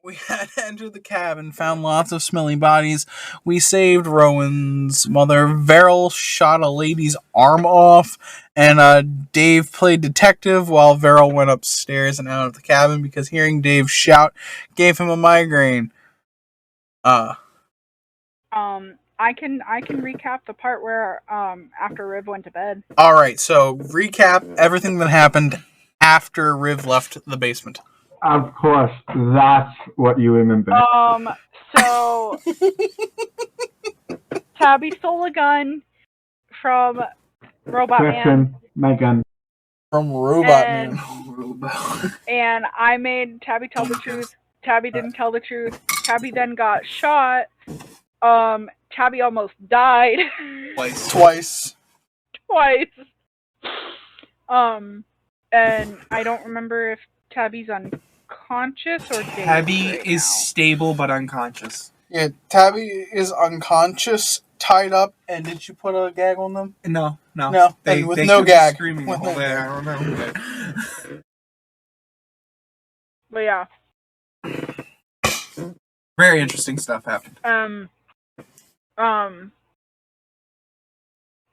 We had entered the cabin, found lots of smelly bodies. We saved Rowan's mother. Verrill shot a lady's arm off, and Dave played detective while Verrill went upstairs and out of the cabin because hearing Dave shout gave him a migraine. I can recap the part where after Riv went to bed. All right, so recap everything that happened after Riv left the basement. Of course, that's what you remember. So Tabby stole a gun from Robot Man. My gun. From Robot Man. And I made Tabby tell the truth. Tabby didn't tell the truth. Tabby then got shot. Tabby almost died. Twice. And I don't remember if Tabby's unconscious or dead. Tabby is stable but unconscious. Yeah, Tabby is unconscious, tied up, and did you put a gag on them? No. They with no gag. Screaming with all no day. gag. I don't know. But yeah. Very interesting stuff happened.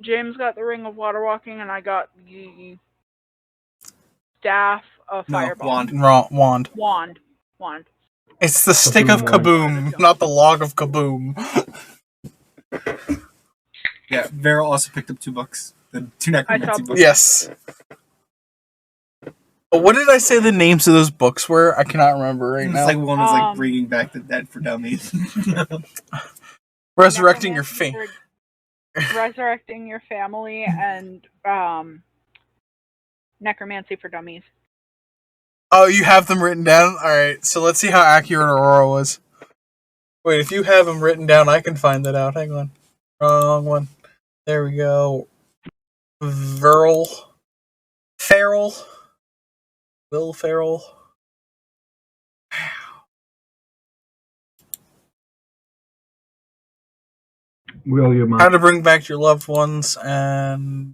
James got the ring of water walking, and I got the staff of fireball. Wand. Wand. It's the stick of Kaboom, not the log of Kaboom. Yeah, Verrill also picked up 2 books. The 2 necromancy books. Yes. What did I say the names of those books were? I cannot remember right now. It's like one was like Bringing Back the Dead for Dummies. Resurrecting your fate. Resurrecting Your Family, and Necromancy for Dummies. Oh, you have them written down? Alright, so let's see how accurate Aurora was. Wait, if you have them written down, I can find that out. Hang on. Wrong one. There we go. Will Ferrell. William. How to Bring Back Your Loved Ones, and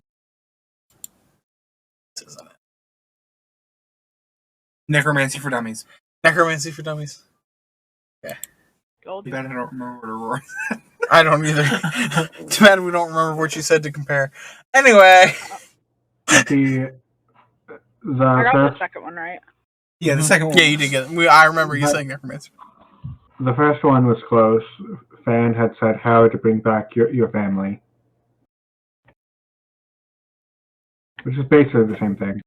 Necromancy for Dummies. Okay. Too bad I don't remember what Aurora said. I don't either. Too bad we don't remember what you said to compare. Anyway. I got the second one right. Yeah, the second one. Yeah, you did get it. I remember you saying Necromancy. The first one was close. Fan had said how to bring back your family. Which is basically the same thing.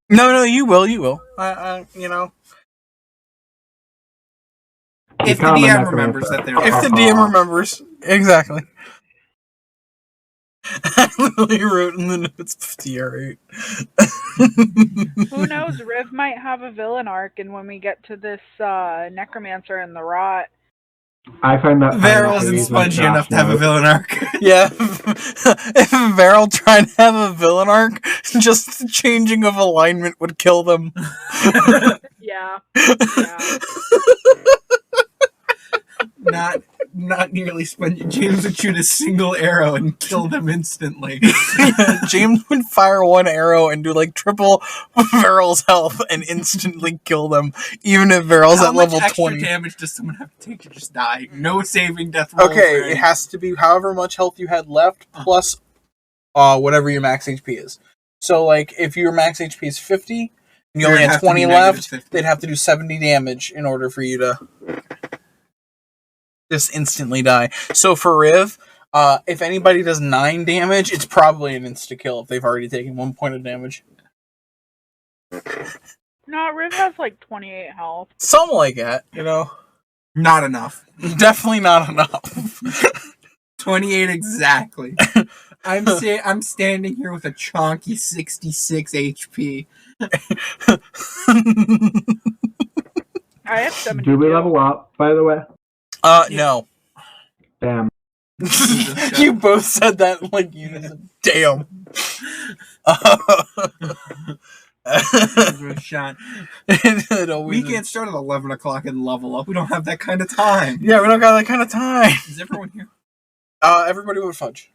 No, you will. You know. If the DM remembers that they're... If the DM remembers. Exactly. I literally wrote in the notes 58. Who knows? Riv might have a villain arc, and when we get to this Necromancer and the Rot... I find that Verrill isn't spongy enough to have a villain arc. Yeah. If Verrill tried to have a villain arc, just the changing of alignment would kill them. Yeah. Not nearly spongy. James would shoot a single arrow and kill them instantly. James would fire one arrow and do like triple Verrill's health and instantly kill them, even if Verrill's at level 20. How much extra damage does someone have to take to just die? No saving death rolls. Okay, it has to be however much health you had left plus whatever your max HP is. So like if your max HP is 50 and you only had 20 left, they'd have to do 70 damage in order for you to just instantly die. So for Riv, if anybody does 9 damage, it's probably an insta-kill if they've already taken 1 point of damage. No, Riv has like 28 health. Something like that, you know? Not enough. Definitely not enough. 28 exactly. I'm standing here with a chonky 66 HP. I have 72. Do we level up, by the way? No. Damn. You both said that in like unison. Damn. Shot. We can't start at 11 o'clock and level up. We don't have that kind of time. Yeah, we don't got that kind of time. Is everyone here? Everybody with Fudge.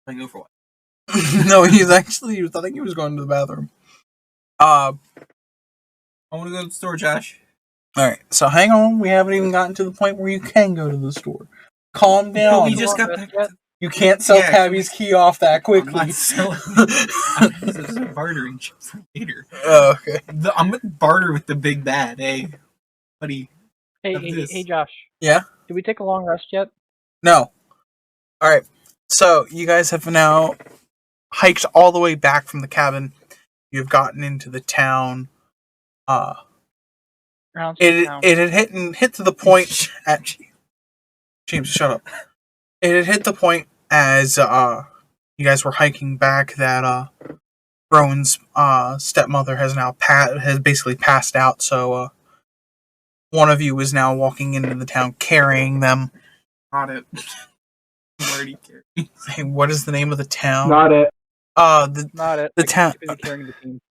I go for what? No, I think he was going to the bathroom. Uh, I want to go to the store, Josh. all right. So hang on. We haven't even gotten to the point where you can go to the store. Calm down. We just got back. You can't sell Yeah, Tabby's key off that I'm quickly. not selling. This is a bartering chip for later. Oh, okay. I'm gonna barter with the big bad. Hey, buddy. Hey, Josh. Yeah? Did we take a long rest yet? No. All right. So you guys have now hiked all the way back from the cabin. You've gotten into the town. It had hit to the point at James. Shut up. It had hit the point as you guys were hiking back that Rowan's stepmother has basically passed out. So one of you is now walking into the town carrying them. Not it. I'm already carrying. Hey, what is the name of the town? Not it. Not it. The town. Carrying the team.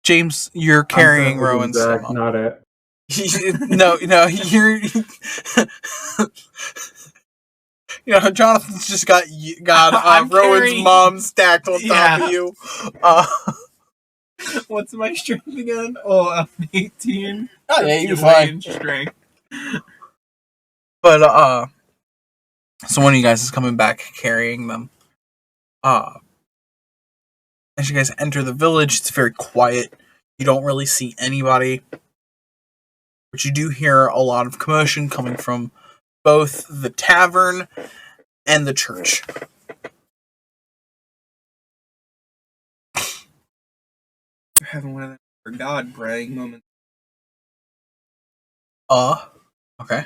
James, you're carrying I'm Rowan's back, stepmother. Not it. No, you're. Jonathan's just got I'm Rowan's carrying- mom stacked on top Yeah. of you. What's my strength again? Oh, 18. Yeah, you're fine. Strength. But so one of you guys is coming back carrying them. As you guys enter the village, it's very quiet. You don't really see anybody, but you do hear a lot of commotion coming from both the tavern and the church. We're having one of them for God praying moments. Okay.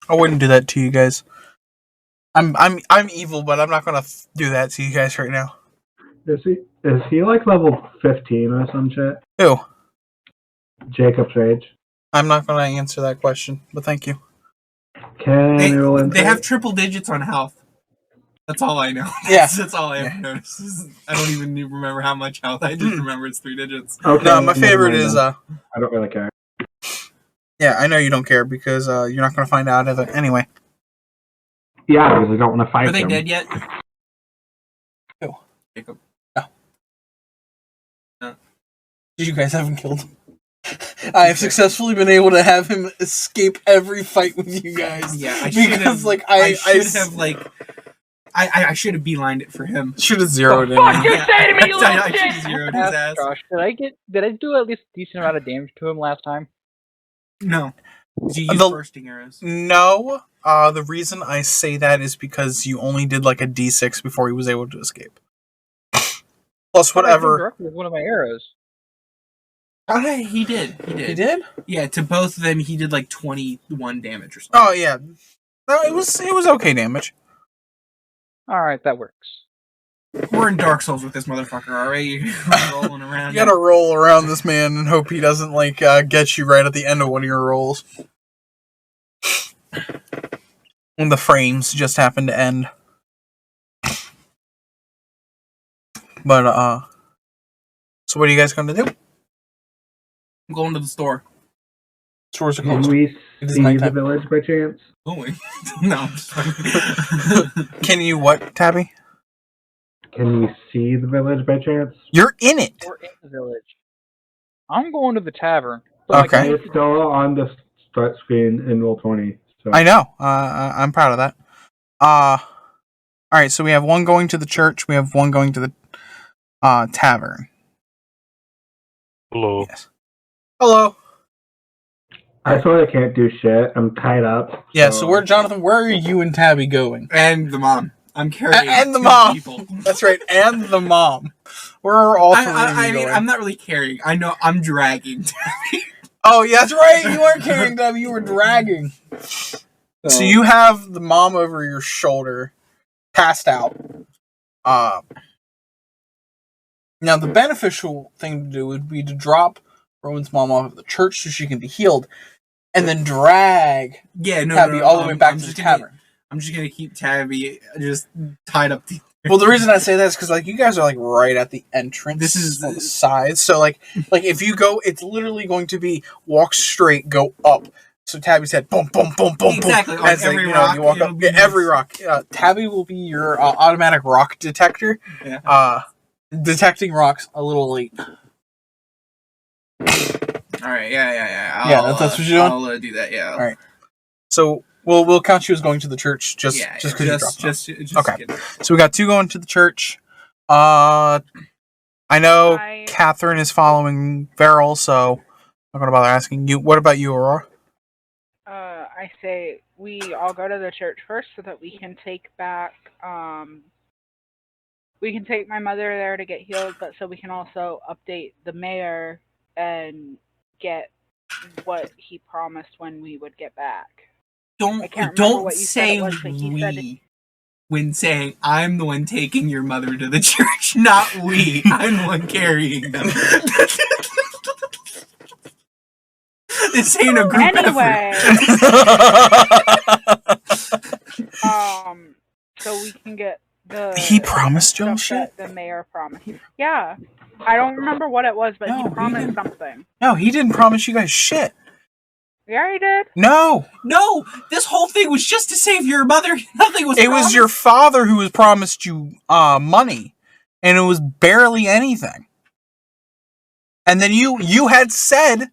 I wouldn't do that to you guys. I'm evil, but I'm not gonna do that to you guys right now. Is he like level 15 or some shit? Who? Jacob's age. I'm not gonna answer that question, but thank you. Can They, you roll they insight? have triple digits on health. That's all I know. Yeah. That's all I ever noticed. I don't even remember how much health. I just remember it's 3 digits. Okay, No, my never favorite mind is then. I don't really care. yeah, I know you don't care because you're not gonna find out of it anyway. Yeah, because I don't want to fight Are they him. dead yet? Who? Jacob. You guys haven't killed him. I have successfully been able to have him escape every fight with you guys. Yeah, I should because have. I should have beelined it for him. should have zeroed in. Fuck you say to me, you little I should have shit! zeroed his Ask ass. Josh, did I do at least a decent amount of damage to him last time? No. Did you use The- bursting arrows? No, the reason I say that is because you only did like a D6 before he was able to escape. Plus I thought I hit him whatever. directly with one of my arrows. Oh, he did. He did? Yeah, to both of them, he did like 21 damage or something. Oh yeah. No, it was okay damage. All right, that works. We're in Dark Souls with this motherfucker, alright? You're rolling around. You gotta roll around this man and hope he doesn't like get you right at the end of one of your rolls. And the frames just happen to end. But so what are you guys gonna do? I'm going to the store. Stores are Can closed. we It is see the nighttime. village by chance? Going? No, I'm just fucking- Can you what, Tabby? Can we see the village by chance? You're in it. We're in the village. I'm going to the tavern. But Okay. It's still on the start screen in Roll20. So. I know. I'm proud of that. All right. So we have one going to the church. We have one going to the tavern. Hello. Yes. Hello. I sort of can't do shit. I'm tied up. Yeah. So where, Jonathan? Where are you and Tabby going? And the mom. I'm carrying And the 2 mom. people. That's right. And the mom. Where are all 3 of you I mean, going? I'm not really carrying. I know I'm dragging. Oh, yeah, that's right. You weren't carrying Tabby. You were dragging. So you have the mom over your shoulder, passed out. Now the beneficial thing to do would be to drop Rowan's mom off at the church so she can be healed, and then drag Yeah, no, Tabby no, all the way back I'm to the just gonna- tavern. I'm just gonna keep Tabby just tied up. Well, the reason I say that is because, like, you guys are, like, right at the entrance. This is on the side. So, like, if you go, it's literally going to be walk straight, go up. So Tabby's head, boom, boom, boom, boom, Exactly. boom. On As, every you rock, you walk it'll up. be Yeah, nice. every rock. Tabby will be your automatic rock detector. Yeah. Detecting rocks a little late. All right. Yeah. That's what you're doing? I'll do that. Yeah. All right. So we'll count you as going to the church just because you dropped off. Just Okay. kidding. So we got 2 going to the church. I know I- Catherine is following Veril, so I'm not gonna bother asking you. What about you, Aurora? I say we all go to the church first so that we can take back. We can take my mother there to get healed, but so we can also update the mayor and get what he promised when we would get back. I can't remember what you said it was, but he said when saying I'm the one taking your mother to the church, not we. I'm the one carrying them. This ain't a group Anyway, effort. so we can get the. He promised y'all stuff shit? that the mayor promised. Yeah, I don't remember what it was, but No, he he promised didn't. something. No, he didn't promise you guys shit. Yeah, he did. No, No, this whole thing was just to save your mother. Nothing was. it was your father who was promised you money, and it was barely anything. And then you had said,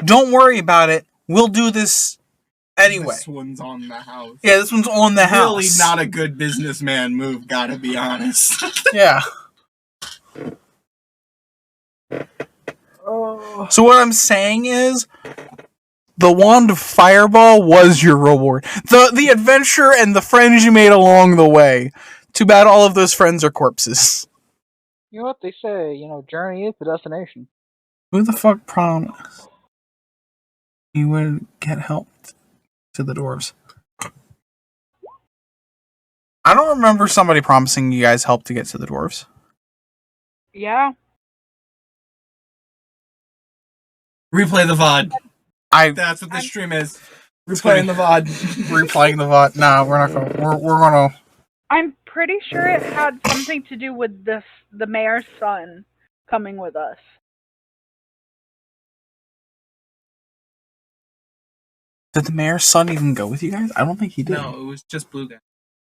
"Don't worry about it. We'll do this anyway." This one's on the house. Yeah, this one's on the house. Really not a good businessman move, gotta be honest. Yeah. So what I'm saying is, the wand of fireball was your reward. The adventure and the friends you made along the way. Too bad all of those friends are corpses. You know what they say, journey is the destination. Who the fuck promised you would get help to the dwarves? I don't remember somebody promising you guys help to get to the dwarves. Yeah. Replay the VOD. That's what this stream is. Replaying the VOD. Replaying the VOD. Nah, we're not gonna. We're gonna. I'm pretty sure it had something to do with the mayor's son coming with us. Did the mayor's son even go with you guys? I don't think he did. No, it was just Blue Guy.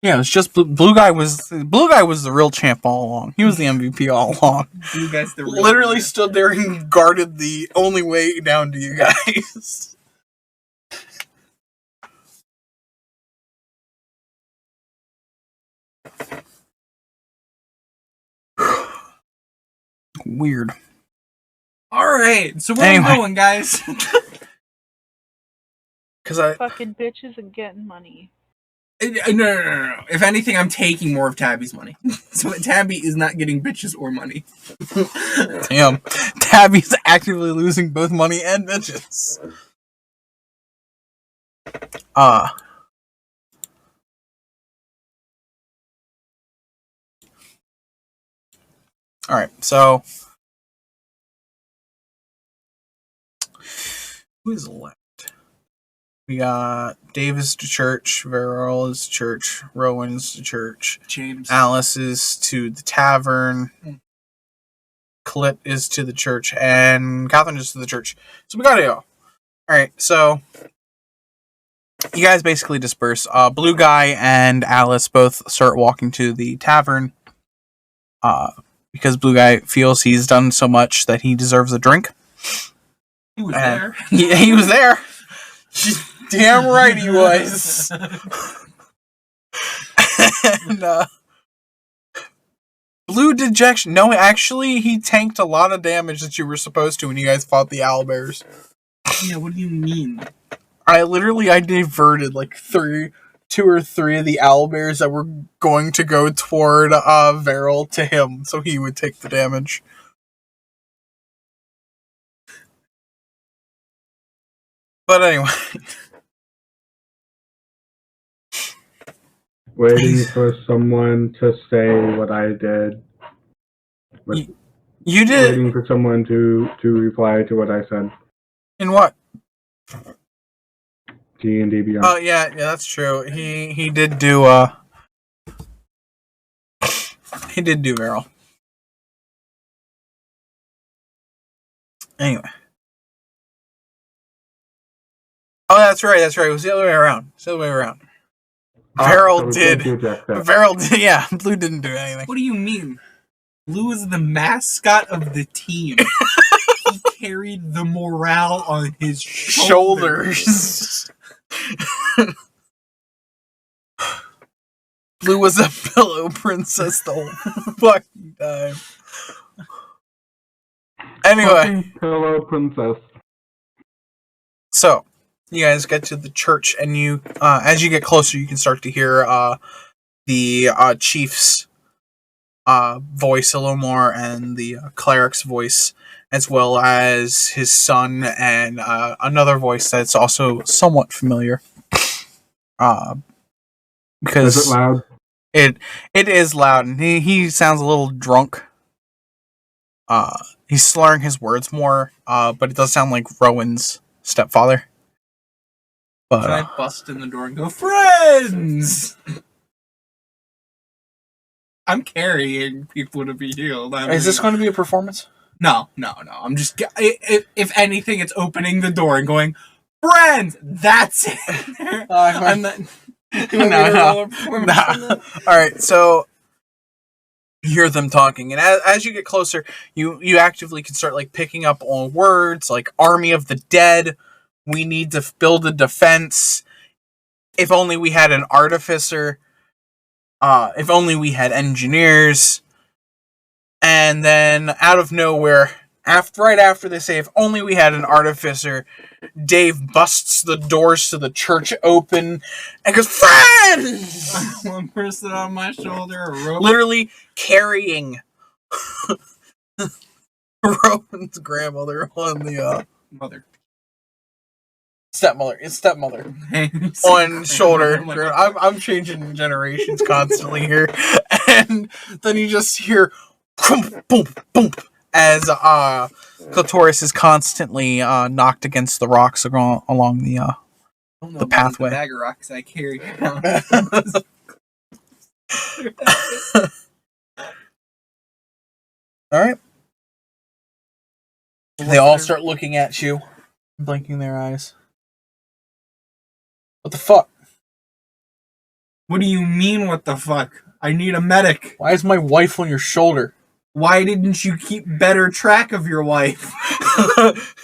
Yeah, it was just Blue Guy was the real champ all along. He was the MVP all along. Blue Guy's the real Literally winner. stood there and guarded the only way down to you guys. Weird. Alright, so where Anyway. are we going, guys? Because I Fucking bitches and getting money. No. If anything, I'm taking more of Tabby's money. So Tabby is not getting bitches or money. damn, Tabby's actively losing both money and bitches. Alright, so who is left? We got Davis to church, Veril is to church, Rowan's to church, James. Alice is to the tavern, Clip is to the church, and Catherine is to the church. So we gotta go. Alright, so you guys basically disperse. Blue Guy and Alice both start walking to the tavern. Because Blue Guy feels he's done so much that he deserves a drink. He was there. He was there. Damn right he was. And, Blue Dejection. No, actually, he tanked a lot of damage that you were supposed to when you guys fought the owlbears. Yeah, what do you mean? I diverted like 2 or 3 of the owlbears that were going to go toward Veril to him, so he would take the damage. But anyway. Waiting for someone to say what I did. You did. Waiting for someone to reply to what I said. In what? D&D Beyond. Oh yeah, that's true. He did do he did do Meryl. Anyway. Oh, that's right. It was the other way around. Varel did. Varel did. Yeah, Blue didn't do anything. What do you mean? Blue is the mascot of the team. He carried the morale on his shoulders. Blue was a pillow princess the whole fucking time. Anyway, Fucking pillow princess. so you guys get to the church, and you, as you get closer, you can start to hear the chief's voice a little more, and the cleric's voice, as well as his son, and another voice that's also somewhat familiar. Because Is it loud? It is loud, and he sounds a little drunk. He's slurring his words more, but it does sound like Rowan's stepfather. But Can I bust in the door and go, friends? I'm carrying people to be healed. is this going to be a performance? No. I'm just. If anything, it's opening the door and going, friends. That's it. I'm not. No. All right, so you hear them talking, and as you get closer, you actively can start like picking up on words like "Army of the Dead." We need to build a defense. If only we had an artificer. If only we had engineers. And then out of nowhere, right after they say, "If only we had an artificer," Dave busts the doors to the church open and goes, "Friends!" One person on my shoulder, a rope. Literally carrying Rowan's grandmother on the Mother. stepmother on shoulder. I'm changing generations constantly here, and then you just hear boom, boom, boom, as Clitoris is constantly knocked against the rocks along the pathway. The bag of rocks I carry around. All right. They all start looking at you, blinking their eyes. What the fuck? What do you mean, what the fuck? I need a medic. Why is my wife on your shoulder? Why didn't you keep better track of your wife? That's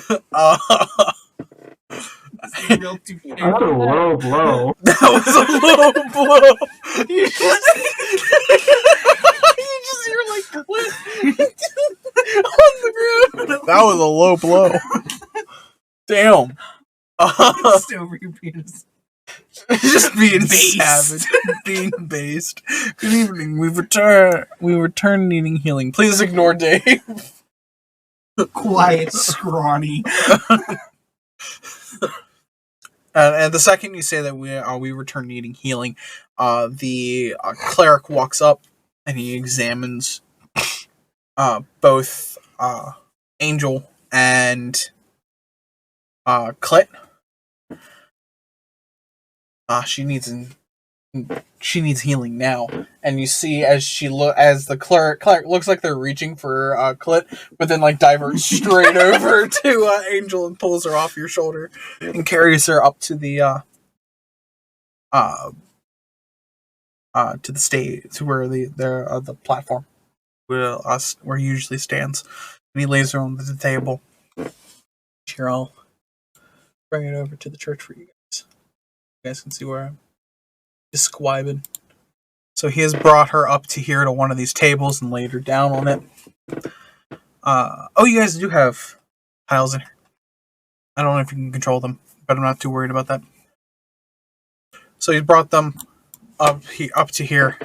a low blow. That was a low blow. You just hear like click on the ground. That was a low blow. Damn. Still repeat. Just being Based. savage, being based. Good evening. We return needing healing. Please ignore Dave. Quiet, scrawny. And the second you say that we return needing healing, the cleric walks up and he examines both Angel and Clit. She needs healing now, and you see as the cleric looks like they're reaching for Clit, but then like diverts straight over to Angel and pulls her off your shoulder and carries her up to the stage, to where the platform where he usually stands, and he lays her on the table. Here, I'll bring it over to the church for you guys. You guys can see where I'm describing. So he has brought her up to here to one of these tables and laid her down on it. You guys do have tiles in here. I don't know if you can control them, but I'm not too worried about that. So he's brought them up to here,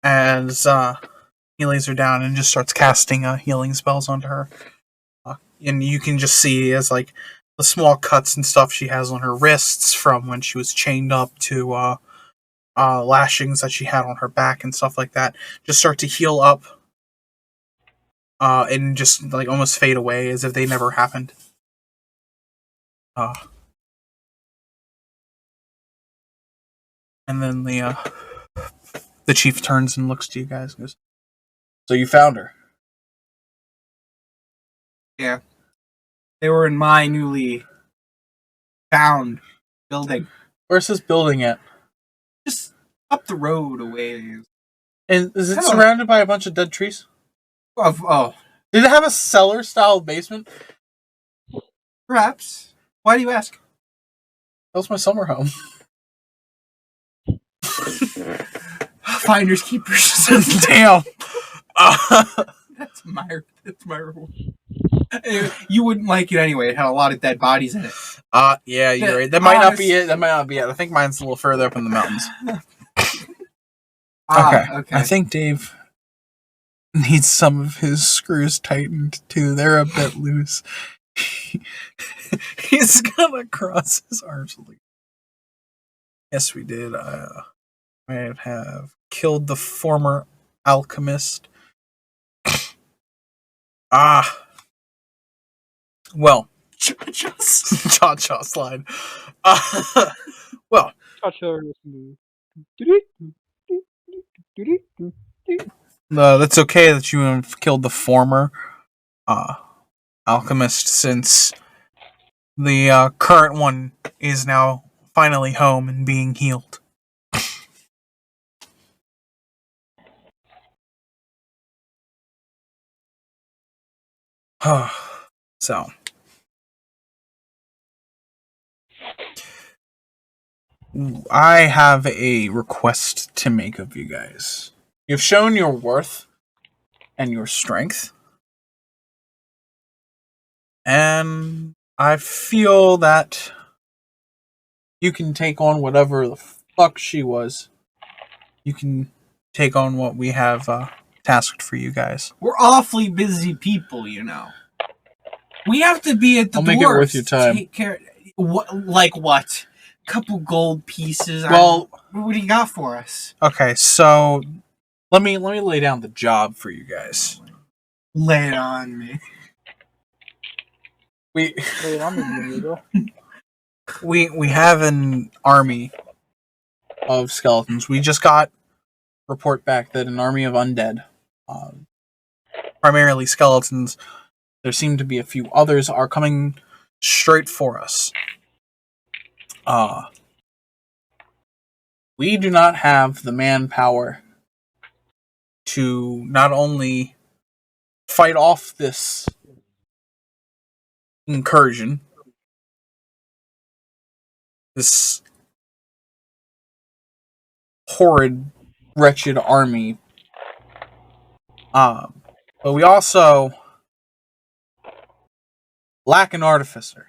and he lays her down and just starts casting healing spells onto her. And you can just see as like the small cuts and stuff she has on her wrists from when she was chained up, to lashings that she had on her back and stuff like that, just start to heal up and just like almost fade away as if they never happened. And then the chief turns and looks to you guys and goes, "So you found her?" Yeah. They were in my newly found building. Where's this building at? Just up the road a ways. And is it Hello. surrounded by a bunch of dead trees? Oh, Did it have a cellar-style basement? perhaps. Why do you ask? That was my summer home. Finders keepers. Damn. That's my rule. You wouldn't like it anyway. It had a lot of dead bodies in it. Yeah, you're right. That might not be it. That might not be it. I think mine's a little further up in the mountains. Okay. I think Dave needs some of his screws tightened too. They're a bit loose. He's gonna cross his arms. Yes, we did. I have killed the former alchemist. Well, cha-cha slide. Well, that's okay that you have killed the former alchemist, since the current one is now finally home and being healed. So, I have a request to make of you guys. You've shown your worth and your strength, and I feel that you can take on whatever the fuck she was. You can take on what we have tasked for you guys. We're awfully busy people, you know. We have to be at the I'll make it worth your time. Take care. Like what? Couple gold pieces. Well, what do you got for us? Okay, so let me lay down the job for you guys. Lay it on me. We have an army of skeletons. We just got report back that an army of undead, primarily skeletons, there seem to be a few others, are coming straight for us. We do not have the manpower to not only fight off this incursion, this horrid, wretched army, but we also lack an artificer,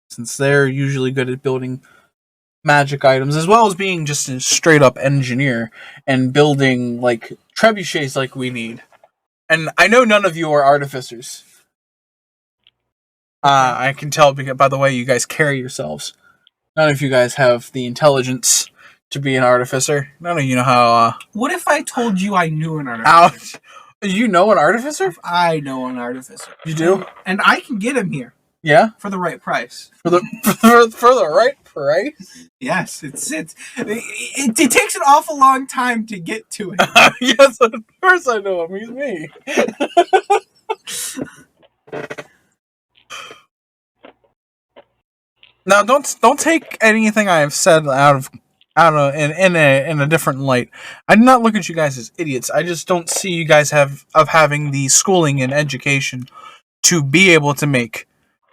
since they're usually good at building magic items, as well as being just a straight up engineer and building like trebuchets like we need. And I know none of you are artificers. I can tell by the way you guys carry yourselves. None of you guys have the intelligence to be an artificer. None of you know how. What if I told you I knew an artificer? Ouch! You know an artificer? I know an artificer. You do? And I can get him here. Yeah? For the right price. For the right price? Yes, it takes an awful long time to get to it. Yes, of course I know him. He's me. Now, don't take anything I have said in a different light. I do not look at you guys as idiots. I just don't see you guys having the schooling and education to be able to make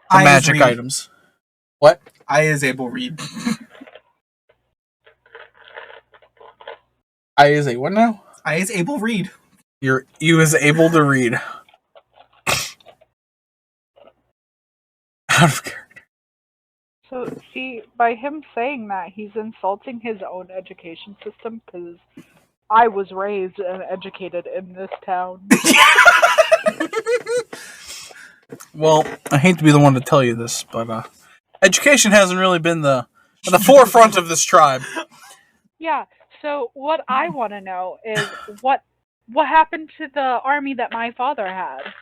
the magic items. What? I is able read. I is a what now? I is able read. You is able to read. Out of character. So, see, by him saying that, he's insulting his own education system, because I was raised and educated in this town. Well, I hate to be the one to tell you this, but education hasn't really been the forefront of this tribe. Yeah, so what I want to know is what happened to the army that my father had?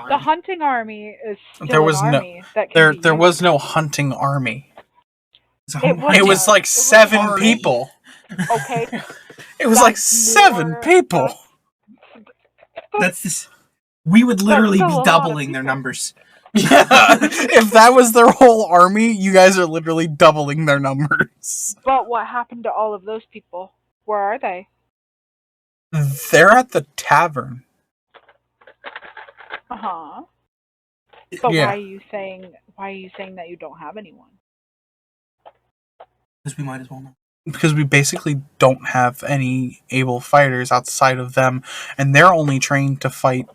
The hunting army is still there was an army. There was no hunting army. It was like 7 Sorry. people. Okay. It was like 7 more- people. That's this. We would literally still a be lot of doubling their people. numbers. Yeah. If that was their whole army, you guys are literally doubling their numbers. But what happened to all of those people? Where are they? They're at the tavern. Uh-huh. But Yeah. why are you saying that you don't have anyone? Because we might as well know. Because we basically don't have any able fighters outside of them, and they're only trained to fight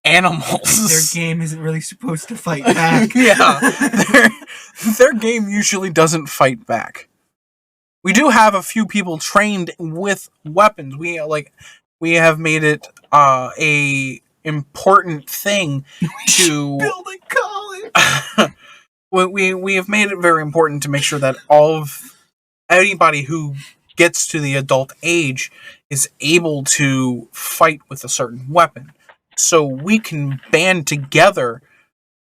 animals. Their game isn't really supposed to fight back. Yeah. Their game usually doesn't fight back. We do have a few people trained with weapons. We have made it a important thing to Build a college. we have made it very important to make sure that all of anybody who gets to the adult age is able to fight with a certain weapon. So we can band together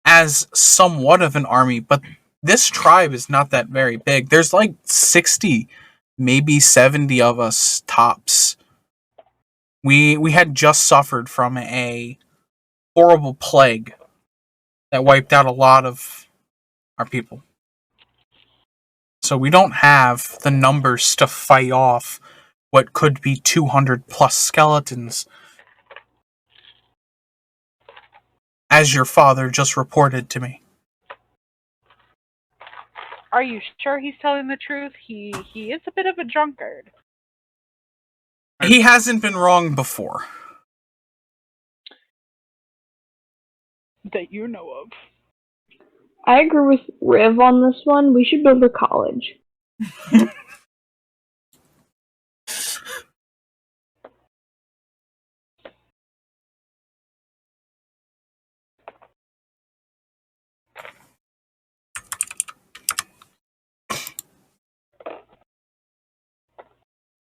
as somewhat of an army, but this tribe is not that very big. There's like 60, maybe 70 of us tops. We had just suffered from a horrible plague that wiped out a lot of our people. So we don't have the numbers to fight off what could be 200 plus skeletons, as your father just reported to me. Are you sure he's telling the truth? He is a bit of a drunkard. He hasn't been wrong before. That you know of. I agree with Riv on this one. We should build a college.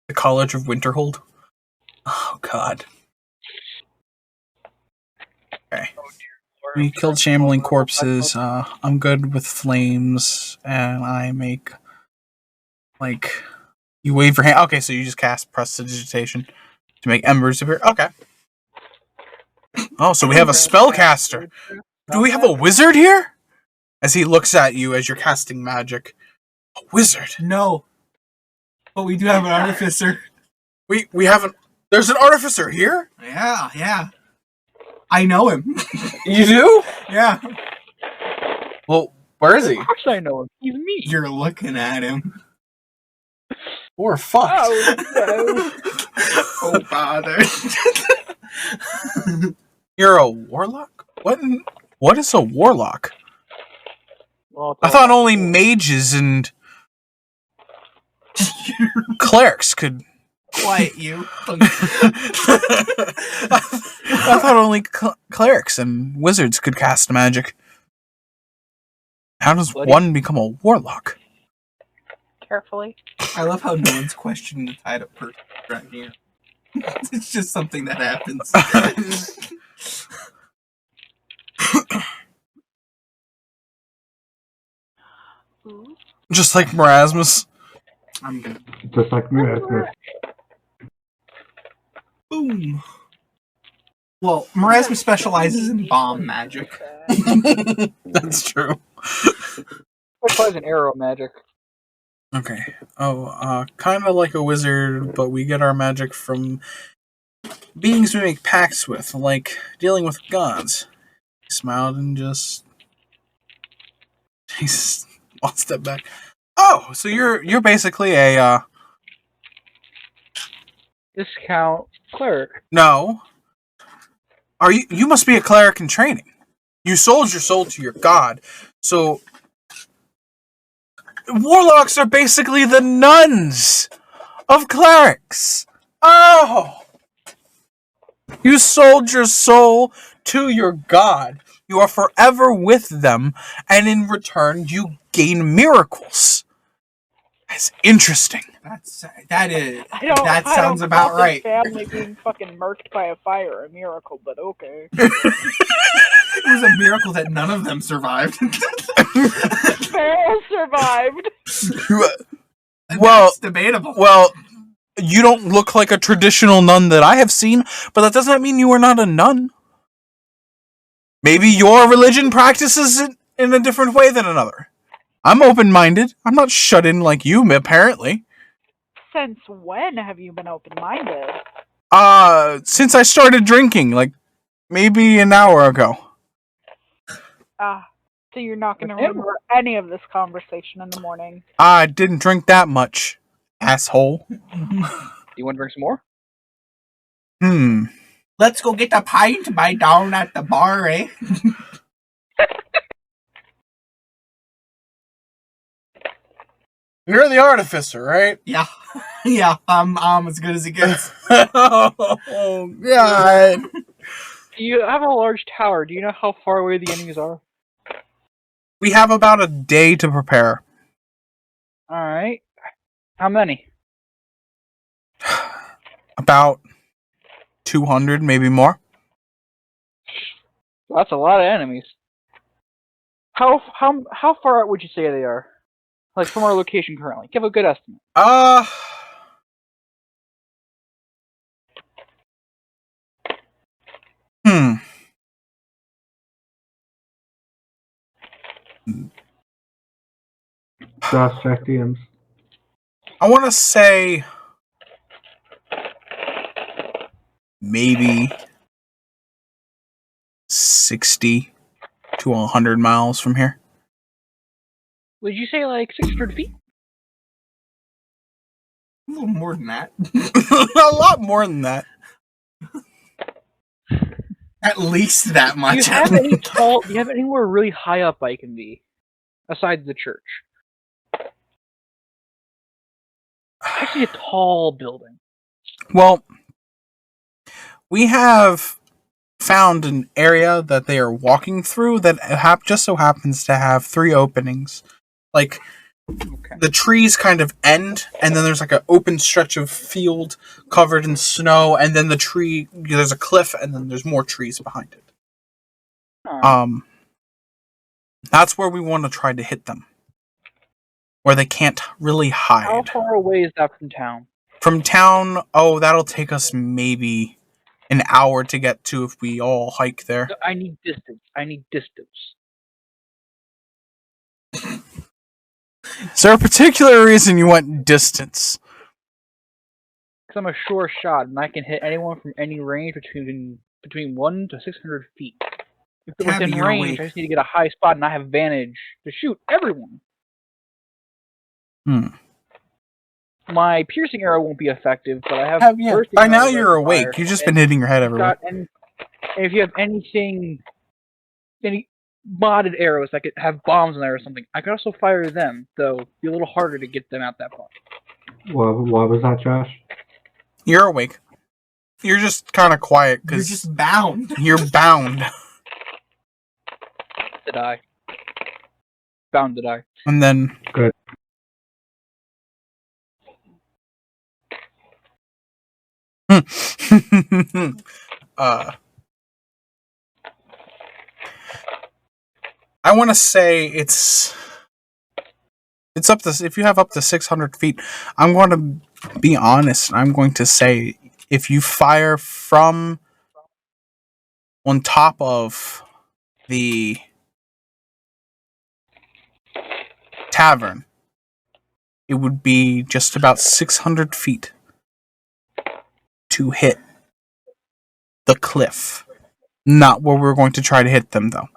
The College of Winterhold. Oh, God. Okay. We killed shambling corpses. I'm good with flames, and I make, like, you wave your hand. Okay, so you just cast Prestidigitation to make embers appear. Okay. Oh, so we have a spellcaster. Do we have a wizard here? As he looks at you as you're casting magic. A wizard. No. But we do have an artificer. We haven't. There's an artificer here? Yeah. I know him. You do? Yeah. Well, where is he? Of course I know him. He's me. You're looking at him. We're fucked. Oh, Oh, father. You're a warlock? What is a warlock? Well, I thought only mages and clerics could. Quiet you. I thought only clerics and wizards could cast magic. How does Bloody- one become a warlock? carefully. I love how no one's questioning the tied up person right here. It's just something that happens. Ooh. Just like Marasmus. I'm good. Just like me, Esmus. Boom. Well, Marasmus specializes in bomb magic. That's true. Specialize in arrow magic. Okay. Oh, kind of like a wizard, but we get our magic from beings we make pacts with, like dealing with gods. He smiled and just he's one step back. Oh, so you're basically a Discount cleric. no. Are you must be a cleric in training. You sold your soul to your god. So warlocks are basically the nuns of clerics. Oh. You sold your soul to your god. You are forever with them, and in return you gain miracles. That's interesting. That I sounds don't about call right. his family being fucking murked by a fire a miracle, but okay. It was a miracle that none of them survived. Farrell survived. Well, That's debatable. Well, you don't look like a traditional nun that I have seen, but that doesn't mean you are not a nun. Maybe your religion practices it in a different way than another. I'm open-minded. I'm not shut in like you, apparently. Since when have you been open-minded? Since I started drinking, like, maybe an hour ago. So you're not going to remember any of this conversation in the morning? I didn't drink that much, asshole. Do you want to drink some more? Let's go get a pint by down at the bar, eh? You're the artificer, right? Yeah. Yeah, I'm as good as it gets. Oh, God. You have a large tower. Do you know how far away the enemies are? We have about a day to prepare. Alright. How many? About 200, maybe more. That's a lot of enemies. How far out would you say they are? Like from our location currently. Give a good estimate. Just check DMs. I want to say maybe 60 to 100 miles from here. Would you say like 600 feet? A little more than that. A lot more than that. At least that Do much. you have any tall? Do you have anywhere really high up I can be, aside the church? Actually, a tall building. Well, we have found an area that they are walking through that just so happens to have 3 openings. Like, Okay. the trees kind of end, and then there's like an open stretch of field covered in snow, and then there's a cliff, and then there's more trees behind it. Alright. That's where we want to try to hit them. Where they can't really How hide. far away is that from town? From town, that'll take us maybe an hour to get to if we all hike there. I need distance. Is there a particular reason you want distance? Because I'm a sure shot, and I can hit anyone from any range between 1 to 600 feet. If they're Tabby, within you're range, awake. I just need to get a high spot, and I have advantage to shoot everyone. My piercing arrow won't be effective, but I have. bursting By now arrow you're that awake. fires, You've just and been hitting your head everywhere. and if you have any modded arrows that could have bombs in there or something, I could also fire them, though it'd be a little harder to get them out that far. What was that, Josh? You're awake. You're just kind of quiet You're because just bound. you're bound. To die. Bound to die. And then Good. I want to say it's up to, if you have up to 600 feet, I'm going to be honest. I'm going to say if you fire from on top of the tavern, it would be just about 600 feet to hit the cliff. Not where we're going to try to hit them, though.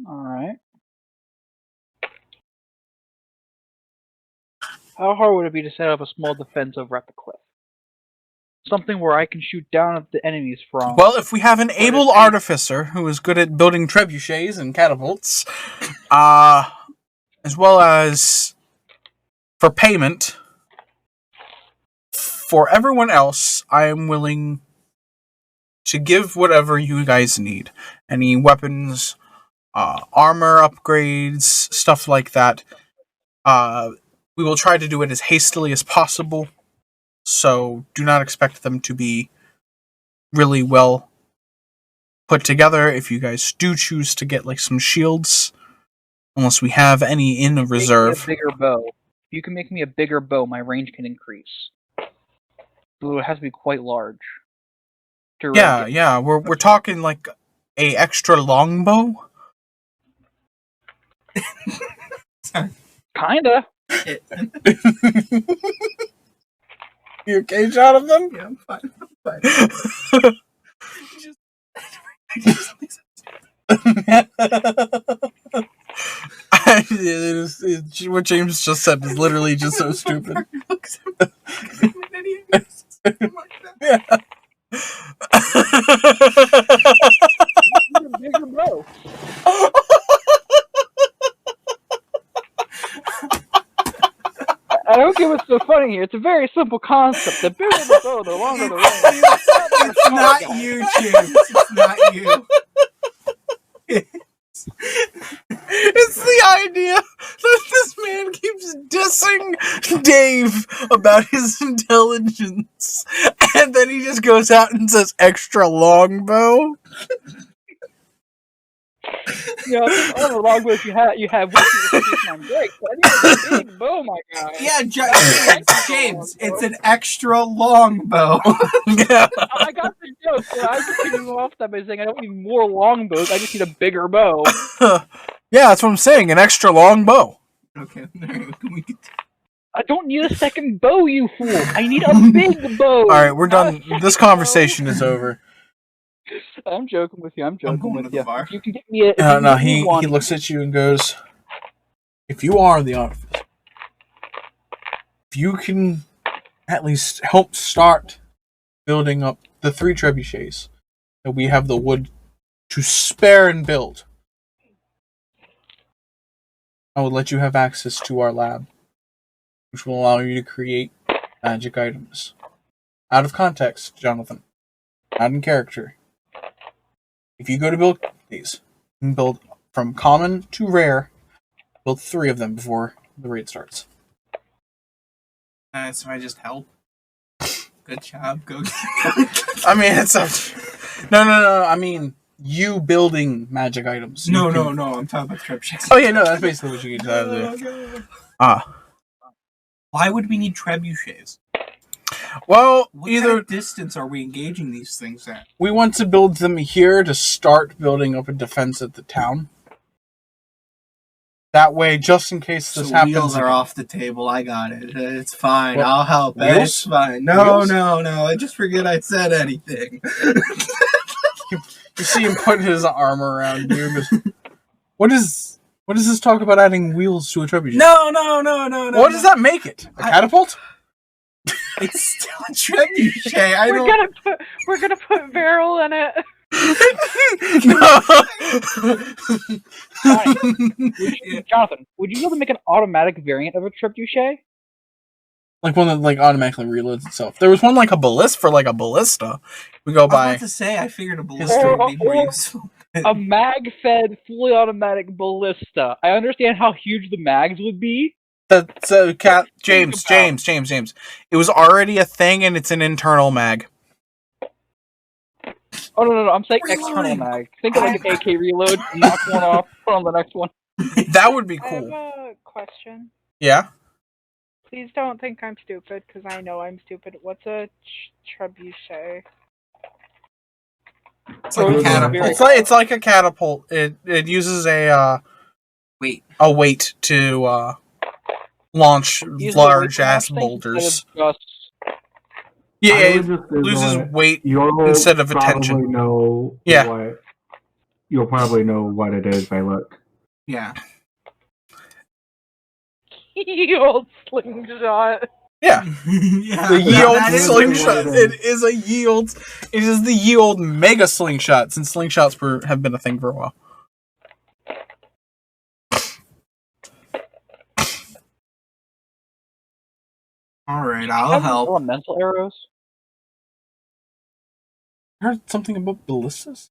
Alright. How hard would it be to set up a small defense over at the cliff? Something where I can shoot down at the enemies from. Well, if we have an able artificer who is good at building trebuchets and catapults, as well as for payment, for everyone else, I am willing to give whatever you guys need. Any weapons, armor upgrades, stuff like that. We will try to do it as hastily as possible, so do not expect them to be really well put together if you guys do choose to get like some shields, unless we have any in reserve. Make me a bigger bow. If you can make me a bigger bow, my range can increase. So it has to be quite large. Yeah, we're talking like a extra longbow. Kinda. You okay, Jonathan? Yeah, I'm fine. What James just said is literally just so stupid. Yeah. Bigger bow. I don't get what's so funny here. It's a very simple concept. The bigger the bow, the longer the range. It's not you, James. It's not you. It's the idea that this man keeps dissing Dave about his intelligence, and then he just goes out and says extra longbow. You know, all the longbows you have with you I'm great. But I need a big bow, my guy. Yeah, James, it's an extra long bow. Yeah. I got the joke, so I continue off that by saying I don't need more longbows, I just need a bigger bow. Yeah, that's what I'm saying, an extra long bow. Okay, we can... I don't need a second bow, you fool. I need a big bow. Alright, we're done. This conversation is over. I'm joking with you. I'm joking going with to the you. bar. If you can get me a... No, he looks at you and goes, if you are the artificer, if you can at least help start building up the 3 trebuchets that we have the wood to spare and build, I will let you have access to our lab, which will allow you to create magic items. Out of context, Jonathan. Not in character. If you go to build these, you can build from common to rare, build 3 of them before the raid starts. So I just help. Good job. Go. I mean, it's a... No. I mean, you building magic items. No. I'm talking about trebuchets. Oh, yeah, no, that's basically what you get to do. Why would we need trebuchets? Well, What either kind of distance are we engaging these things at? we want to build them here to start building up a defense at the town. That way, just in case this So happens... wheels are again. off the table. I got it. It's fine. What? I'll help. Wheels? It's fine. No. Wheels? I just forget I said anything. You see him put his arm around you. And goes, what is this talk about adding wheels to a trebuchet? No. What does that make it? A catapult? It's still a trebuchet. We're gonna put Beryl in it. Jonathan, would you be able to make an automatic variant of a trebuchet? Like one that like automatically reloads itself. There was one like a ballista. We go I was by about to say, I figured a ballista History. would be more useful. A mag-fed, fully automatic ballista. I understand how huge the mags would be. that's James. It was already a thing, and it's an internal mag. Oh, no, I'm saying Reloading. external mag. Think of like an AK reload, knock one off, put on the next one. That would be I have cool. a question. Yeah. Please don't think I'm stupid, because I know I'm stupid. What's a trebuchet? It's like a catapult. It's like a catapult. It uses a Wait. weight to launch Use large the weight ass thing boulders. instead of just- Yeah, I it would just Google loses it. weight You'll instead of probably attention. know Yeah. what you'll probably know what it is by look. Yeah. Ye old slingshot. Yeah. Yeah. The ye old that is slingshot. what it It is a ye old. It is the ye old mega slingshot. Since slingshots have been a thing for a while. All right, I'll Have help. elemental arrows. I heard something about ballistas.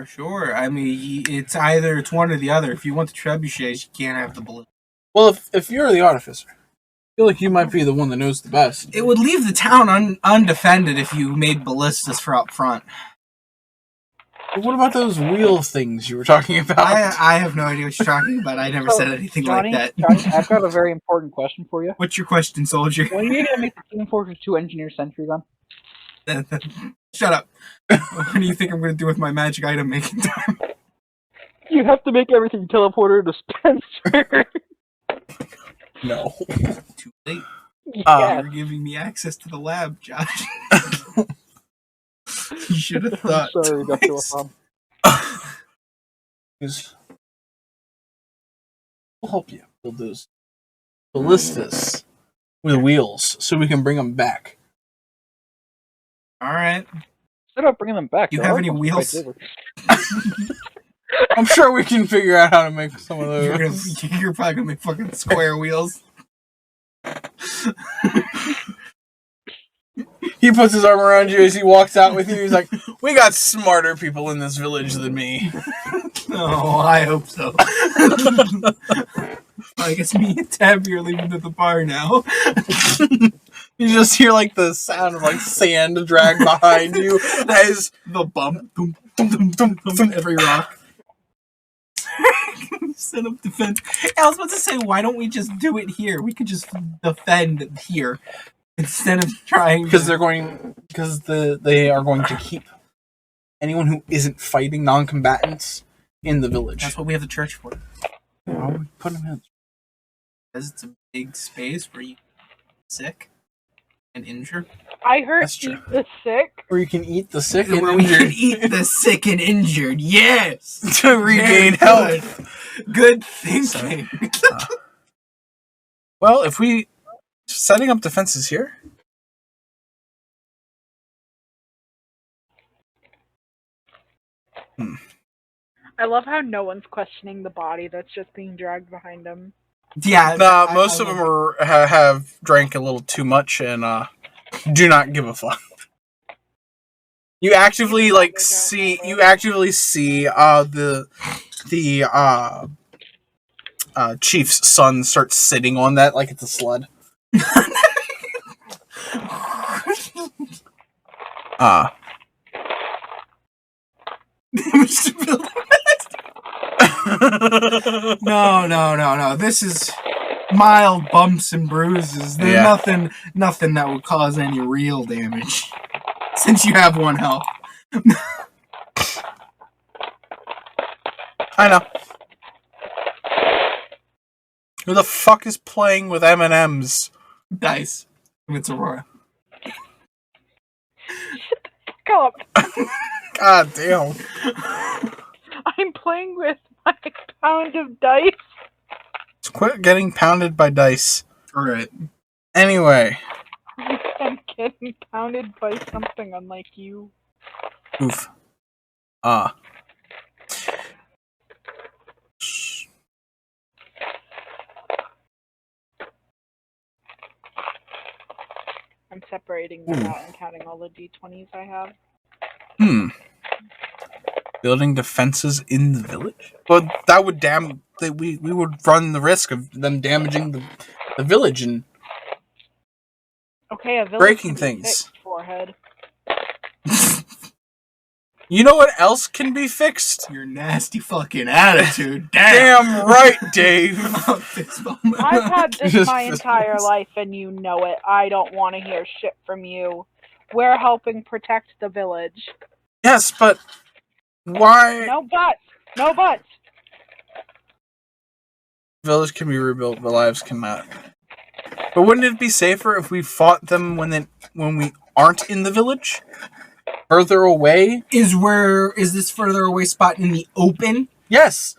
Sure. I mean, it's one or the other. If you want the trebuchets, you can't have the bullet. Well, if you're the artificer, I feel like you might be the one that knows the best. It would leave the town undefended if you made ballistas for up front. But what about those wheel things you were talking about? I have no idea what you're talking about. I never said anything Johnny, like that. Johnny, I've got a very important question for you. What's your question, soldier? When are you going to make the Team Fortress 2 Engineer Sentry gun? Shut up. What do you think I'm going to do with my magic item making time? You have to make everything teleporter dispenser. No. Too late. Yeah. You're giving me access to the lab, Josh. You should have thought. I'm sorry, Dr. twice. Wafam. We'll help you build those ballistas with wheels so we can bring them back. All right. Instead of bringing them back, You they're have any almost wheels? quite big. I'm sure we can figure out how to make some of You're those. probably going to make fucking square wheels. He puts his arm around you as he walks out with you. He's like, "We got smarter people in this village than me." Oh, I hope so. I guess me and Tabby are leaving to the bar now. You just hear like the sound of like sand drag behind you as The bump. Boom, boom, boom, boom, boom, every rock. Set up defense. I was about to say, why don't we just do it here? We could just defend here instead of trying. because they are going to keep anyone who isn't fighting non-combatants in the village. That's what we have the church for. Why would we put them in? Because it's a big space where you get sick and injured. I heard That's true. eat the sick. Where you can eat the sick and Where we can injured eat the sick and injured. Yes. to regain Very health. Good thinking. Well, if we setting up defenses here. I love how no one's questioning the body that's just being dragged behind him. Yeah. Nah, most of them have drank a little too much and do not give a fuck. You actively see the chief's son start sitting on that like it's a sled. No. This is mild bumps and bruises. There's Yeah. nothing that would cause any real damage. Since you have one health. I know. Who the fuck is playing with M&Ms? Dice. It's Aurora. Come up. God damn. I'm playing with my pound of dice. Just quit getting pounded by dice. Alright. Anyway. I'm getting pounded by something unlike you. Oof. I'm separating them out and counting all the d20s I have. Building defenses in the village? But that would we would run the risk of them damaging the village and Okay, a village breaking can be things. fixed, forehead. You know what else can be fixed? Your nasty fucking attitude. Damn. Damn right, Dave. I've had this Just my entire fist life and you know it. I don't want to hear shit from you. We're helping protect the village. Yes, but why? No buts! No buts! Village can be rebuilt, but lives cannot. But wouldn't it be safer if we fought them when we aren't in the village? Further away? Is this further away spot in the open? Yes.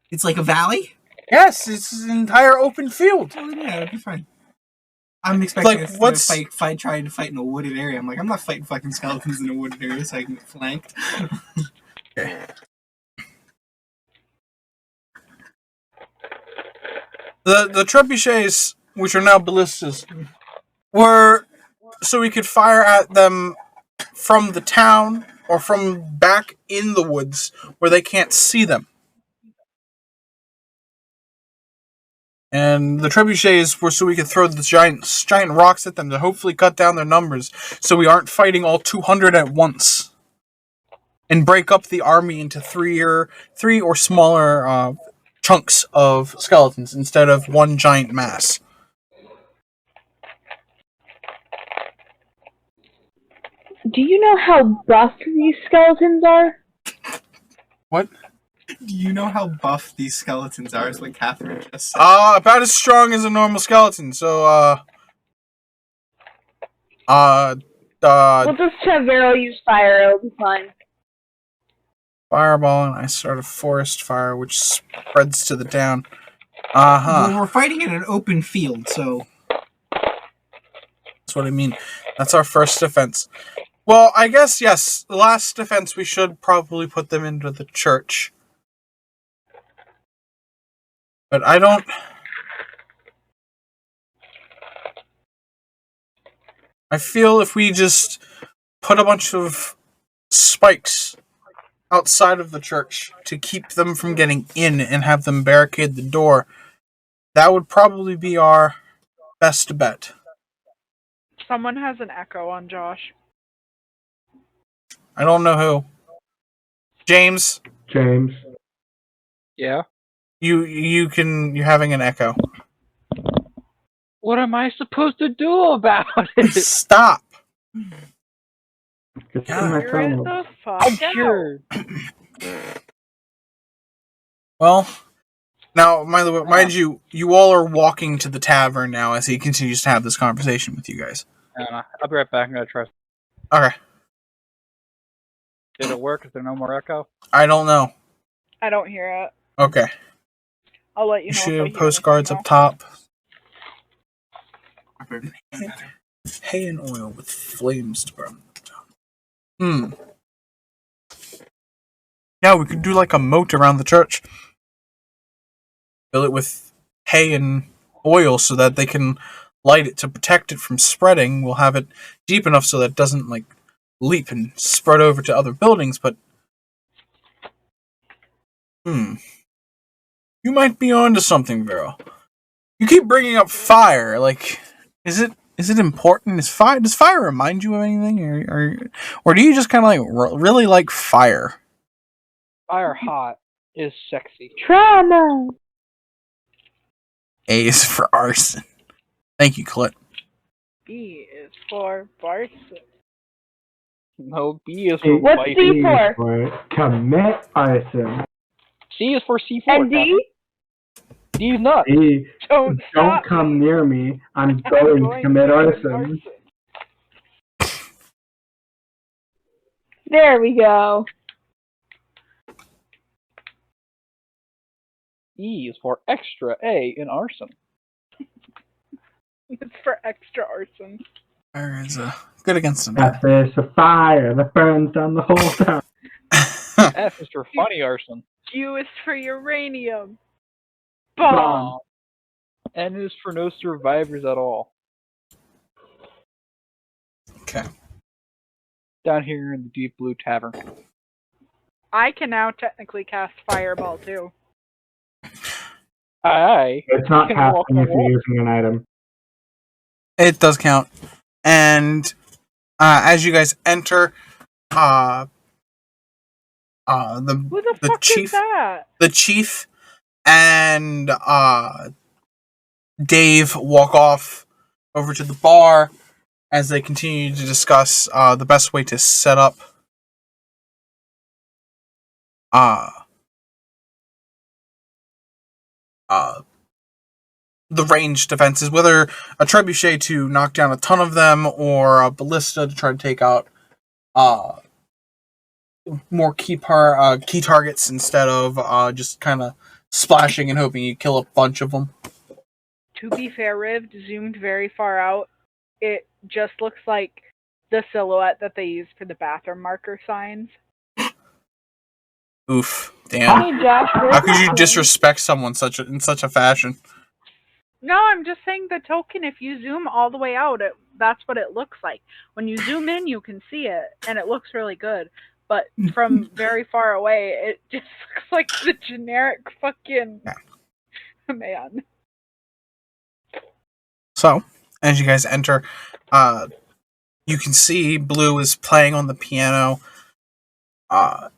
It's like a valley? Yes, it's an entire open field. Oh, yeah, that'd be fine. I'm expecting Like, us what's- to trying to fight in a wooded area. I'm like, I'm not fighting fucking skeletons in a wooded area so I can get flanked. The trebuchets, which are now ballistas, were so we could fire at them from the town or from back in the woods where they can't see them. And the trebuchets were so we could throw the giant rocks at them to hopefully cut down their numbers, so we aren't fighting all 200 at once, and break up the army into three or smaller chunks of skeletons instead of one giant mass. Do you know how buff these skeletons are? What? Do you know how buff these skeletons are? Is what Catherine just said. About as strong as a normal skeleton. So, We'll just have Vero use fire, it'll be fine. fireball, and I start a forest fire, which spreads to the town. Well, we're fighting in an open field, so That's what I mean. That's our first defense. Well, I guess, yes, the last defense, we should probably put them into the church. But I don't... I feel if we just put a bunch of spikes outside of the church to keep them from getting in and have them barricade the door, that would probably be our best bet. Someone has an echo on Josh. I don't know who. James, James. Yeah? you're having an echo. What am I supposed to do about it? Stop. Just Yeah. turn my Figure phone it off. the fuck I'm out. sure. Well, now, mind you, you all are walking to the tavern now as he continues to have this conversation with you guys. I'll be right back. I'm gonna try. Okay. Did it work? Is there no more echo? I don't know. I don't hear it. Okay. I'll let you You know. should if I have hear postcards anything, up top. okay. Hay and oil with flames to burn. Yeah, we could do like a moat around the church. Fill it with hay and oil so that they can light it to protect it from spreading. We'll have it deep enough so that it doesn't like leap and spread over to other buildings, but you might be onto something, Vero. You keep bringing up fire. Like, is it important? Does fire remind you of anything, or do you just kind of like really like fire? Fire hot is sexy. Trauma! A is for arson. Thank you, Clit. B is for Barson. No, B is for What's bite. C for? For commit arson. C is for C4. And D? D is not. D, Don't stop come me. near me. I'm I'm going to commit to arson. There we go. E is for extra A in arson. It's for extra arson. Fire is good against them. F is for fire that burns down the whole town. F is for funny arson. U is for uranium. Bomb. Bomb. N is for no survivors at all. Okay. Down here in the deep blue tavern. I can now technically cast fireball too. It's not Can walk casting on if you're water. using an item. It does count. And as you guys enter, Who the the fuck chief, is that? the chief, and Dave walk off over to the bar as they continue to discuss the best way to set up the ranged defenses, whether a trebuchet to knock down a ton of them or a ballista to try to take out more key targets instead of just kind of splashing and hoping you kill a bunch of them. To be fair, Riv, zoomed very far out, it just looks like the silhouette that they use for the bathroom marker signs. Oof, damn. Hey, Josh. How could you disrespect someone in such a fashion? No, I'm just saying the token, if you zoom all the way out, that's what it looks like. When you zoom in, you can see it, and it looks really good. But from very far away, it just looks like the generic fucking man. So, as you guys enter, you can see Blue is playing on the piano.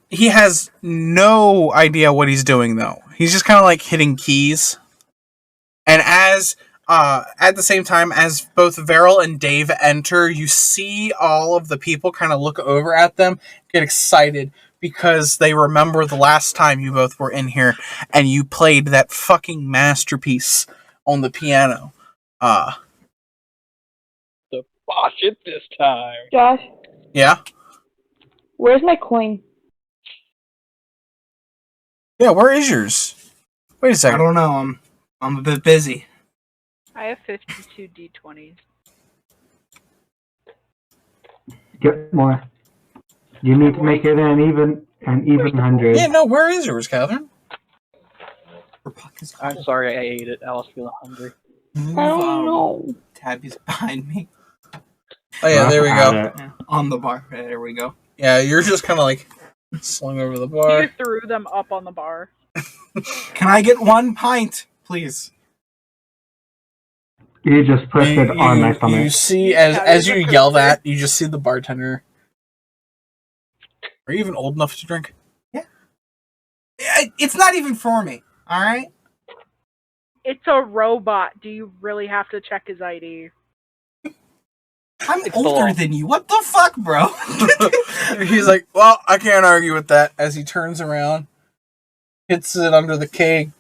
He has no idea what he's doing, though. He's just kind of like hitting keys. And as at the same time as both Veril and Dave enter, you see all of the people kind of look over at them, get excited because they remember the last time you both were in here and you played that fucking masterpiece on the piano. The boss it this time. Josh, Yeah? where's my coin? Yeah, where is yours? Wait a I second. don't know. I'm a bit busy. I have 52 D20s. Get more. You need to make it an even 100. Yeah, no, where is yours, Catherine? I'm sorry I ate it. I was feeling hungry. Move I don't know. Tabby's behind me. Oh yeah, there we go. Yeah, on the bar. There we go. Yeah, you're just kind of like slung over the You bar. threw them up on the bar. Can I get 1 pint, please? You just pushed it on my stomach. You see, as you yell that, you just see the bartender. Are you even old enough to drink? It's not even for me. All right. It's a robot. Do you really have to check his ID? I'm It's the older law. than you. What the fuck, bro? He's like, well, I can't argue with that. As he turns around, hits it under the keg,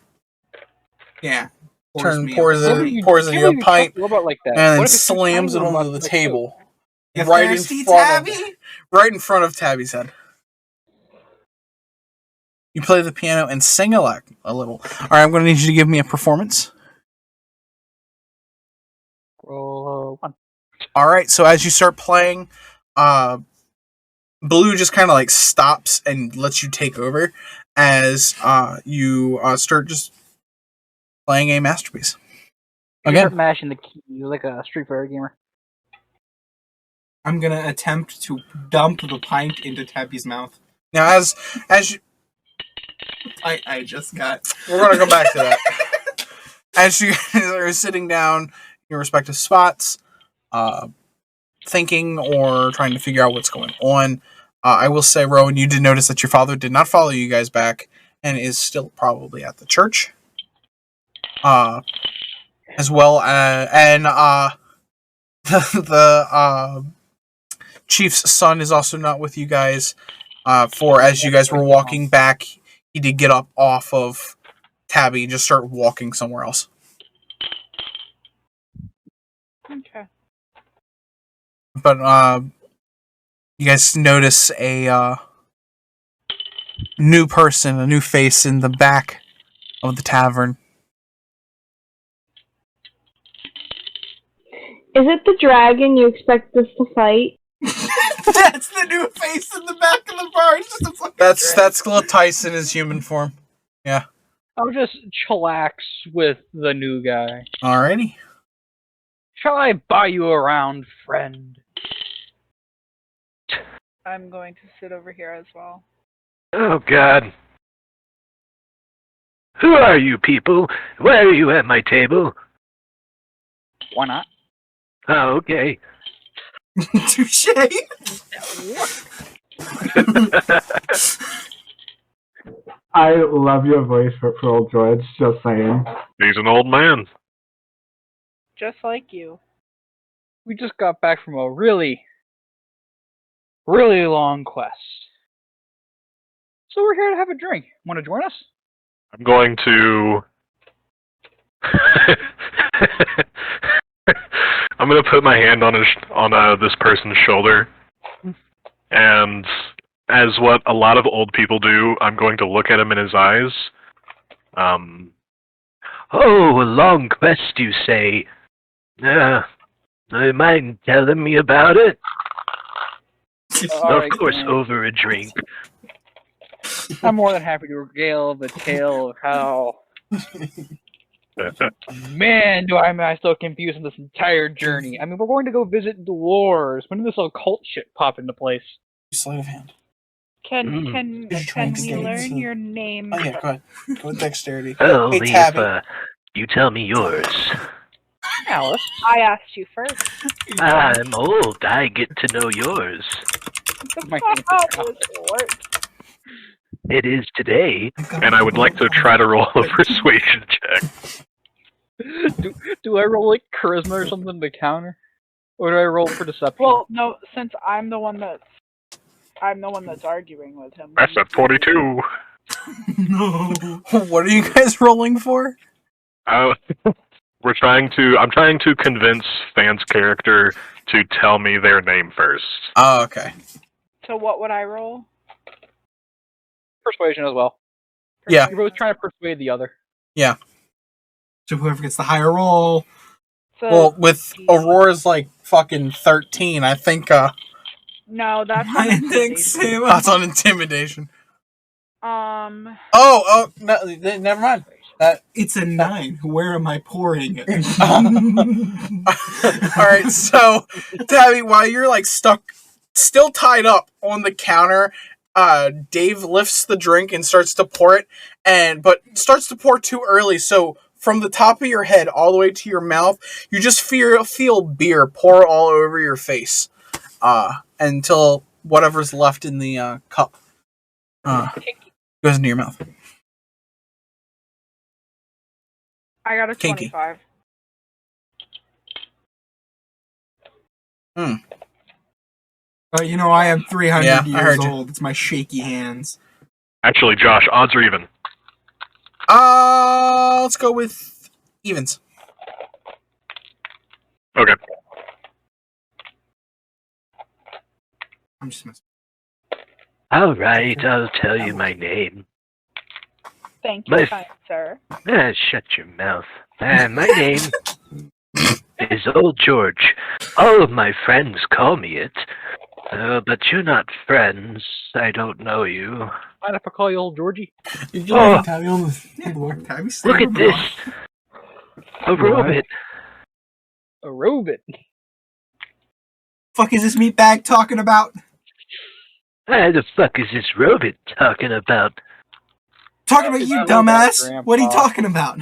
Yeah. pours What it, if you- pours it can't in a believe you pint, talk about like that. and then What if it's too slams it tiny onto about the the table, You right in thirsty, front Tabby? of, right in front of Tabby's head. You play the piano and sing a little. All right, I'm going to need you to give me a performance. Roll 1. All right, so as you start playing, Blue just kind of like stops and lets you take over as you start just playing a masterpiece. You Again. start mashing the key like a Street Fighter gamer. I'm gonna attempt to dump the pint into Tabby's mouth. Now, as you, I just got. we're going to come back to that. As you guys are sitting down in your respective spots, thinking or trying to figure out what's going on, I will say, Rowan, you did notice that your father did not follow you guys back and is still probably at the church. As well as, and the chief's son is also not with you guys. For as you guys were walking back, he did get up off of Tabby and just start walking somewhere else. Okay. But you guys notice a new person, a new face in the back of the tavern. Is it the dragon you expect us to fight? That's the new face in the back of the bar. It's just a fucking That's Tyson in his human form. I'll just chillax with the new guy. Alrighty. Shall I buy you around, friend? I'm going to sit over here as well. Oh, God. Who are you people? Why are you at my table? Why not? Oh, okay. touche. I love your voice for old George, just saying. He's an old man. Just like you. We just got back from a really, really long quest. So we're here to have a drink. Want to join us? I'm going to... I'm going to put my hand on this person's shoulder, and as what a lot of old people do, I'm going to look at him in his eyes. Oh, a long quest, you say? Mind telling me about it? Alright, Of course, man. over a drink. I'm more than happy to regale the tale of how, man, am I still confused in this entire journey. I mean, we're going to go visit the wars. When did this occult shit pop into place? Sleight of hand. Can Mm. can You're trying can to we get learn into- your name? Oh yeah, go ahead. Go with dexterity. Well, Hey, if Tabby. you tell me yours. Alice. I asked you first. I'm old. I get to know yours. My How does it work? It is today. And I would like to try to roll a persuasion check. Do I roll like charisma or something to counter, or do I roll for deception? Well, no, since I'm the one that's arguing with him. That's a 42. No. What are you guys rolling for? I'm trying to convince Fan's character to tell me their name first. Oh, okay. So what would I roll? Persuasion as well. Yeah. You're both trying to persuade the other. Yeah. So whoever gets the higher roll. So, Well, with Aurora's like fucking 13, I think no, that's I not think Sam. that's on intimidation. Um, No, never mind. It's a 9. Where am I pouring it? All right, so Tabby, while you're like stuck, still tied up on the counter, Dave lifts the drink and starts to pour it, but starts to pour too early. So from the top of your head all the way to your mouth, you just feel beer pour all over your face, until whatever's left in the cup goes into your mouth. I got a Kinky. 25. You know, I am 300 Yeah, I years heard you. old. It's my shaky hands. Actually, Josh, odds are even. Let's go with evens. Okay. I'm just messing. All right, I'll tell you my name. Thank you, My- kind sir. Shut your mouth. My name is Old George. All of my friends call me it. But you're not friends. I don't know you. Mind if I call you Old Georgie? Did you like Tabby on the board? Tabby Look at this. A robot. A robot. Fuck is this meatbag talking about? What the fuck is this robot talking about? Talking about you, I love that, dumbass. What are you Grandpa. talking about?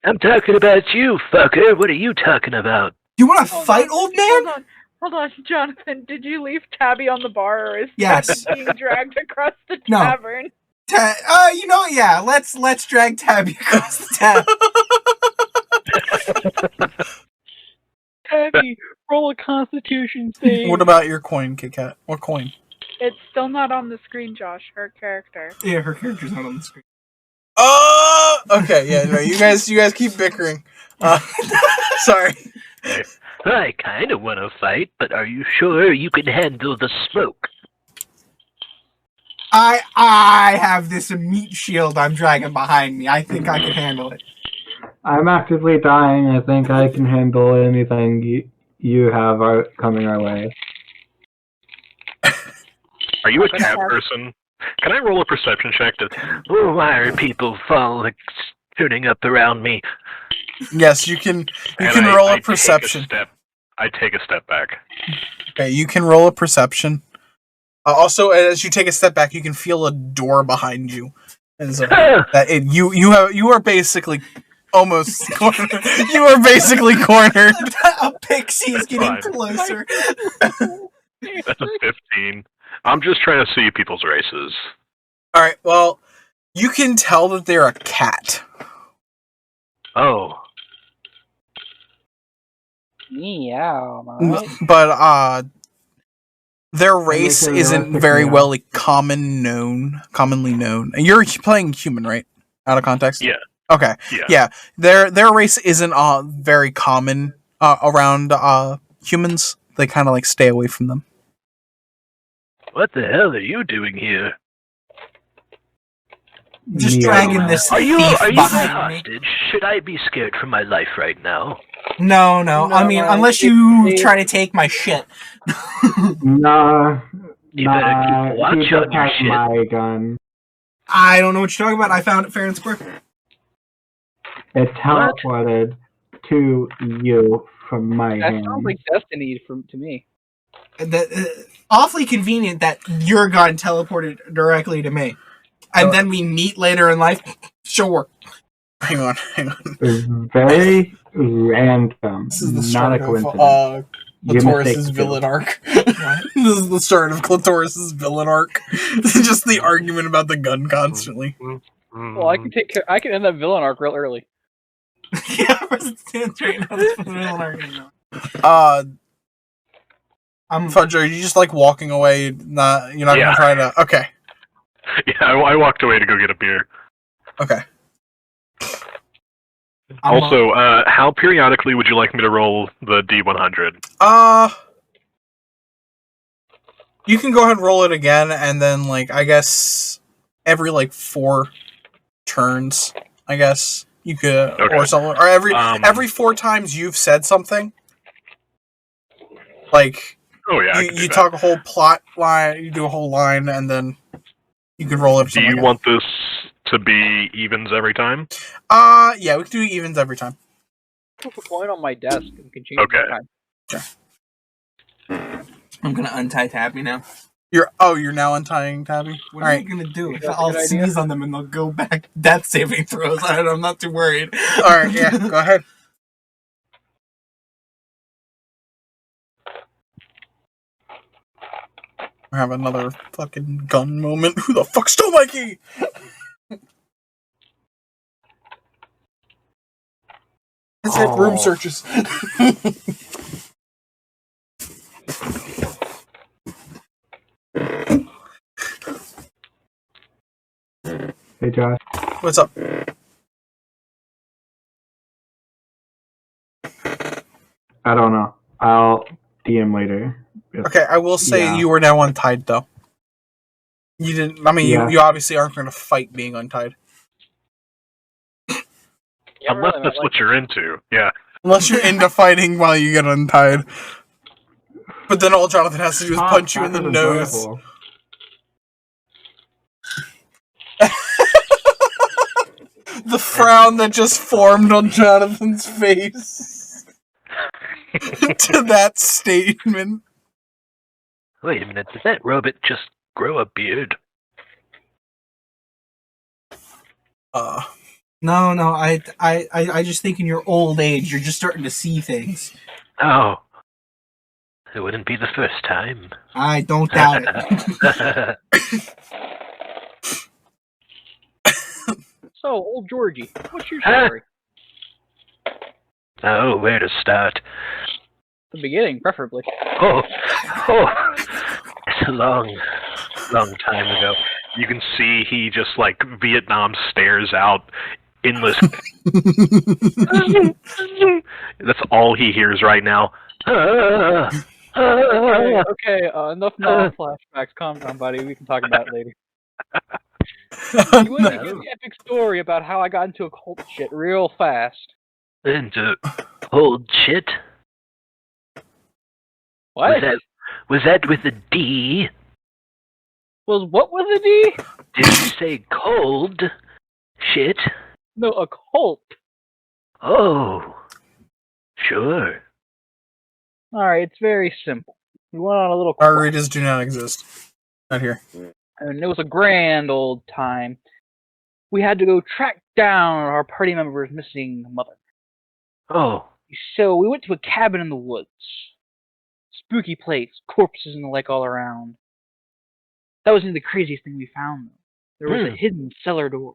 I'm talking about you, fucker. What are you talking about? You want to fight, old man? Hold on, Jonathan. Did you leave Tabby on the bar, or is Yes. Tabby being dragged across the No. tavern? You know what? Yeah, let's drag Tabby across the tab. Tabby, roll a Constitution save. What about your coin, Kit Kat? What coin? It's still not on the screen, Josh. Her character. Yeah, her character's not on the screen. Okay, yeah, no, you guys keep bickering. Sorry. I kind of want to fight, but are you sure you can handle the smoke? I have this meat shield I'm dragging behind me. I think I can handle it. I'm actively dying. I think I can handle anything you have coming our way. Are you a cat person? Can I roll a perception check to... Oh, why are people turning up around me? Yes, you can. You And can I- roll I a take perception. I take a step back. Okay, you can roll a perception. Also, as you take a step back, you can feel a door behind you, and so you are basically almost cornered. You are basically cornered. A pixie is getting Fine. closer. That's a 15. I'm just trying to see people's races. All right. Well, you can tell that they're a cat. Oh, Meow. Alright. But their race can isn't pick very me up. well commonly known. And you're playing human, right? Out of context. Yeah. Okay. Yeah. Yeah. Their race isn't very common around humans. They kind of like stay away from them. what the hell are you doing here? Just Yeah. dragging this Are you thief are you my behind me. hostage? Should I be scared for my life right now? No. I mean, unless you it's- try to take my shit. Nah. You better keep he watch just on your has shit. my gun. I don't know what you're talking about. I found it fair and square. It teleported to you from my That hand. sounds like destiny to me. Awfully convenient that your gun teleported directly to me. And then we meet later in life. Sure. Hang on. Very random. This is the Not a start of coincidence. You're Clitoris' mistaken, villain arc. This is the start of Clitoris' villain arc. Just the argument about the gun constantly. Well, I can take care. I can end that villain arc real early. Yeah, it stands right now. That's what I'm arguing on. Fudge, are you just like walking away? You're not gonna try to. Okay. Yeah, I walked away to go get a beer. Okay. Also, how periodically would you like me to roll the D100? You can go ahead and roll it again, and then like I guess every like 4 turns, I guess you could, or something, or every 4 times you've said something. Like, oh yeah, you talk a whole plot line, you do a whole line, and then you can roll it. Do you want this to be evens every time? Yeah, we can do evens every time. Put a coin on my desk and can change Okay. the time. I'm gonna untie Tabby now. You're now untying Tabby. What are you gonna do? I'll sneeze on them and they'll go back death saving throws. I'm not too worried. Alright, yeah, go ahead. I have another fucking gun moment. Who the fuck stole my key? It's it, room searches. Hey, Josh. What's up? I don't know. I'll DM later. Okay, I will say you were now untied, though. You didn't. I mean, you obviously aren't going to fight being untied. Unless that's what you're into, yeah. Unless you're into fighting while you get untied. But then all Jonathan has to do is punch you in the nose. The frown that just formed on Jonathan's face. To that statement. Wait a minute, did that robot just grow a beard? No, I just think in your old age, you're just starting to see things. Oh. It wouldn't be the first time. I don't doubt it. So, old Georgie, what's your story? Oh, where to start? The beginning, preferably. Oh, it's a long time ago. You can see he just like Vietnam stares out endless. That's all he hears right now. Okay, enough flashbacks. Calm down, buddy. We can talk about it later. You want to give an epic story about how I got into a cult shit real fast. Into old shit? What? Was that with a D? Was what with a D? Did you say cold shit? No, a cult. Oh, sure. Alright, it's very simple. We went on a little Margaritas do not exist. Not here. And it was a grand old time. We had to go track down our party member's missing mother. Oh. So we went to a cabin in the woods. Spooky place, corpses and the like all around. That wasn't the craziest thing we found, though. There was a hidden cellar door.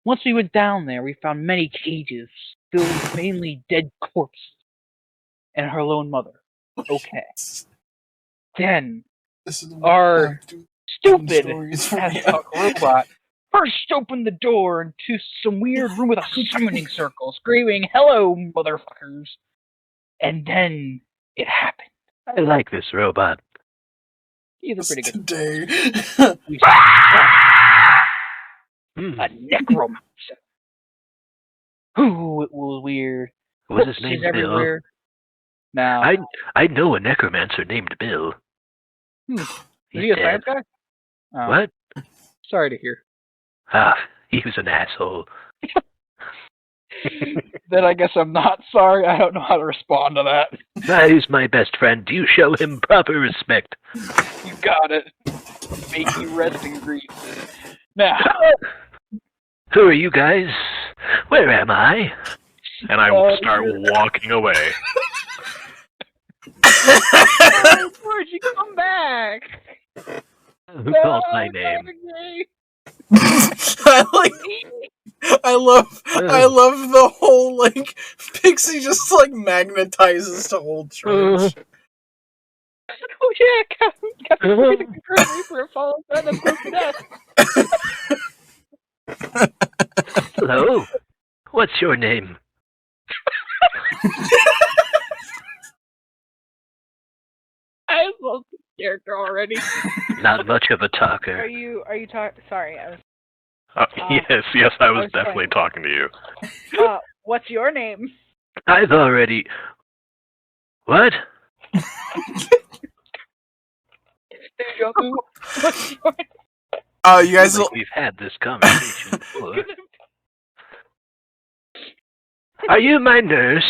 Once we went down there, we found many cages filled with mainly dead corpses and her lone mother. Okay. Then, our stupid ass-fuck robot burst open the door into some weird room with a summoning circle, screaming, "Hello, motherfuckers!" And then it happened. I like this robot. He's a pretty good. Today. A necromancer. Ooh, it was weird. Was his name Bill? Everywhere. Now, I know a necromancer named Bill. Is he a science guy? Oh, what? Sorry to hear. Ah, he was an asshole. Then I guess I'm not sorry. I don't know how to respond to that. He's my best friend. You show him proper respect. You got it. Make me rest in grief. Now, Who are you guys? Where am I? And I will start walking away. Georgie, come back! Who called my name? I love the whole, like, Pixie just, like, magnetizes to Old George. Oh yeah, Captain the Grim Reaper follows that and goes to death. Hello? What's your name? I love this character already. Not much of a talker. Are you talking? Sorry, I was. Yes, I was was definitely trying- talking to you. What's your name? I've already... What? Deja vu. What's your You guys will... We've had this conversation before. Are you my nurse?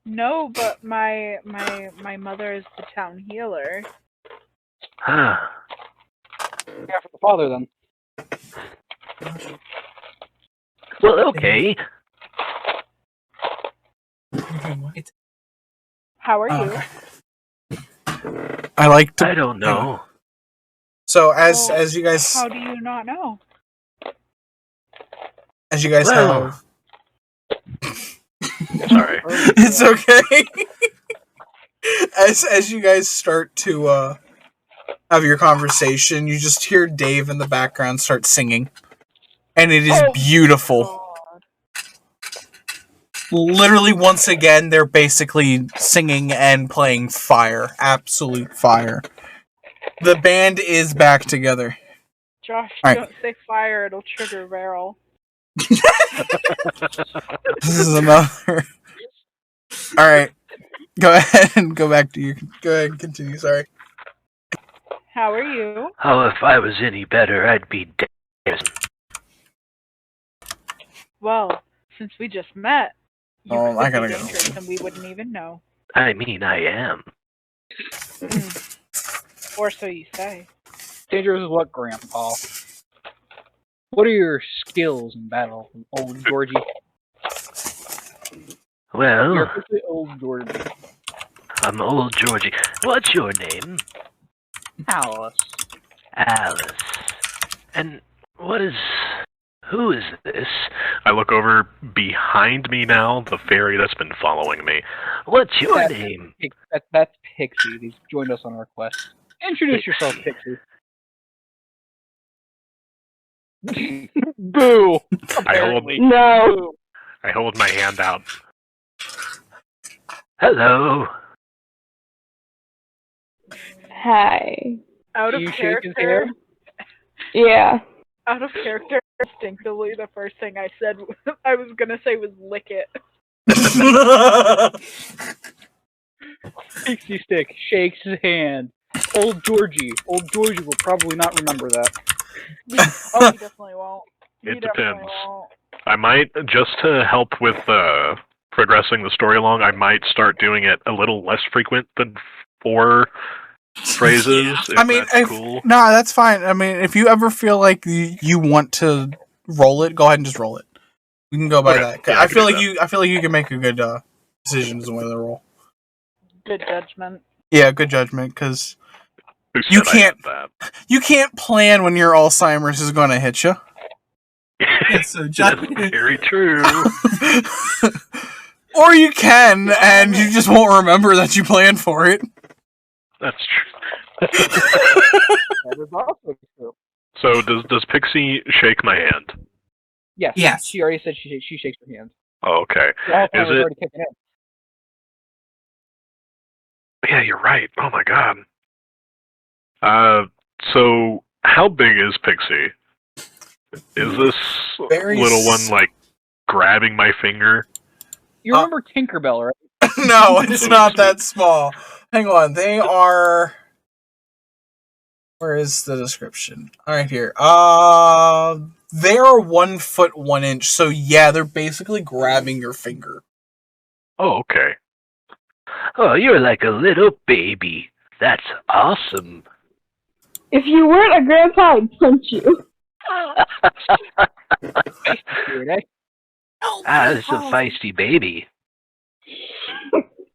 No, but my mother is the town healer. Huh. Yeah, for the father then. Well, okay. How are you? I like to... I don't know. So, as Well, you guys... How do you not know? As you guys Well. have... Sorry. It's okay. As you guys start to have your conversation, you just hear Dave in the background start singing, and it is beautiful. God. Literally, once again, they're basically singing and playing fire, absolute fire. The band is back together. Josh, All right. don't say fire; it'll trigger Varel. This is another. All right, go ahead and go back to you. Go ahead and continue. Sorry. How are you? Oh, if I was any better, I'd be dead. Well, since we just met, you Oh, I could gotta be go. dangerous and we wouldn't even know. I mean, I am. Or so you say. Dangerous is what, Grandpa? What are your skills in battle, old Georgie? Well, You're officially old Georgie. I'm old Georgie. What's your name? Alice. Alice. And who is this? I look over behind me now, the fairy that's been following me. What's your That- name? That's Pixie. He's joined us on our quest. Introduce yourself, Pixie. Boo! Apparently. No. I hold my hand out. Hello. Hi. Out of Do you shake his character. hand? Yeah. Out of character, instinctively, the first thing I said, I was gonna say was lick it. Pixie Stick shakes his hand. Old Georgie. Old Georgie will probably not remember that. Oh, he definitely won't. He It definitely depends. won't. I might, just to help with progressing the story along, I might start doing it a little less frequent than 4 phrases. Yeah. If I mean, that's if, cool. no, that's fine. I mean, if you ever feel like you want to roll it, go ahead and just roll it. We can go by Okay. that. Yeah, I I can feel do like that. I feel like you can make a good decision as to whether to roll. Good judgment. Yeah, good judgment, because Who you said I can't- had you can't plan when your Alzheimer's is going to hit you. that? So That's John, very true. Or you can, and you just won't remember that you planned for it. That's true. That is also true. So does Pixie shake my hand? Yes. Yes. She already said she shakes her hand. Oh, okay. The Alzheimer's Is it- already kicking in. Yeah, you're right. Oh my god. So how big is Pixie? Is this Very little one like grabbing my finger? You remember Tinkerbell, right? No, it's not that small. Hang on, they are. Where is the description? All right, here. They are 1 foot 1 inch. So yeah, they're basically grabbing your finger. Oh, okay. Oh, you're like a little baby. That's awesome. If you weren't a grandpa, I'd punch you. Weird, eh? It's a feisty baby.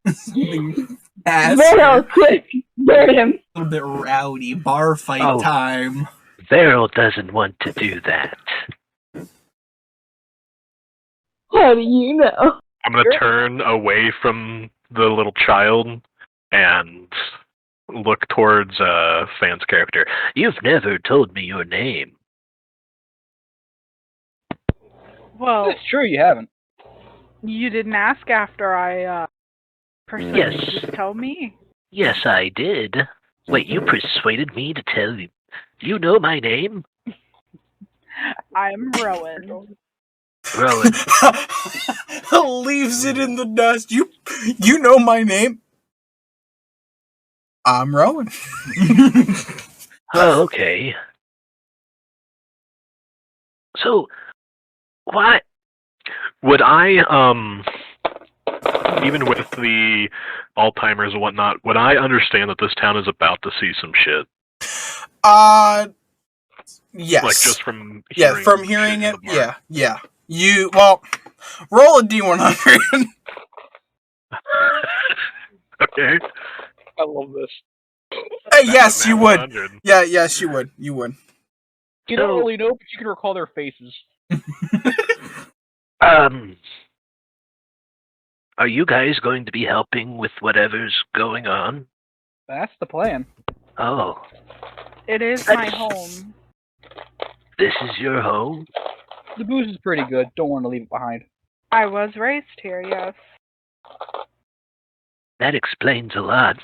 Something fast. Vero, quick! Bird him! A little bit rowdy. Bar fight Oh. time. Veryl doesn't want to do that. How do you know? I'm gonna turn away from the little child and look towards Fan's character. You've never told me your name. Well, It's true, you haven't. you didn't ask after I persuaded Yes. you to tell me. Yes, I did. Wait, you persuaded me to tell you. You know my name? I'm Rowan. Rowan. Leaves it in the dust. You know my name. I'm Rowan. Oh, okay. So, what? Would I, even with the Alzheimer's and whatnot, would I understand that this town is about to see some shit? Yes. Like just from from hearing shit it. in the bar? Yeah. You roll a D100. Okay. I love this. Yes, you would. 100. Yeah, yes, you would. You would. You don't really know, but you can recall their faces. Are you guys going to be helping with whatever's going on? That's the plan. Oh, It is my home. this is your home? The booze is pretty good. Don't want to leave it behind. I was raised here, yes. That explains a lot.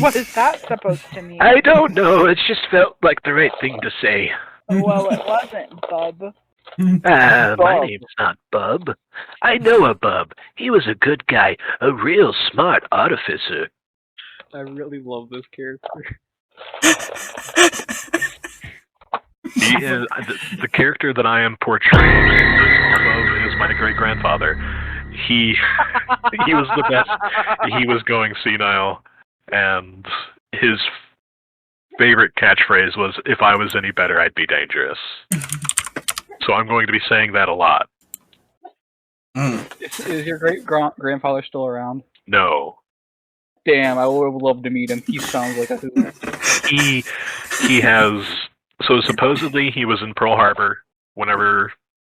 What is that supposed to mean? I don't know, it just felt like the right thing to say. Well, it wasn't, bub. My Bub. name's not Bub. I know a Bub. He was a good guy, a real smart artificer. I really love this character. He is, the character that I am portraying is my great grandfather. He was the best. He was going senile, and his favorite catchphrase was, "If I was any better, I'd be dangerous." So I'm going to be saying that a lot. Is your great-grandfather still around? No, Damn, I would love to meet him. He sounds like a hoot. he has. So supposedly he was in Pearl Harbor whenever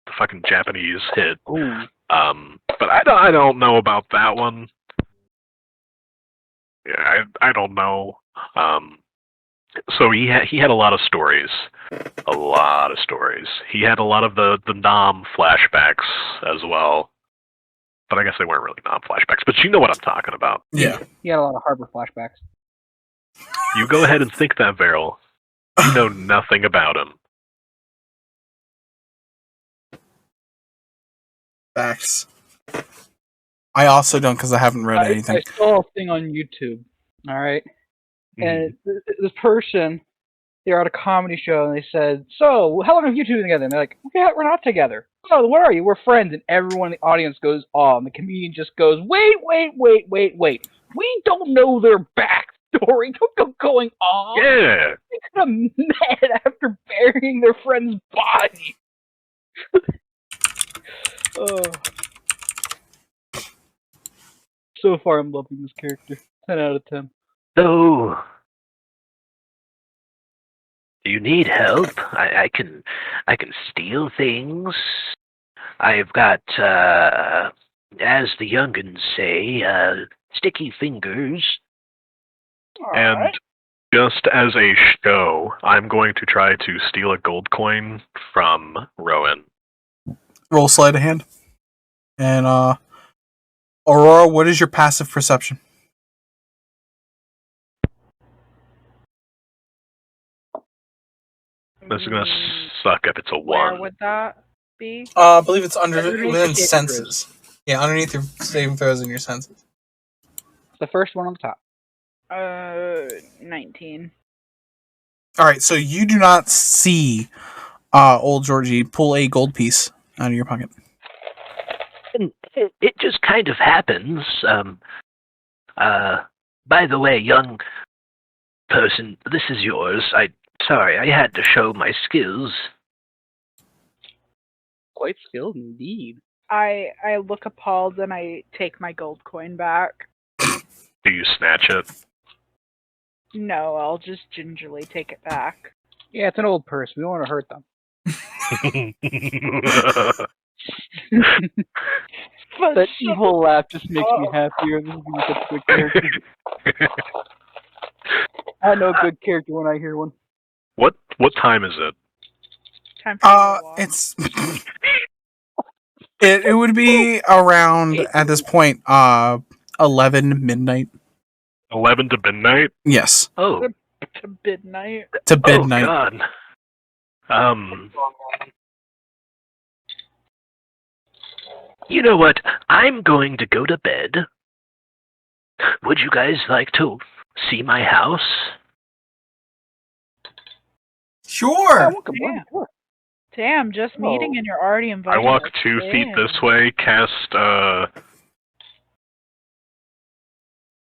the fucking Japanese hit. Ooh. But I don't know about that one. Yeah, I don't know. So he had a lot of stories. A lot of stories. He had a lot of the Nam flashbacks as well. But I guess they weren't really Nam flashbacks. But you know what I'm talking about. Yeah. He had a lot of Harbor flashbacks. You go ahead and think that, Veryl. You know nothing about him. Facts. I also don't because I haven't read anything. I saw a thing on YouTube. All right. And this person, they were at a comedy show, and they said, "So, how long have you two been together?" And they're like, "Okay, we're not together." "Oh, what are you? We're friends." And everyone in the audience goes, "Oh," and the comedian just goes, "Wait. We don't know their backstory. Don't go going on. Yeah. They could have met after burying their friend's body." Oh. So far, I'm loving this character. 10 out of 10. So, do you need help? I can steal things. I've got, as the young'uns say, sticky fingers. And just as a show, I'm going to try to steal a gold coin from Rowan. Roll sleight of hand. And Aurora, what is your passive perception? This is gonna suck if it's a Where 1. would that be? I believe it's Underneath within your senses. Yeah, underneath your saving throws and your senses. The first one on the top. 19. All right, so you do not see old Georgie pull a gold piece out of your pocket. And it just kind of happens. By the way, young person, this is yours. I Sorry, I had to show my skills. Quite skilled indeed. I look appalled and I take my gold coin back. Do you snatch it? No, I'll just gingerly take it back. Yeah, it's an old purse. We don't want to hurt them. But That evil laugh just makes me happier. This is such a good character. I know a good character when I hear one. What time is it? time for you to walk. It's it would be around at this point 11 midnight. 11 to midnight? Yes, Oh, to midnight. to midnight. oh God. You know what? I'm going to go to bed. Would you guys like to see my house? Sure. Damn, just meeting and you're already invited. I walk us. 2 feet Damn. this way, cast,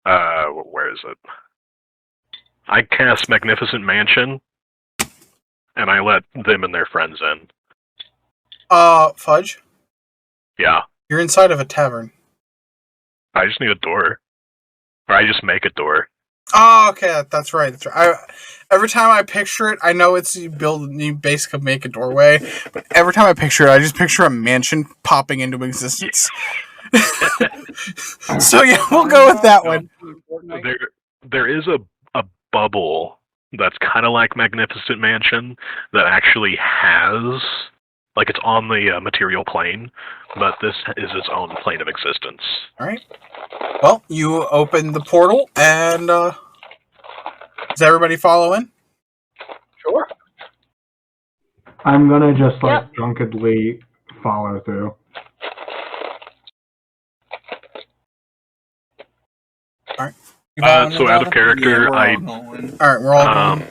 where is it? I cast Magnificent Mansion, and I let them and their friends in. Fudge, Yeah, you're inside of a tavern. I just need a door. Or I just make a door. Oh, okay, that's right. That's right. Every time I picture it, I know it's you basically make a doorway, but every time I picture it, I just picture a mansion popping into existence. So yeah, we'll go with that one. There is a bubble that's kind of like Magnificent Mansion that actually has, like, it's on the material plane, but this is its own plane of existence. All right. Well, you open the portal, and does everybody follow in? Sure. I'm gonna just drunkenly follow through. So out of character, Yeah, I All right, we're all going.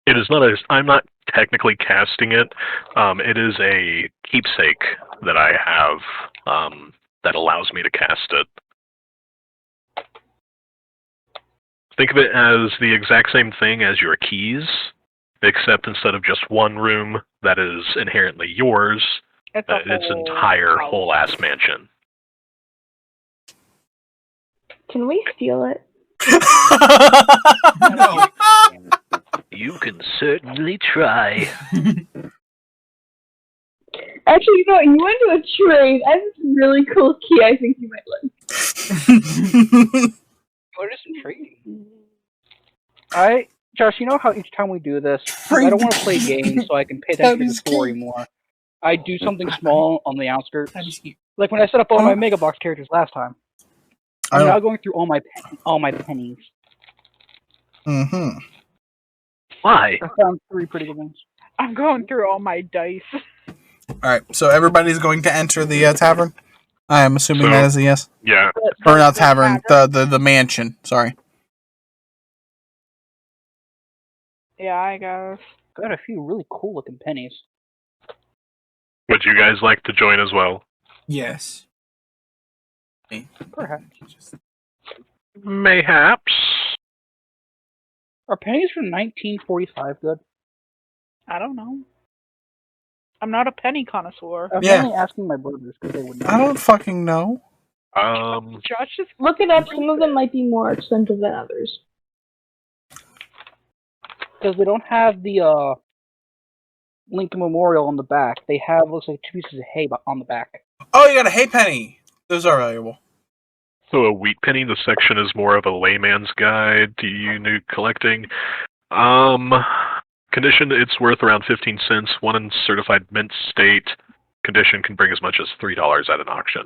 it is not a. I'm not technically casting it. It is a keepsake that I have that allows me to cast it. Think of it as the exact same thing as your keys, except instead of just one room that is inherently yours, It's its entire whole ass mansion. Can we steal it? No. You can certainly try. Actually, you know what? You went to a trade. I have this really cool key I think you might like. What is intriguing? Josh, you know how each time we do this, I don't want to play games so I can pay attention to the story more. I do something small on the outskirts. Like when I set up all my Mega Box characters last time. I'm now going through all my pennies. Mm-hmm. Why? I found 3 pretty good ones. I'm going through all my dice. All right, so everybody's going to enter the tavern. I am assuming So- that is a yes. Yeah. Or not tavern, the mansion. Sorry. Yeah, I guess. Got a few really cool looking pennies. Would you guys like to join as well? Yes. Perhaps. Mayhaps. Are pennies from 1945 good? I don't know. I'm not a penny connoisseur. I'm Yeah. only asking my brothers because they would know. I don't fucking know. Josh just Look it up. Some of them might be more expensive than others. Because they don't have the Lincoln Memorial on the back. They have, looks like 2 pieces of hay on the back. Oh, you got a hay penny. Those are valuable. So a wheat penny, the section is more of a layman's guide to unique collecting. Condition, it's worth around 15 cents. One in certified mint state. Condition can bring as much as $3 at an auction.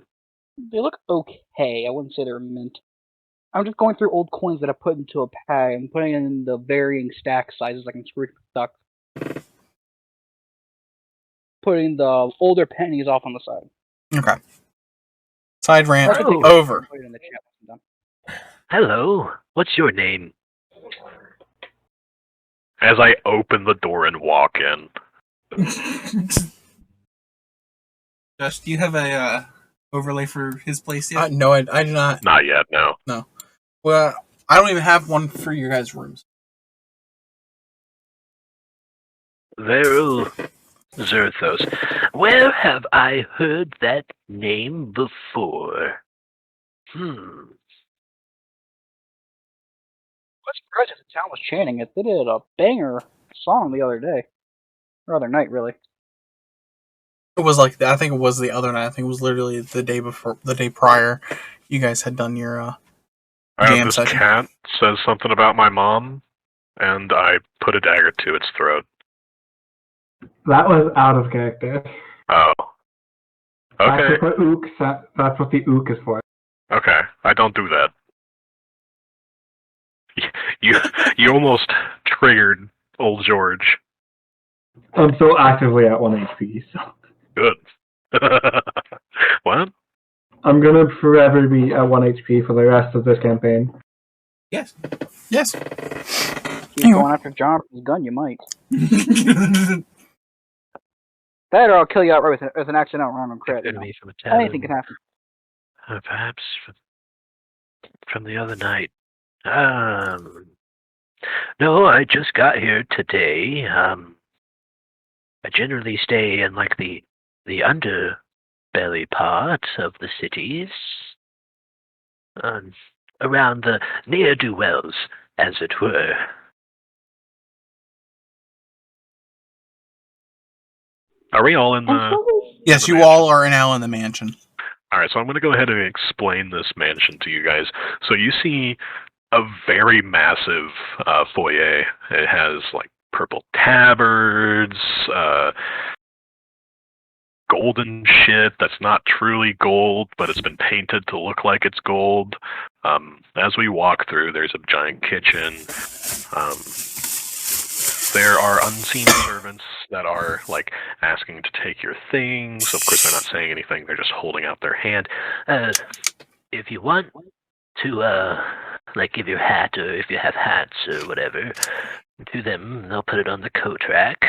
They look okay. I wouldn't say they're mint. I'm just going through old coins that I put into a bag and putting it in the varying stack sizes like in Scrooge McDuck. Putting the older pennies off on the side. Okay. Side rant Oh. over. Put it in the chat once I'm done. Hello. What's your name? As I open the door and walk in. Josh, do you have a overlay for his place yet? No, I do not. Not yet, no. Well, I don't even have one for your guys' rooms. Veril Zerthos. Where have I heard that name before? I'm surprised if the town was chanting it. They did a banger song the other day. Or other night, really. It was like I think it was the other night. I think it was literally the day before, the day prior. You guys had done your jam This session. cat says something about my mom, and I put a dagger to its throat. That was out of character. Oh. Okay. That's what the ook is for. Okay. I don't do that. You almost triggered old George. I'm still actively at 1 HP, so. Good. What? I'm gonna forever be at 1 HP for the rest of this campaign. Yes. Yes. Keep Anyway. going after Jonathan's gun, you might. That or I'll kill you outright with an accidental random crit. You know. Enemy from a tavern. Anything can happen. Perhaps from the other night. No, I just got here today. I generally stay in like the underbelly part of the cities, around the ne'er-do-wells, as it were. Are we all in I the... saw this. Yes, the you mansion? all are now in the mansion. Alright, so I'm going to go ahead and explain this mansion to you guys. So you see a very massive foyer. It has, like, purple tabards, golden shit that's not truly gold, but it's been painted to look like it's gold. As we walk through, there's a giant kitchen. There are unseen servants that are, like, asking to take your things. Of course, they're not saying anything. They're just holding out their hand. If you want to, like, give your hat, or if you have hats or whatever, to them, they'll put it on the coat rack.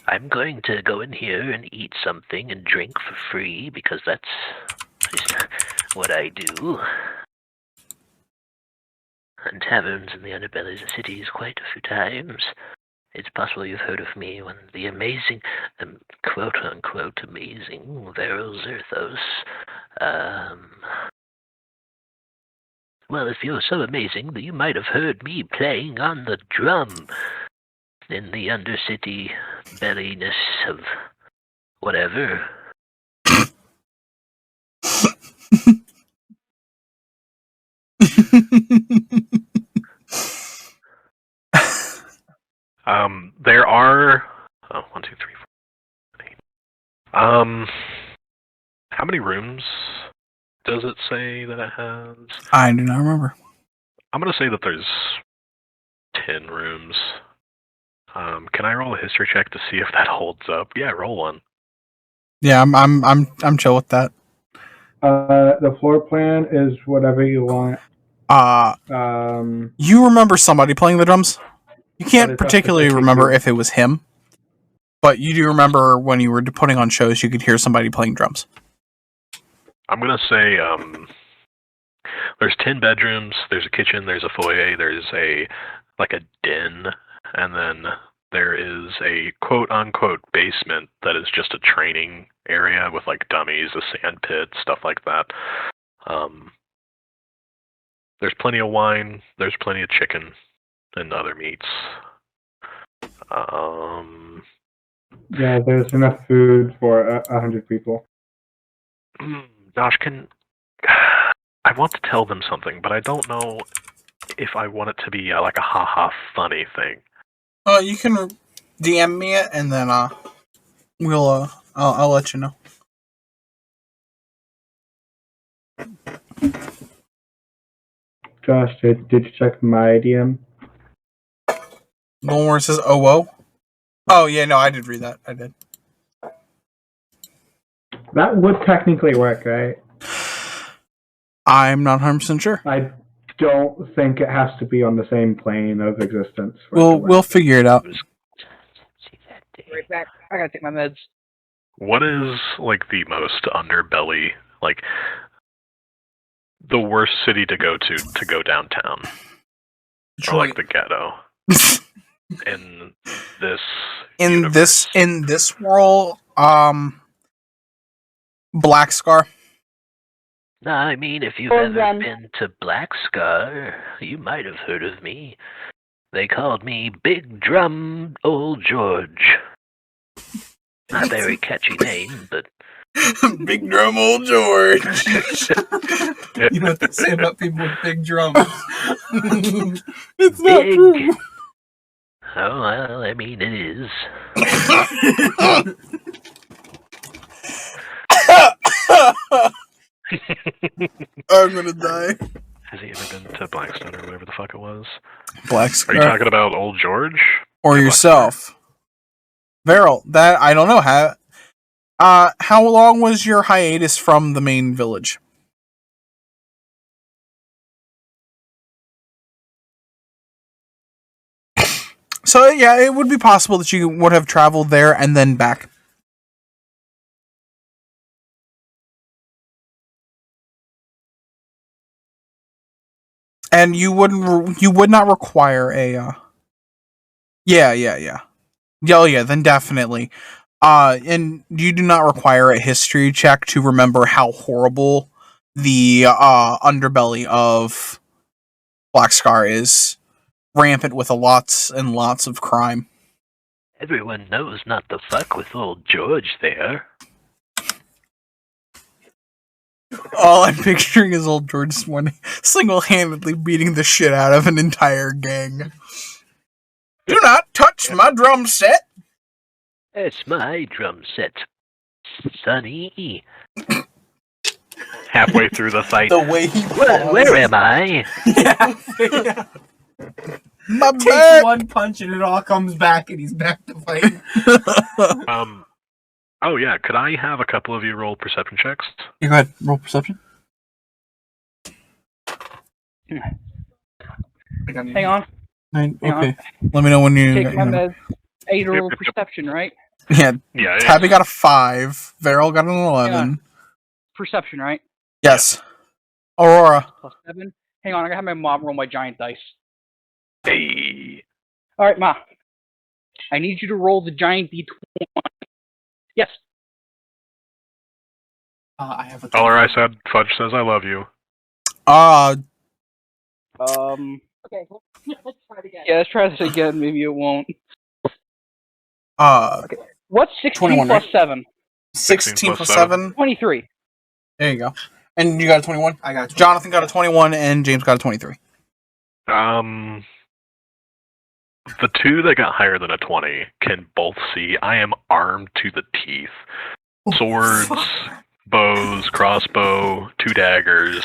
I'm going to go in here and eat something and drink for free, because that's just what I do. And taverns in the underbellies of cities quite a few times. It's possible you've heard of me when the amazing, quote-unquote amazing Veril Zerthos. Well, if you're so amazing, then you might have heard me playing on the drum in the undercity belliness of whatever. There are... Oh, 1, 2, 3, 4, 8. How many rooms does it say that it has? I do not remember. I'm going to say that there's 10 rooms. Can I roll a history check to see if that holds up? Yeah, roll one. Yeah, I'm chill with that. The floor plan is whatever you want. You remember somebody playing the drums? You But can't it's particularly up to 52. remember if it was him, but you do remember when you were putting on shows, you could hear somebody playing drums. I'm going to say there's 10 bedrooms, there's a kitchen, there's a foyer, there's a den, and then there is a quote-unquote basement that is just a training area with, like, dummies, a sand pit, stuff like that. There's plenty of wine, there's plenty of chicken and other meats. Yeah, there's enough food for 100 people. Josh, I want to tell them something, but I don't know if I want it to be like a ha-ha funny thing. You can DM me it, and then we'll I'll let you know. Josh, did you check my DM? The one where it says "oh." Oh yeah, no, I did read that. I did. That would technically work, right? I'm not 100% sure. I don't think it has to be on the same plane of existence. for it to work. We'll figure it out. Right back. I gotta take my meds. What is, like, the most underbelly, like, the worst city to go downtown? Or, like, the ghetto? in this In this world, Black Scar. I mean, if you've Or ever them. been to Black Scar, you might have heard of me. They called me Big Drum Old George. Not a very catchy name, but Big Drum Old George. You know what they say about people with big drums. It's not big. true. Oh, well, I mean, it is. I'm gonna die. Has he ever been to Blackstone or whatever the fuck it was? Black Are Scar. you talking about Old George? Or yourself. Veril, that I don't know. How long was your hiatus from the main village? So yeah, it would be possible that you would have traveled there and then back. And you would not require a yeah. Oh yeah, then definitely. And you do not require a history check to remember how horrible the underbelly of Black Scar is. Rampant with lots and lots of crime. Everyone knows not to fuck with Old George there. All I'm picturing is old George single-handedly beating the shit out of an entire gang. Do not touch my drum set! It's my drum set, Sonny. Halfway through the fight. The way he Where am I? Yeah. My Takes back! one punch and it all comes back and he's back to fighting. Oh yeah, could I have a couple of you roll perception checks? You go ahead, roll perception. Hang on. Hang Hang okay. Let me know when you. Take my meds. 8 roll perception, right? Yeah, Yeah. Tabby got a 5. Veril got an 11. Perception, right? Yes. Aurora. +7. Hang on, I gotta have my mom roll my giant dice. Hey. Alright, Ma. I need you to roll the giant D20. Yes. I have a All I said, Fudge says I love you. Okay, let's try it again. Yeah, let's try this again. Maybe it won't. What's 16 21, plus right? 7? 16 plus 7. 23. There you go. And you got a 21? I got 20. Jonathan got a 21 and James got a 23. The two that got higher than a 20 can both see I am armed to the teeth. Swords, bows, crossbow, 2 daggers.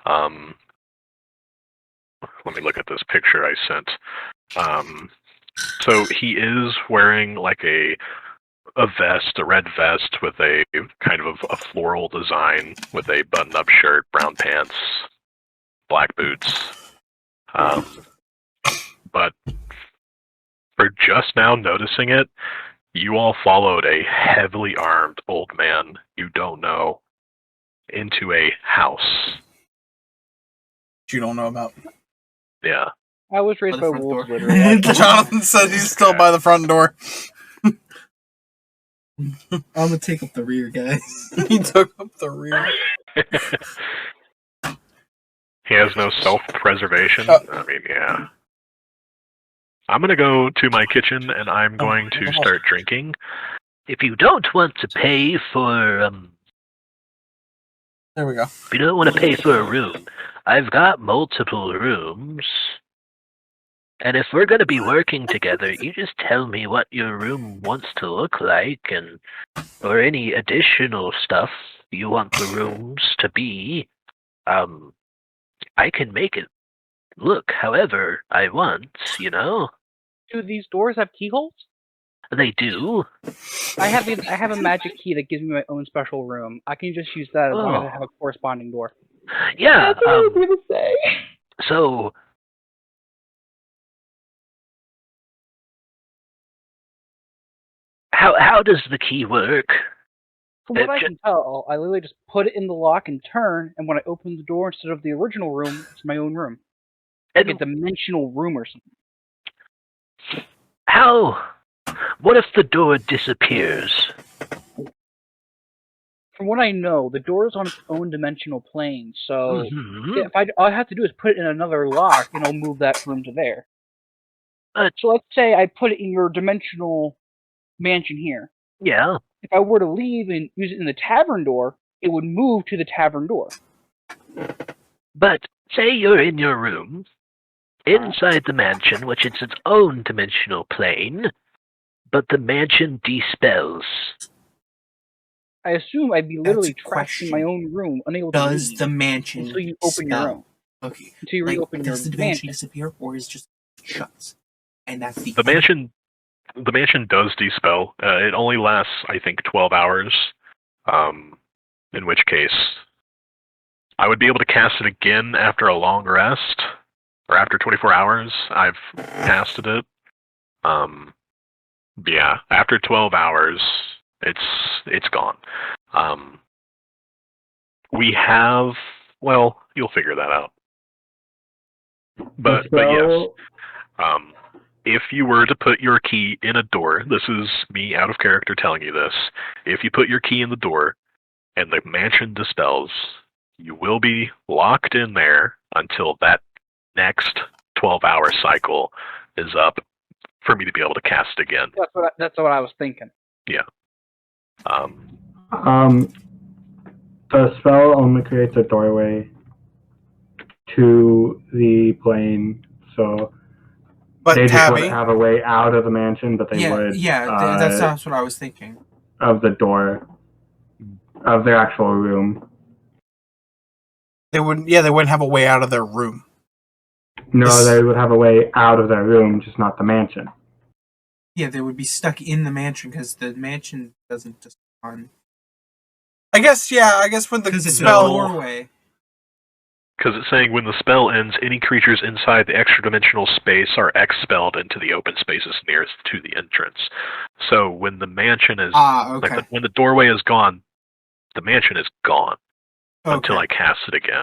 Let me look at this picture I sent. So he is wearing like a vest, a red vest with a kind of a floral design with a button-up shirt, brown pants, black boots. But for just now noticing it, you all followed a heavily armed old man you don't know into a house. You don't know about. Yeah. I was raised By by the front wolves, door. literally. Jonathan says he's still by the front door. I'm gonna take up the rear, guys. He took up the rear. He has no self-preservation. I mean, yeah. I'm going to go to my kitchen and I'm going to start drinking. If you don't want to pay for, There we go. if you don't want to pay for a room, I've got multiple rooms. And if we're going to be working together, you just tell me what your room wants to look like and or any additional stuff you want the rooms to be. I can make it look however I want, you know? Do these doors have keyholes? They do. I have a magic key that gives me my own special room. I can just use that as long as I have a corresponding door. Yeah. That's what I was gonna say. So how does the key work? From what I can tell, I literally just put it in the lock and turn, and when I open the door, instead of the original room, it's my own room. Like a dimensional room or something. What if the door disappears? From what I know, the door is on its own dimensional plane, so Mhm. if all I have to do is put it in another lock, and it'll move that room to there. Uh, So let's say I put it in your dimensional mansion here. Yeah. If I were to leave and use it in the tavern door, it would move to the tavern door. But say you're in your room, inside the mansion, which is its own dimensional plane, but the mansion dispels. I assume I'd be literally a trapped in question. my own room, unable to Does leave the mansion until you open your dispel? own. Okay. Until you Like, reopen your does the mansion mansion. disappear, or is it just shuts? And that's The mansion does dispel. It only lasts, I think, 12 hours. In which case, I would be able to cast it again after a long rest, or after 24 hours. I've casted it. Yeah, after 12 hours, it's gone. We have, well, you'll figure that out. But yes. If you were to put your key in a door, this is me out of character telling you this. If you put your key in the door and the mansion dispels, you will be locked in there until that next 12-hour cycle is up for me to be able to cast again. That's what I was thinking. Yeah. The spell only creates a doorway to the plane, so But they just Tabby, wouldn't have a way out of the mansion, but they would. That's what I was thinking. Of the door of their actual room. they wouldn't. Yeah, they wouldn't have a way out of their room. No, they would have a way out of their room, just not the mansion. Yeah, they would be stuck in the mansion because the mansion doesn't just on. I guess. Yeah. I guess when the Because it's a spell. doorway. Because it's saying when the spell ends, any creatures inside the extra dimensional space are expelled into the open spaces nearest to the entrance. So when the mansion is Okay. like when the doorway is gone, the mansion is gone until Okay. I cast it again.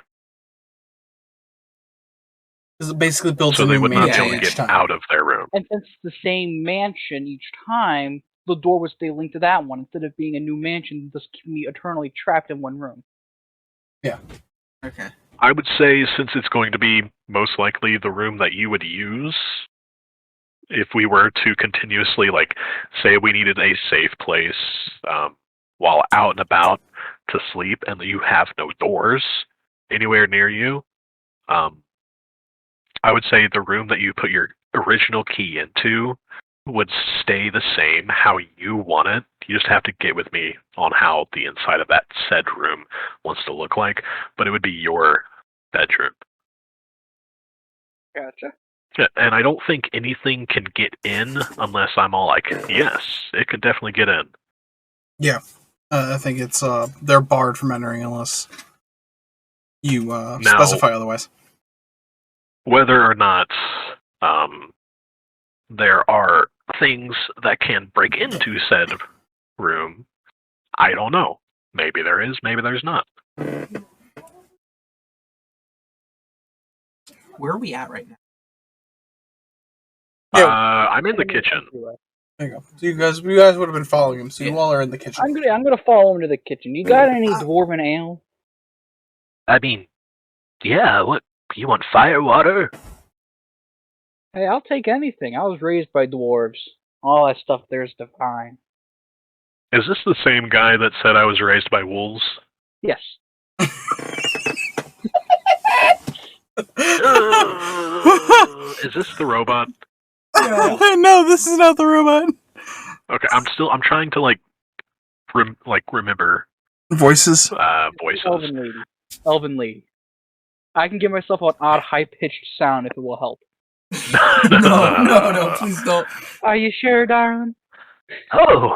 Because it basically builds So a they new would not be mansion able to each get time. out of their room. And since it's the same mansion each time, the door would stay linked to that one instead of being a new mansion, just keep me eternally trapped in one room. Okay. I would say since it's going to be most likely the room that you would use, if we were to continuously, like, say we needed a safe place while out and about to sleep and you have no doors anywhere near you, I would say the room that you put your original key into would stay the same how you want it. You just have to get with me on how the inside of that said room wants to look like, but it would be your bedroom. Gotcha. Yeah, and I don't think anything can get in unless I'm all like, yes, it can definitely get in. Yeah. I think it's they're barred from entering unless you specify otherwise. Whether or not there are things that can break into said room, I don't know. Maybe there is, maybe there's not. Where are we at right now? Yeah. I'm in the kitchen. There you go. So you guys would have been following him. So you all are in the kitchen. I'm gonna follow him to the kitchen. You got any dwarven ale? I mean, yeah, what? You want fire water? Hey, I'll take anything. I was raised by dwarves. All that stuff there's divine. Is this the same guy that said I was raised by wolves? Yes. Is this the robot? No, this is not the robot. Okay, I'm trying to remember Voices. voices. Elven lady. I can give myself an odd high-pitched sound if it will help. No, please don't. Are you sure, darling? Oh,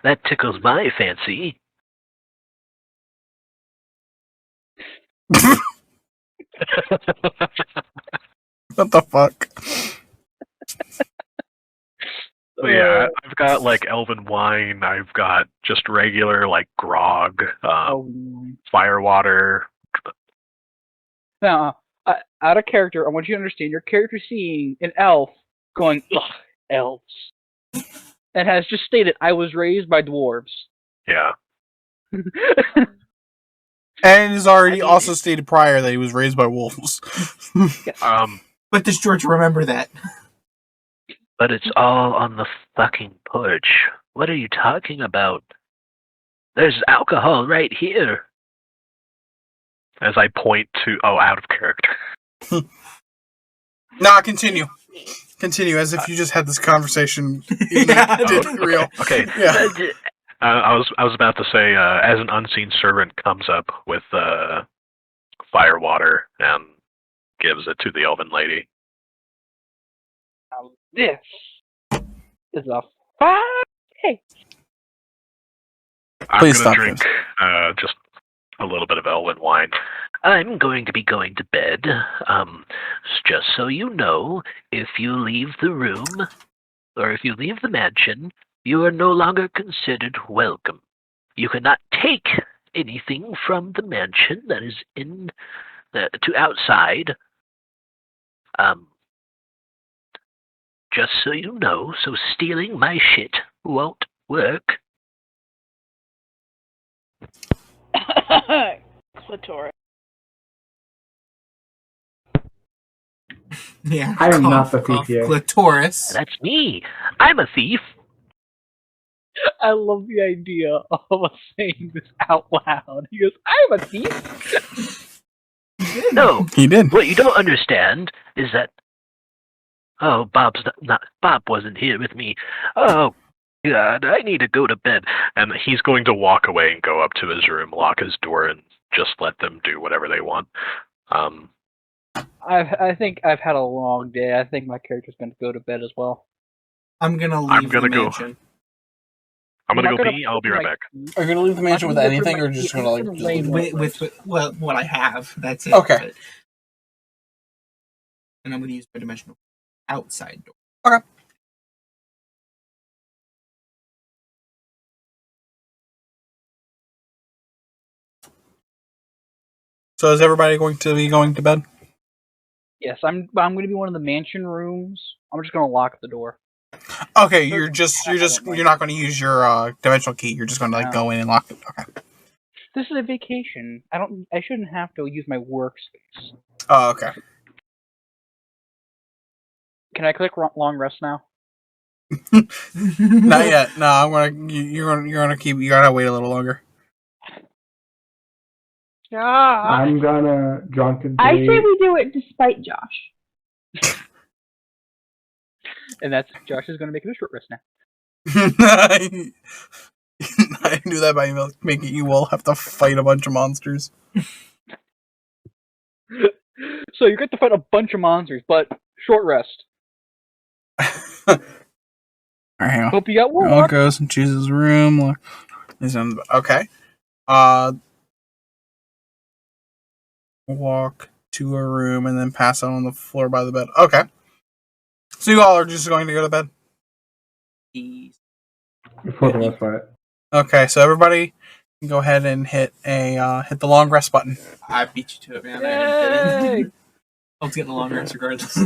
that tickles my fancy. What the fuck? So yeah, I've got like elven wine. I've got just regular like grog, fire water. Now, out of character, I want you to understand your character seeing an elf going, ugh, elves. And has just stated, I was raised by dwarves. Yeah. And he's already I mean, also stated prior that he was raised by wolves. But does George remember that? But it's all on the fucking porch. What are you talking about? There's alcohol right here. As I point to out of character. Nah, continue. Continue as if you just had this conversation. Yeah. Did real. Okay. Yeah. I was about to say, as an unseen servant comes up with fire water and gives it to the elven lady. Now this is a fire. Hey, I'm Please gonna stop drink just a little bit of elven wine. I'm going to be going to bed. Just so you know, if you leave the room, or if you leave the mansion, you are no longer considered welcome. You cannot take anything from the mansion that is in to outside. Just so you know, so stealing my shit won't work. Clitoris. Yeah. I am not the Cough, thief here. Clitoris. That's me. I'm a thief. I love the idea of us saying this out loud. He goes, I'm a thief. No, He did. what you don't understand is that. Oh, Bob wasn't here with me. Oh, God, I need to go to bed. And he's going to walk away and go up to his room, lock his door, and just let them do whatever they want. I think I've had a long day. I think my character's going to go to bed as well. I'm gonna leave I'm gonna the go. mansion. I'm gonna not go gonna pee. I'll be right back. Are you gonna leave the mansion with I'm gonna anything, put or my- just I'm gonna gonna just lay leave with- it? With what I have, that's it. Okay. But- and I'm gonna use my dimensional outside door. So is everybody going to be going to bed? Yes, I'm going to be one of the mansion rooms. I'm just going to lock the door. Okay, you're not going to use your dimensional key. You're just going to No. go in and lock it. Okay. This is a vacation. I shouldn't have to use my workspace. Oh, okay. Can I click long rest now? Not yet. No, I'm gonna. You're gonna keep. You gotta wait a little longer. Yeah. I'm gonna drunkenly. I say we do it despite Josh. And that's Josh is going to make it a short rest now. I knew that by making you all have to fight a bunch of monsters. So you get to fight a bunch of monsters, but short rest. All right. Hope you got All warm. goes and chooses room. Okay. Walk to a room and then pass out on the floor by the bed. Okay. So you all are just going to go to bed? For the most part. Okay, so everybody can go ahead and hit the long rest button. I beat you to it, man. I Yay! didn't I was getting the long rest regardless.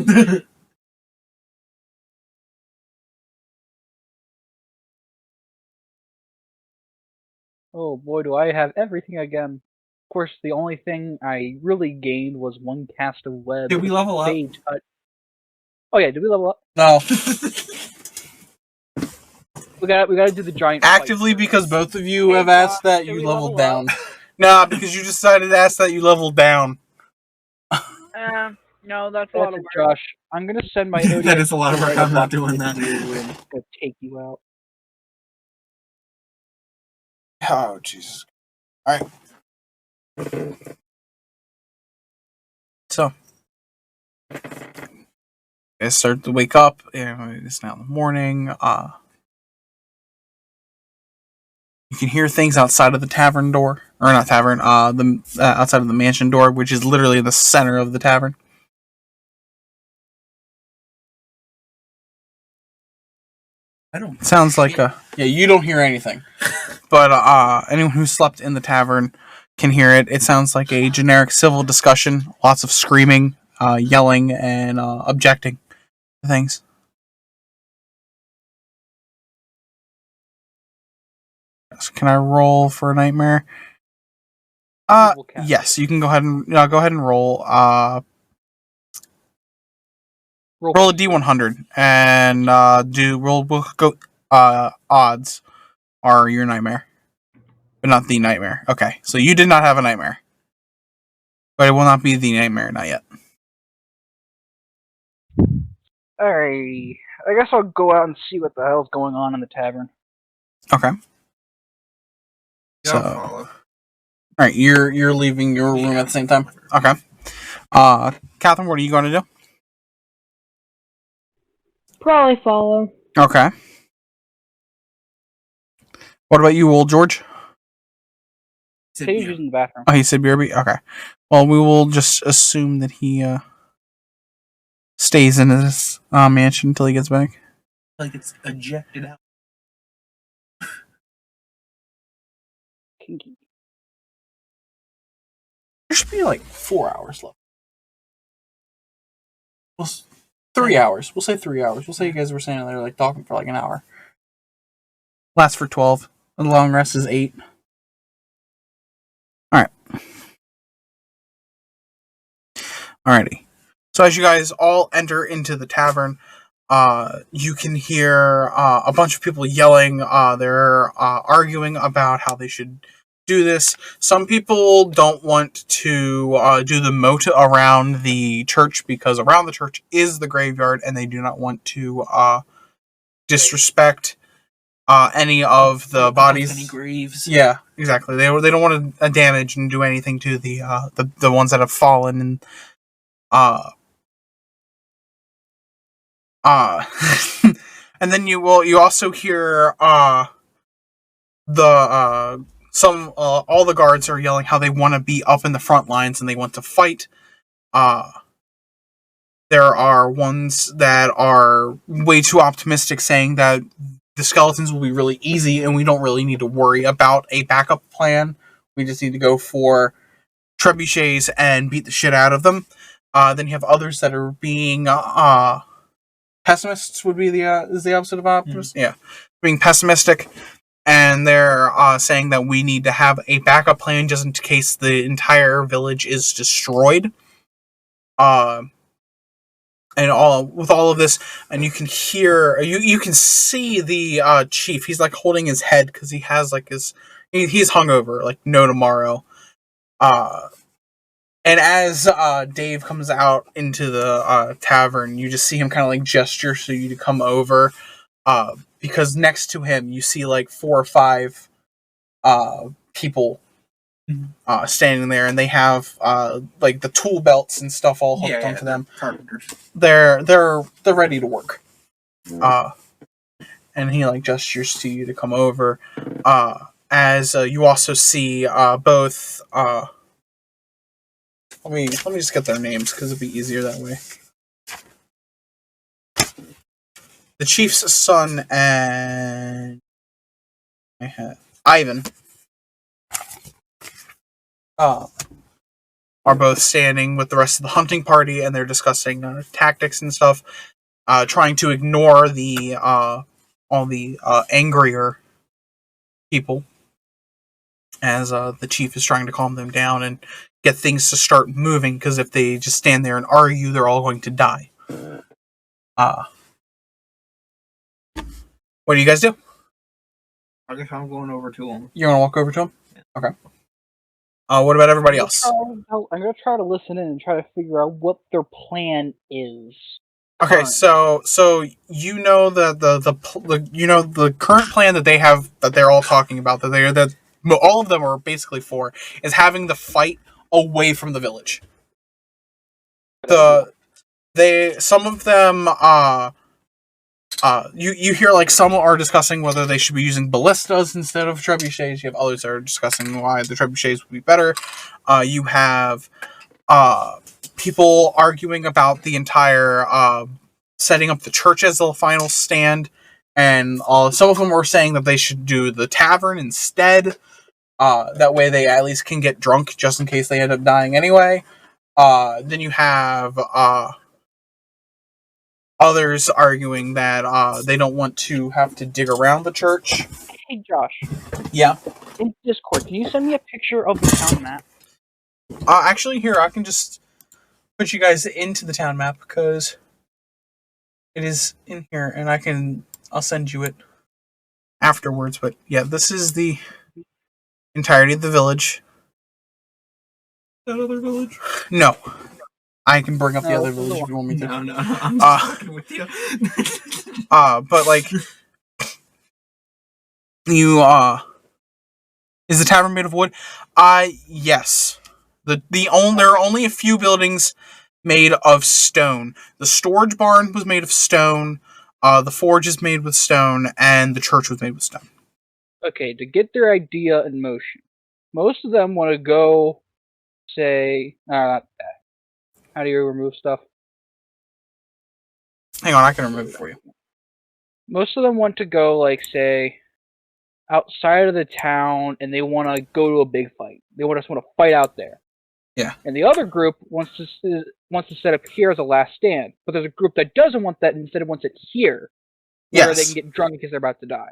Oh boy, do I have everything again. Of course, the only thing I really gained was one cast of web. Did we level up? Sage cut. Oh yeah, did we level up? No. We got to do the giant. Actively fight. because both of you Hey, have asked that Josh, did you we leveled level down. Nah, because you decided to ask that you leveled down. No, that's a That's lot of it, work. Josh. I'm gonna send my. That is a lot of work. right I'm not up doing to that. you and gonna take you out. Oh, Jesus. Alright. So. I start to wake up. It's now the morning. You can hear things outside of the tavern door. Or not tavern, the outside of the mansion door, which is literally in the center of the tavern. I don't. It sounds like yeah, you don't hear anything. But anyone who slept in the tavern can hear it. It sounds like a generic civil discussion, lots of screaming, yelling, and objecting to things. Can I roll for a nightmare? Evil cat. Yes, you can go ahead and roll. Roll a d100 and we'll go. Odds are your nightmare, but not the nightmare. Okay, so you did not have a nightmare, but it will not be the nightmare, not yet. Alright. I guess I'll go out and see what the hell's going on in the tavern. Okay. Yeah, So, I'll follow. all right, you're leaving your room at the same time. Okay. Catherine, what are you going to do? Probably follow. Okay. What about you, old George? He's using the bathroom. Oh, he said BRB? Okay. Well, we will just assume that he stays in his mansion until he gets back. Like it's ejected out. Kinky. There should be like 4 hours left. 3 hours. We'll say 3 hours. We'll say you guys were standing there like talking for like an hour. Lasts for 12. The long rest is 8. Alright. Alrighty. So as you guys all enter into the tavern, you can hear a bunch of people yelling. They're arguing about how they should do this. Some people don't want to do the moat around the church because around the church is the graveyard, and they do not want to disrespect any of the bodies. Any graves. Yeah, exactly. They don't want to damage and do anything to the ones that have fallen and and then you also hear all the guards are yelling how they want to be up in the front lines and they want to fight. There are ones that are way too optimistic, saying that the skeletons will be really easy and we don't really need to worry about a backup plan. We just need to go for trebuchets and beat the shit out of them. Then you have others that are being pessimists would be is the opposite of optimist. Yeah, being pessimistic, and they're saying that we need to have a backup plan just in case the entire village is destroyed. And with all of this, and you can hear, you can see the chief. He's like holding his head because he has like he's hungover, like no tomorrow. And as Dave comes out into the tavern, you just see him kind of like gesture for you to come over. Because next to him, you see like 4 or 5 people standing there, and they have like the tool belts and stuff all hooked onto them. Carpenters. They're ready to work. And he like gestures to you to come over. As you also see both. Let me just get their names because it'd be easier that way. The chief's son and Ivan are both standing with the rest of the hunting party, and they're discussing tactics and stuff, trying to ignore all the angrier people, as the chief is trying to calm them down and get things to start moving, because if they just stand there and argue, they're all going to die. What do you guys do? I guess I'm going over to him. You're gonna walk over to him? Yeah. Okay. What about everybody else? I'm gonna try to listen in and try to figure out what their plan is. Okay, so you know the current plan that they have, that they're all talking about, that all of them are basically for, is having the fight away from the village. Some of them you hear like some are discussing whether they should be using ballistas instead of trebuchets. You have others that are discussing why the trebuchets would be better. You have people arguing about the entire setting up the church as the final stand, and some of them were saying that they should do the tavern instead. That way they at least can get drunk just in case they end up dying anyway. Then you have others arguing that they don't want to have to dig around the church. Hey Josh, Yeah. in Discord, can you send me a picture of the town map? Actually, here, I can just put you guys into the town map because it is in here, and I'll send you it afterwards. But yeah, this is the entirety of the village. That other village? No. I can bring up the No, other village if you want me to. No, I'm just fucking with you. But like, is the tavern made of wood? Yes. There are only a few buildings made of stone. The storage barn was made of stone. The forge is made with stone, and the church was made with stone. Okay, to get their idea in motion, most of them want to go, say, not that. How do you remove stuff? Hang on, I can remove it for you. Most of them want to go, like, say, outside of the town, and they want to go to a big fight. They just want to fight out there. Yeah. And the other group wants to set up here as a last stand. But there's a group that doesn't want that and instead wants it here, where they can get drunk because they're about to die.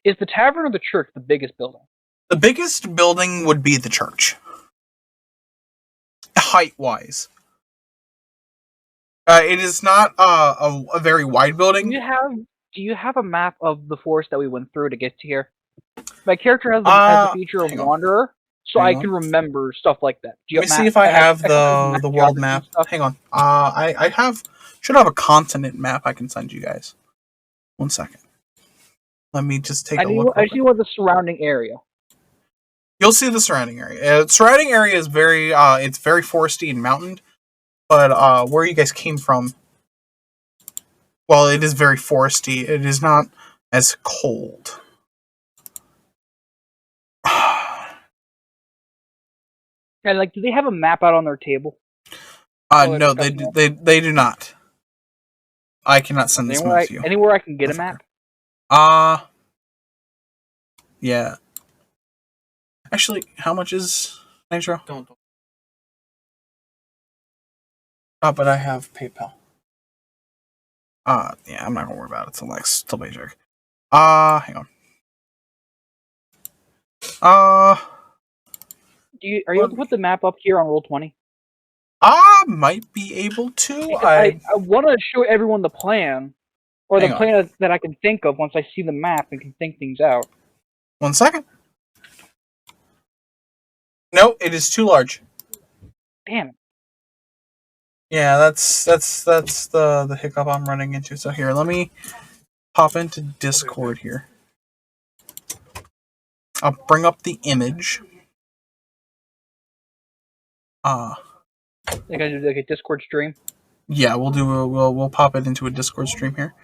Is the tavern or the church the biggest building? The biggest building would be the church. Height-wise. It is not a very wide building. Do you have a map of the forest that we went through to get to here? My character has the feature of Wanderer, so I can remember stuff like that. Let me see if I have the world map. Hang on. I should have a continent map I can send you guys. 1 second. Let me just take a look. I see what the surrounding area. You'll see the surrounding area. Surrounding area is very it's very foresty and mountained, but where you guys came from, well, it is very foresty. It is not as cold. And do they have a map out on their table? No, they do not. I cannot send this map to you. Anywhere I can get a map? Yeah. Actually, how much is Nitro? Don't. But I have PayPal. Yeah, I'm not gonna worry about it till paycheck. Hang on. Are you able to put the map up here on Roll20? Might be able to. I want to show everyone the plan, or the plan that I can think of once I see the map and can think things out. 1 second. No, it is too large. Damn it. Yeah, that's the hiccup I'm running into. So here, let me pop into Discord here. I'll bring up the image. They're gonna do a Discord stream. Yeah, we'll pop it into a Discord stream here.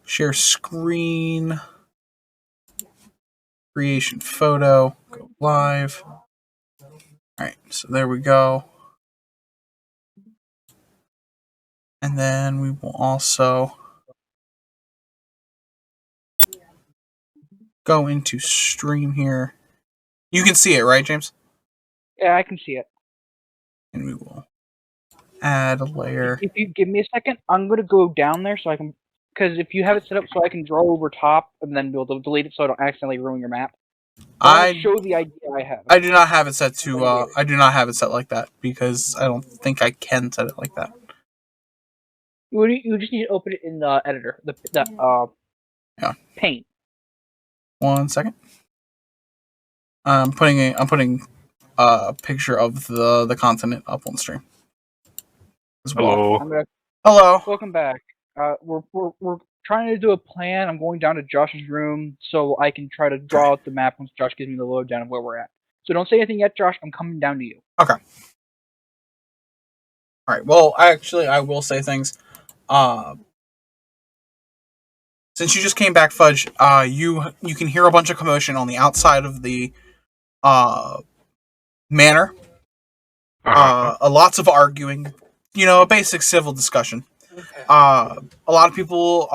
Share screen. Creation photo. Go live. Alright, so there we go. And then we will also go into stream here. You can see it, right, James? Yeah, I can see it. And we will add a layer. If you give me a second, I'm going to go down there so I can... Because if you have it set up so I can draw over top and then be able to delete it so I don't accidentally ruin your map. I show the idea I have. I do not have it set to... I do not have it set like that because I don't think I can set it like that. You just need to open it in the editor. Yeah. Paint. 1 second. I'm putting a picture of the continent up on the stream as well. Hello. Hello. Welcome back. We're trying to do a plan. I'm going down to Josh's room so I can try to draw out the map once Josh gives me the lowdown of where we're at. So don't say anything yet, Josh. I'm coming down to you. Okay. All right. Well, actually, I will say things. Since you just came back, Fudge, you can hear a bunch of commotion on the outside of the manor. Lots of arguing. You know, a basic civil discussion. A lot of people.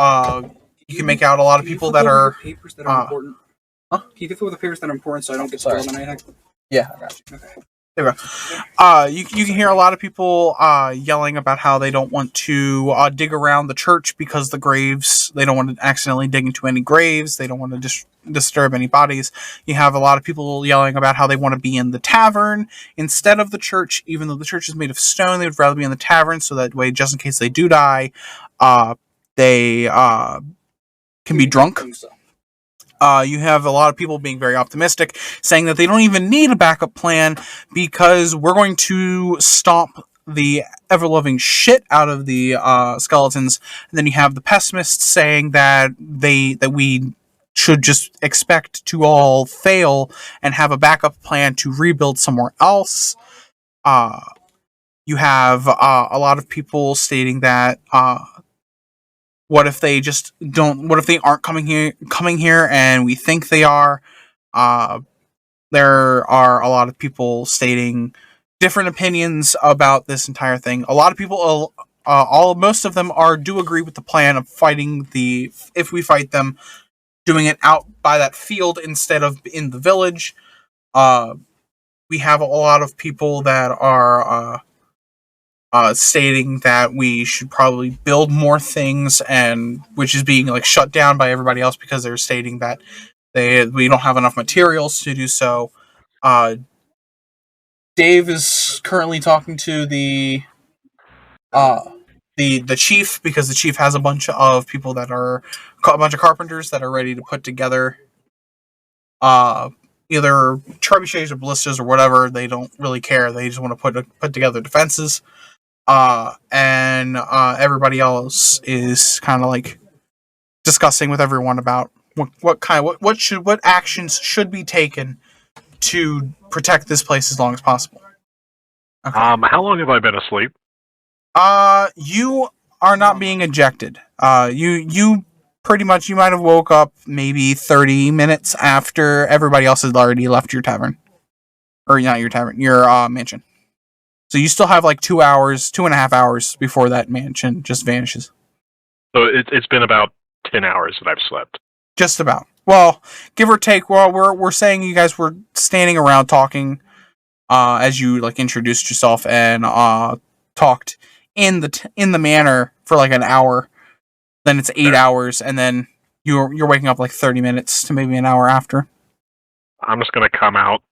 You can make out a lot of people that are papers that are important. Huh? Can you go through the papers that are important so I don't get spoiled on anything? Yeah, I got you. Okay. There we go. You can hear a lot of people yelling about how they don't want to dig around the church because the graves, they don't want to accidentally dig into any graves. They don't want to disturb any bodies. You have a lot of people yelling about how they want to be in the tavern instead of the church, even though the church is made of stone. They would rather be in the tavern so that way, just in case they do die, they can be drunk. You have a lot of people being very optimistic, saying that they don't even need a backup plan because we're going to stomp the ever-loving shit out of the skeletons. And then you have the pessimists saying that we should just expect to all fail and have a backup plan to rebuild somewhere else. You have a lot of people stating that what if they just don't? What if they aren't coming here, and we think they are? There are a lot of people stating different opinions about this entire thing. A lot of people, most of them do agree with the plan of fighting if we fight them, doing it out by that field instead of in the village. We have a lot of people that are stating that we should probably build more things, and which is being like shut down by everybody else because they're stating that we don't have enough materials to do so. Dave is currently talking to the chief, because the chief has a bunch of people that are a bunch of carpenters that are ready to put together either trebuchets or ballistas or whatever. They don't really care. They just want to put together defenses. And everybody else is kind of like discussing with everyone about what actions should be taken to protect this place as long as possible. Okay. How long have I been asleep? You are not being ejected. You pretty much, you might have woke up maybe 30 minutes after everybody else has already left your tavern. Or not your tavern, your mansion. So you still have like 2.5 hours before that mansion just vanishes. So it's been about 10 hours that I've slept. Just about. Well, give or take. Well, we're saying you guys were standing around talking as you like introduced yourself and talked in the manor for like an hour. Then it's 8 hours, and then you're waking up like 30 minutes to maybe an hour after. I'm just gonna come out.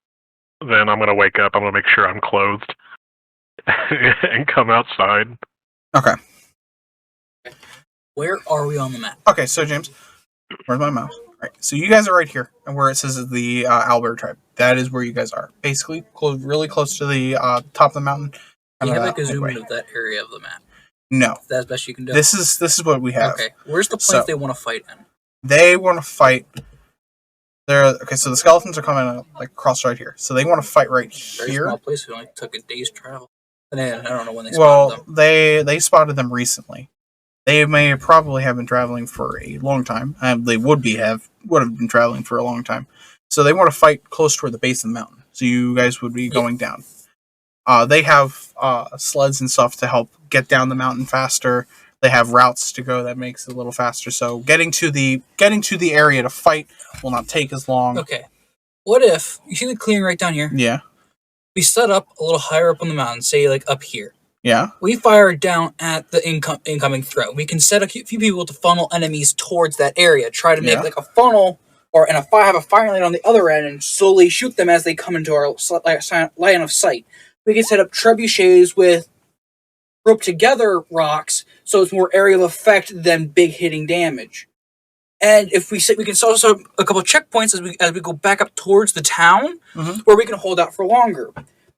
Then I'm gonna wake up. I'm gonna make sure I'm clothed. And come outside. Okay. Where are we on the map? Okay, so James, where's my mouse? Right. So you guys are right here, and where it says the Albert tribe. That is where you guys are. Basically, really close to the top of the mountain. Do you have like a zoom in of that area of the map? No. That's best you can do. This is what we have. Okay. Where's the place they want to fight in? They want to fight. Okay, so the skeletons are coming like across right here. So they want to fight right Very here. Small place. We only took a day's travel. And then, I don't know when they spotted them. They spotted them recently. They may probably have been traveling for a long time. They would have been traveling for a long time. So they want to fight close toward the base of the mountain. So you guys would be going down. They have sleds and stuff to help get down the mountain faster. They have routes to go that makes it a little faster. So getting to the area to fight will not take as long. Okay. What if you see the clearing right down here? Yeah. We set up a little higher up on the mountain, say like up here. Yeah. We fire down at the incoming threat. We can set a few people to funnel enemies towards that area. Try to make like a funnel have a firing line on the other end and slowly shoot them as they come into our line of sight. We can set up trebuchets with roped together rocks, so it's more area of effect than big hitting damage. And if we can also a couple of checkpoints as we go back up towards the town, where we can hold out for longer.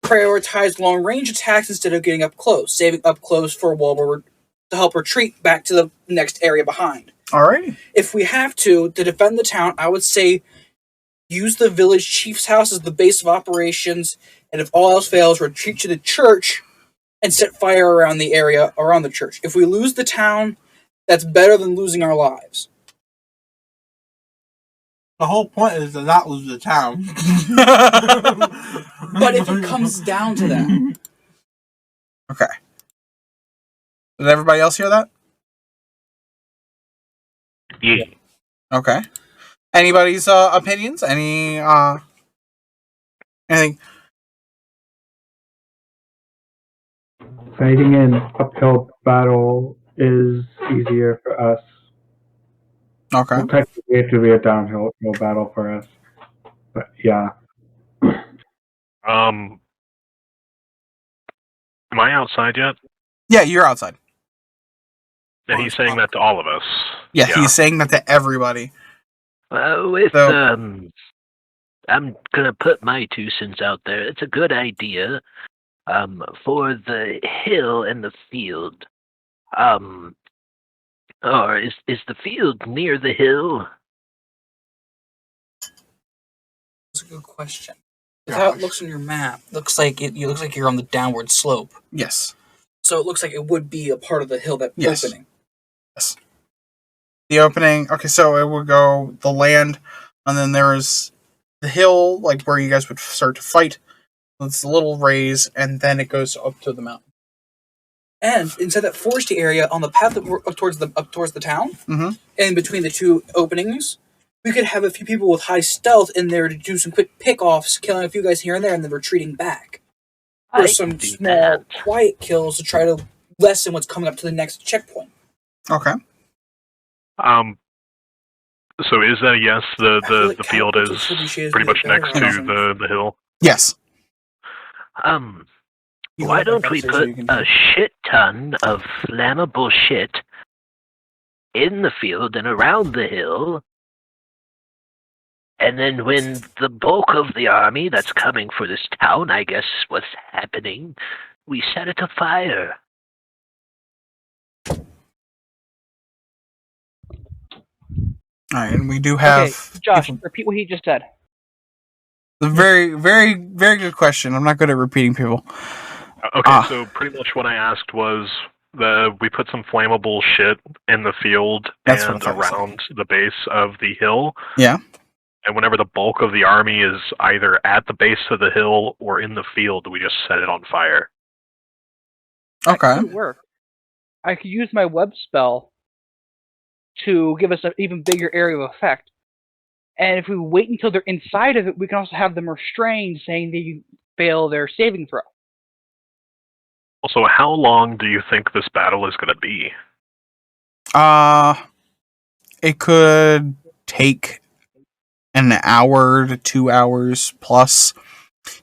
Prioritize long range attacks instead of getting up close, saving up close for a wall to help retreat back to the next area behind. Alright. If we have to defend the town, I would say use the village chief's house as the base of operations, and if all else fails, retreat to the church and set fire around the area around the church. If we lose the town, that's better than losing our lives. The whole point is to not lose the town. But if it comes down to that. Okay. Did everybody else hear that? Yeah. Okay. Anybody's opinions? Anything? fighting an uphill battle is easier for us. Okay. Well, technically, it would be a downhill battle for us. But yeah. Am I outside yet? Yeah, you're outside. And he's saying that to all of us. Yeah, he's saying that to everybody. I'm gonna put my 2 cents out there. It's a good idea. For the hill and the field. Or is the field near the hill? That's a good question. How it looks on your map, looks like you're on the downward slope. Yes. So it looks like it would be a part of the hill that opening. Yes. The opening. Okay, so it would go the land, and then there is the hill, like where you guys would start to fight. It's a little raise, and then it goes up to the mountain. And inside that foresty area, on the path that up towards the town, and between the 2 openings, we could have a few people with high stealth in there to do some quick pick-offs, killing a few guys here and there, and then retreating back. Or some small, quiet kills to try to lessen what's coming up to the next checkpoint. Okay. So is that a yes? The field is pretty much next to the hill. Yes. Why don't we put a shit ton of flammable shit in the field and around the hill, and then when the bulk of the army that's coming for this town, I guess what's happening, we set it afire. Alright, and we do have... Okay, Josh, repeat what he just said. A very, very, very good question. I'm not good at repeating people. Okay, so pretty much what I asked was we put some flammable shit in the field and around the base of the hill. Yeah. And whenever the bulk of the army is either at the base of the hill or in the field, we just set it on fire. Okay. That could work. I could use my web spell to give us an even bigger area of effect. And if we wait until they're inside of it, we can also have them restrained, saying they fail their saving throw. Also, how long do you think this battle is going to be? It could take an hour to 2 hours plus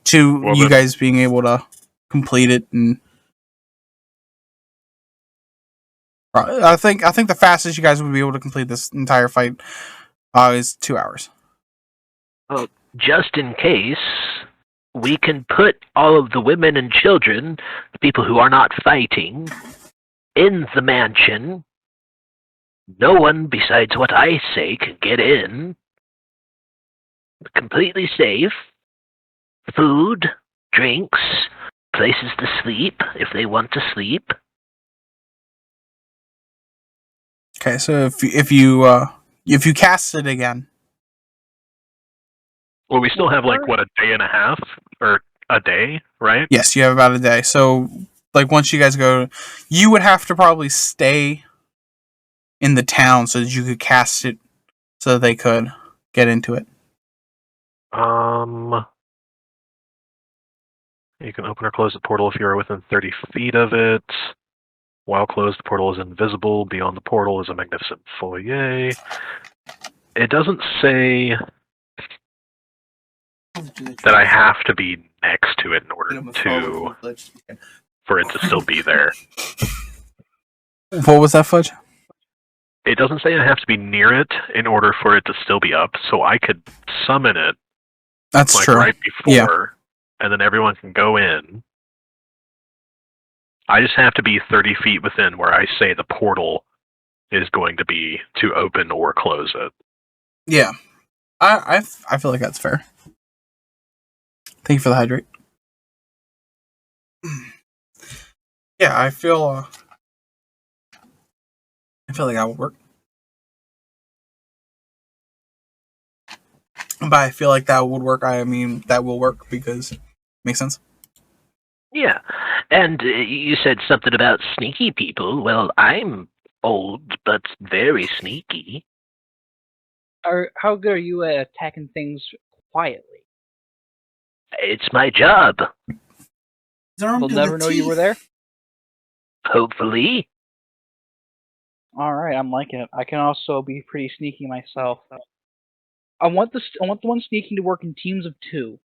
to you guys being able to complete it. And I think the fastest you guys would be able to complete this entire fight is 2 hours. Well, just in case, we can put all of the women and children, the people who are not fighting, in the mansion. No one besides what I say can get in. Completely safe. Food, drinks, places to sleep if they want to sleep. Okay, so if you cast it again. Well, we still have, like, what, a day and a half? Or a day, right? Yes, you have about a day. So, like, once you guys go, you would have to probably stay in the town so that you could cast it so that they could get into it. You can open or close the portal if you are within 30 feet of it. While closed, the portal is invisible. Beyond the portal is a magnificent foyer. It doesn't say that I have to be next to it in order for it to still be there. What was that, Fudge? It doesn't say I have to be near it in order for it to still be up, so I could summon it. That's like true. Right before, and then everyone can go in. I just have to be 30 feet within where I say the portal is going to be to open or close it. Yeah. I feel like that's fair. Thank you for the hydrate. Yeah, I feel like that would work. But I feel like that would work. I mean, that will work because makes sense. Yeah, and you said something about sneaky people. Well, I'm old, but very sneaky. How good are you at attacking things quietly? It's my job. They'll never know you were there? Hopefully. Alright, I'm liking it. I can also be pretty sneaky myself. I want the one sneaking to work in teams of 2.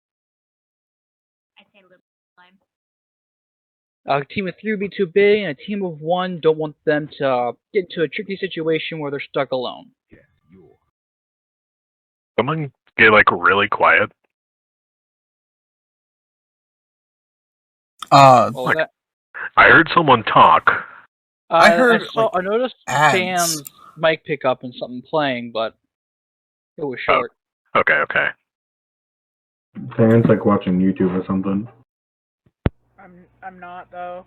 A team of 3 would be too big, and a team of 1 don't want them to get into a tricky situation where they're stuck alone. Someone get like really quiet. What was Like- that? I heard someone talk. I heard, I noticed ads. Sam's mic pick up and something playing, but it was short. Okay. Dan's like watching YouTube or something. I'm not though.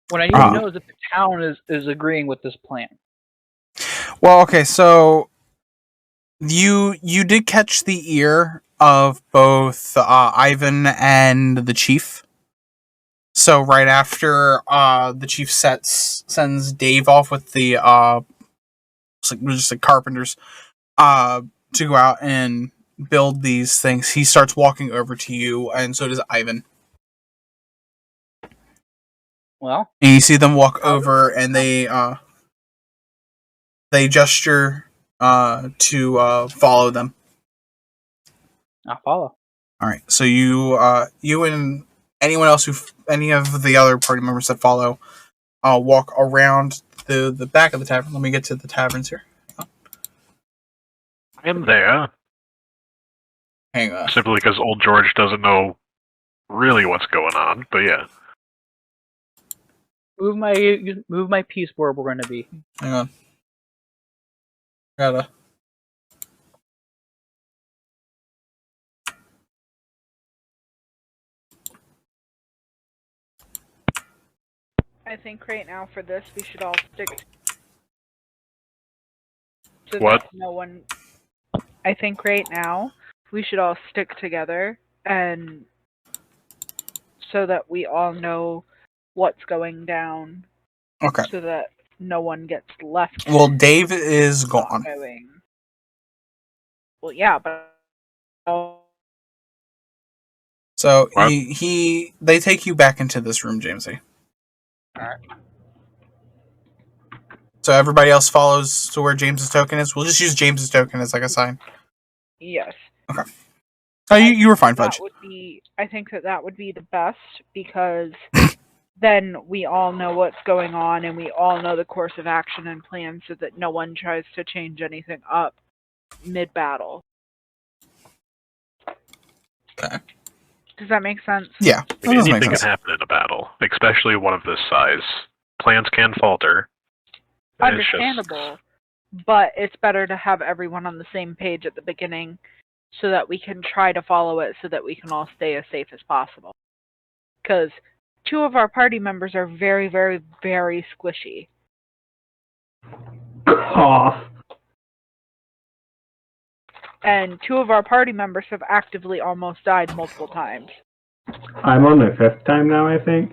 What I need to know is if the town is agreeing with this plan. Well, okay, so you did catch the ear of both Ivan and the chief. So right after the chief sends Dave off with the just like carpenters to go out and build these things, he starts walking over to you, and so does Ivan. Well, And you see them walk over, and they gesture to follow them. I'll follow. All right, so you and anyone else any of the other party members that follow, walk around the back of the tavern. Let me get to the taverns here. I am there Hang on. simply because old George doesn't know really what's going on. But yeah, Move my piece where we're going to be. Hang on. Gotta. I think right now for this we should all stick. So What? that no one. I think right now we should all stick together and so that we all know what's going down. Okay. So that no one gets left. Well, Dave is gone. Going. Well, yeah, but. So What? they take you back into this room, Jamesy. Alright. So everybody else follows to where James's token is. We'll just use James's token as like a sign. Yes. Oh, you were fine, Fudge. That would be. I think that would be the best because then we all know what's going on and we all know the course of action and plan, so that no one tries to change anything up mid-battle. Okay. Does that make sense? Yeah. I mean, That does make anything can sense. happen in a battle, especially one of this size. Plans can falter. And it's just- Understandable, but it's better to have everyone on the same page at the beginning so that we can try to follow it so that we can all stay as safe as possible. Because 2 of our party members are very, very, very squishy. Cough. And 2 of our party members have actively almost died multiple times. I'm on my 5th time now, I think.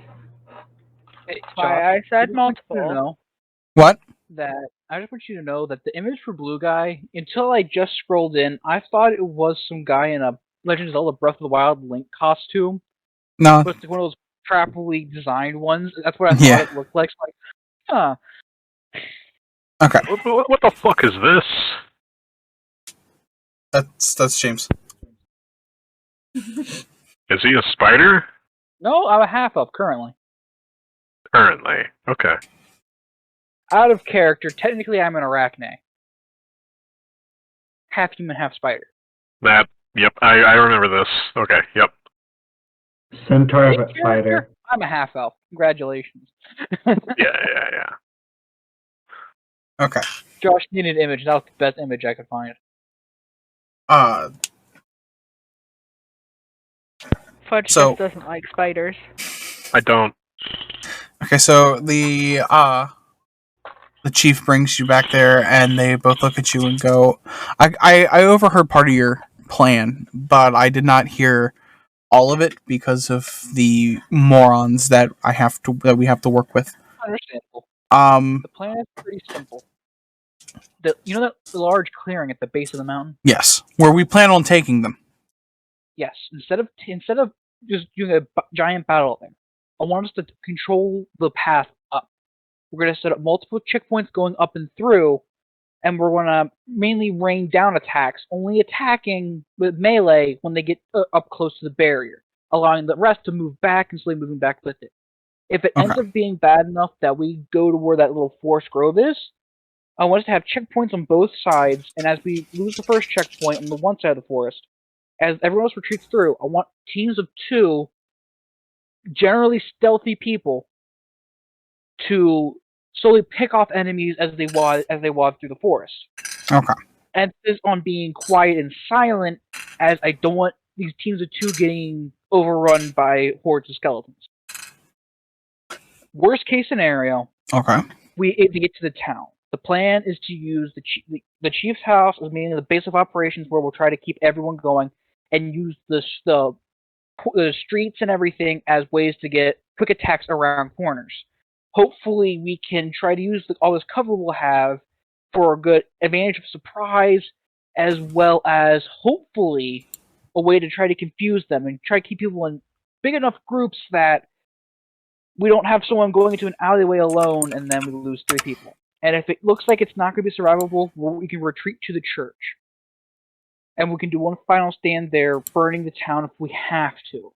Hey, That's why I said I multiple. don't know What? that I just want you to know that the image for Blue Guy, until I just scrolled in, I thought it was some guy in a Legend of Zelda Breath of the Wild Link costume, No. but it's like one of those crappily designed ones. That's what I thought Yeah. it looked like. So like, Okay. What the fuck is this? That's James. Is he a spider? no, I'm a half up currently. Currently. Okay. Out of character, technically I'm an arachne. Half human, half spider. Yep, I remember this. Okay, yep. Centaur In but spider. character, I'm a half elf. Congratulations. Yeah. Okay. Josh needed an image. That was the best image I could find. Fudge So- just doesn't like spiders. I don't. Okay, so the chief brings you back there, and they both look at you and go, I overheard part of your plan, but I did not hear all of it because of the morons that we have to work with. Understandable. Um, The plan is pretty simple. You know that large clearing at the base of the mountain? yes, where we plan on taking them. Yes. Instead of just doing a giant battle thing, I want us to control the path up. We're going to set up multiple checkpoints going up and through, and we're going to mainly rain down attacks, only attacking with melee when they get up close to the barrier, allowing the rest to move back and slowly moving back with it. If it ends up being bad enough that we go to where that little forest grove is, I want us to have checkpoints on both sides, and as we lose the first checkpoint on the one side of the forest, as everyone else retreats through, I want teams of 2, generally stealthy people, to slowly pick off enemies as they walk through the forest. Okay. Emphasis on being quiet and silent, as I don't want these teams of 2 getting overrun by hordes of skeletons. Worst case scenario, we get to the town. The plan is to use the chief's house as mainly the base of operations, where we'll try to keep everyone going, and use the streets and everything as ways to get quick attacks around corners. Hopefully, we can try to use all this cover we'll have for a good advantage of surprise, as well as hopefully a way to try to confuse them and try to keep people in big enough groups that we don't have someone going into an alleyway alone and then we lose 3 people. And if it looks like it's not going to be survivable, we can retreat to the church. And we can do one final stand there, burning the town if we have to.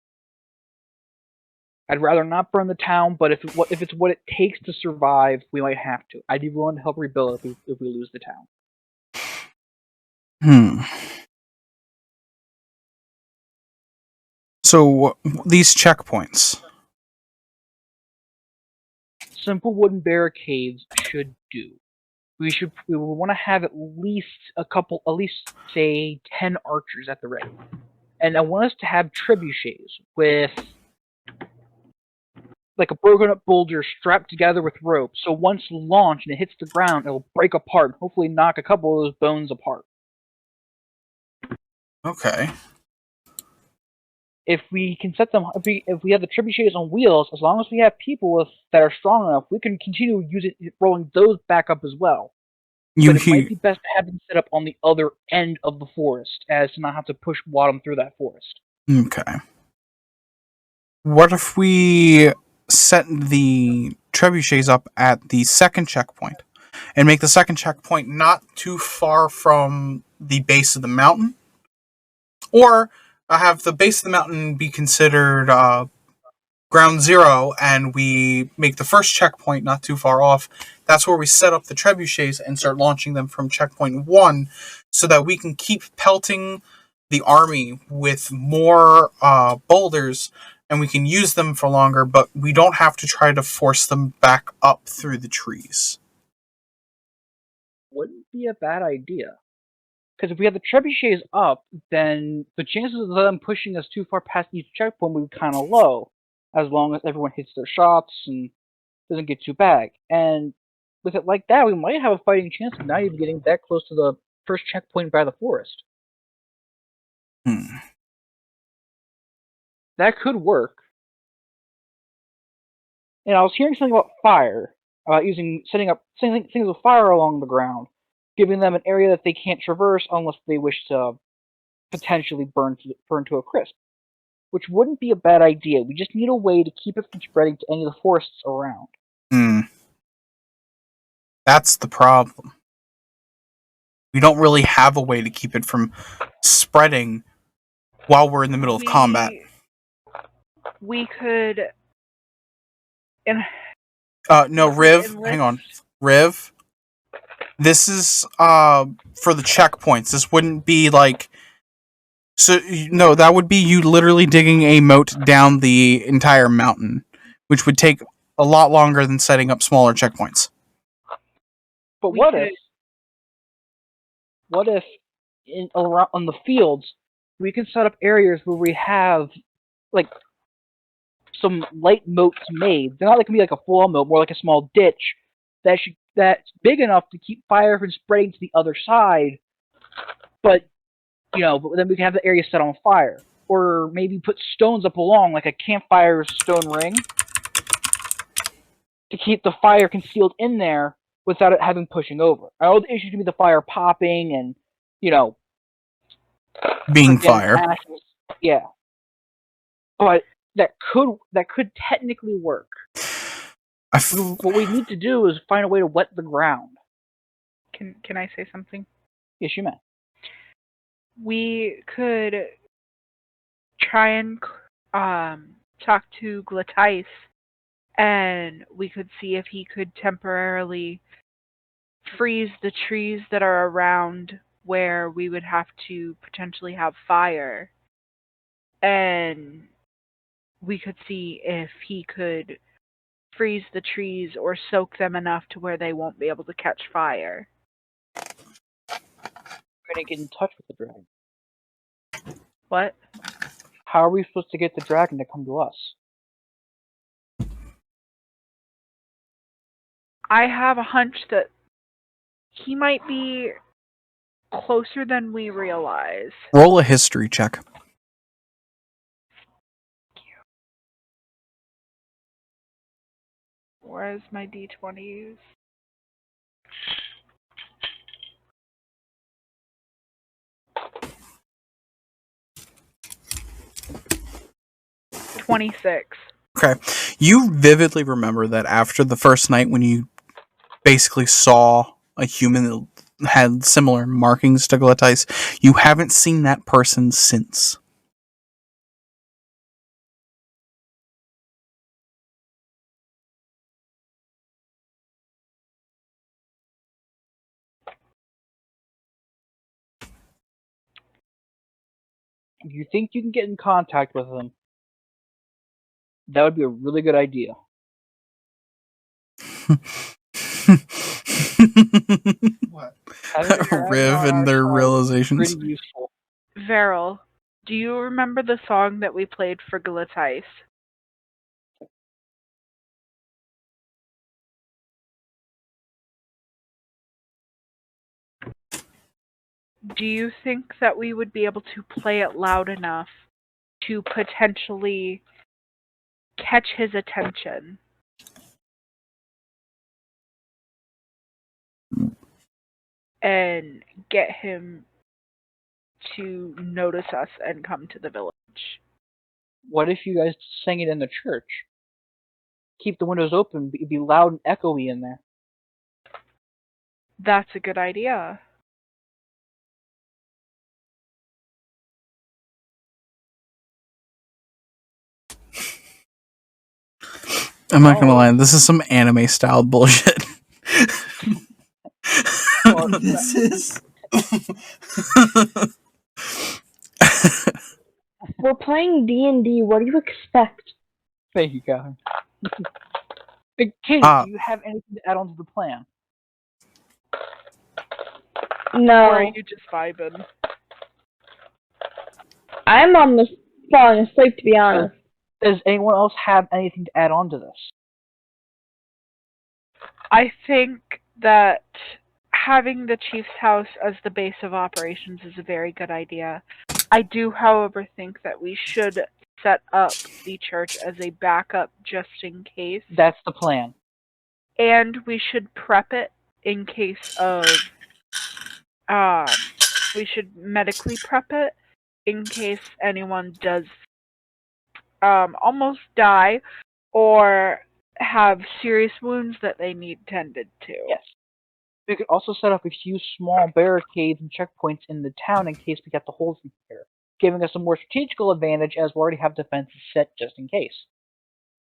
I'd rather not burn the town, but if it's what it takes to survive, we might have to. I'd be willing to help rebuild if we lose the town. So, these checkpoints. Simple wooden barricades should do. We want to have at least say 10 archers at the ready. And I want us to have trebuchets with like a broken up boulder strapped together with rope. So once launched and it hits the ground, it'll break apart and hopefully knock a couple of those bones apart. Okay. If we can set them, if we have the trebuchets on wheels, as long as we have people that are strong enough, we can continue rolling those back up as well. But it might be best to have them set up on the other end of the forest, as to not have to push Wadham through that forest. Okay. What if we set the trebuchets up at the second checkpoint, and make the second checkpoint not too far from the base of the mountain? Or have the base of the mountain be considered ground zero, and we make the first checkpoint not too far off. That's where we set up the trebuchets and start launching them from checkpoint 1, so that we can keep pelting the army with more boulders, and we can use them for longer, but we don't have to try to force them back up through the trees. Wouldn't be a bad idea. Because if we have the trebuchets up, then the chances of them pushing us too far past each checkpoint would be kind of low, as long as everyone hits their shots and doesn't get too bad. And with it like that, we might have a fighting chance of not even getting that close to the first checkpoint by the forest. That could work. And I was hearing something about fire, about setting up things with fire along the ground, giving them an area that they can't traverse unless they wish to potentially burn to a crisp. Which wouldn't be a bad idea. We just need a way to keep it from spreading to any of the forests around. That's the problem. We don't really have a way to keep it from spreading while we're in the middle of combat. We could... No, Riv, hang on. Riv, this is for the checkpoints. This wouldn't be like... So, no, that would be you literally digging a moat down the entire mountain, which would take a lot longer than setting up smaller checkpoints. But what if on the fields, we can set up areas where we have, like, some light moats made? They're not going to be like a full moat, more like a small ditch that's big enough to keep fire from spreading to the other side, but then we can have the area set on fire. Or maybe put stones up along, like a campfire stone ring, to keep the fire concealed in there without it having pushing over. I know the issue can be the fire popping and, being fire. Ashes. Yeah. But that could technically work. What we need to do is find a way to wet the ground. Can I say something? Yes, you may. We could try and talk to Glatice, and we could see if he could temporarily freeze the trees that are around where we would have to potentially have fire. And we could see if he could freeze the trees or soak them enough to where they won't be able to catch fire. We're gonna get in touch with the dragon. What? How are we supposed to get the dragon to come to us? I have a hunch that he might be closer than we realize. Roll a history check. Where's my D20s? $26. Okay. You vividly remember that after the first night when you basically saw a human that had similar markings to Glatice, you haven't seen that person since. If you think you can get in contact with him, that would be a really good idea. What? Riv and their realizations. Pretty useful. Veril, do you remember the song that we played for Glatice? Do you think that we would be able to play it loud enough to potentially catch his attention? And get him to notice us and come to the village. What if you guys sang it in the church? Keep the windows open, it'd be loud and echoey in there. That's a good idea. I'm not gonna lie, this is some anime style bullshit. This is. We're playing D&D. What do you expect? Thank you, Catherine. Katie, do you have anything to add on to the plan? No. Or are you just vibing? I'm on the falling asleep, to be honest. Does anyone else have anything to add on to this? I think that having the chief's house as the base of operations is a very good idea. I do, however, think that we should set up the church as a backup just in case. That's the plan. And we should prep it in case of... we should medically prep it in case anyone does almost die or have serious wounds that they need tended to. Yes. We could also set up a few small barricades and checkpoints in the town in case we get the holes in here, giving us a more strategical advantage as we already have defenses set just in case.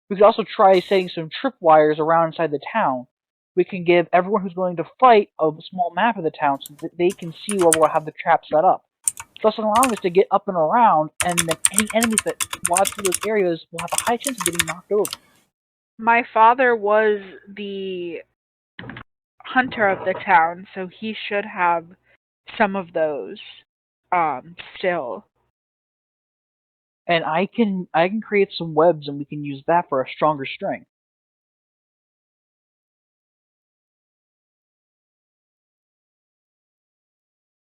We could also try setting some tripwires around inside the town. We can give everyone who's going to fight a small map of the town so that they can see where we'll have the traps set up, thus allowing us to get up and around, and then any enemies that watch through those areas will have a high chance of getting knocked over. My father was the hunter of the town, so he should have some of those still. And I can create some webs, and we can use that for a stronger string.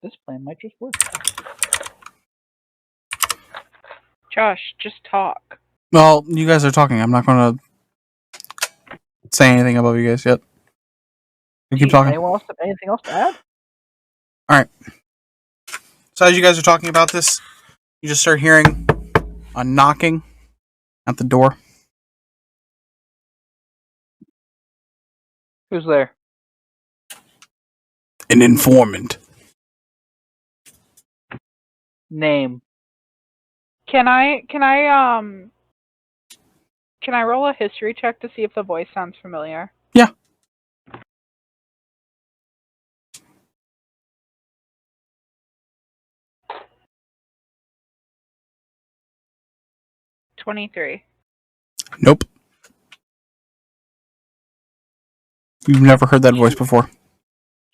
This plan might just work. Josh, just talk. Well, you guys are talking. I'm not going to say anything above you guys yet. You keep talking. Anyone else have anything else to add? Alright. So as you guys are talking about this, you just start hearing a knocking at the door. Who's there? An informant. Name. Can I roll a history check to see if the voice sounds familiar? Yeah. $23. Nope. You've never heard that voice before.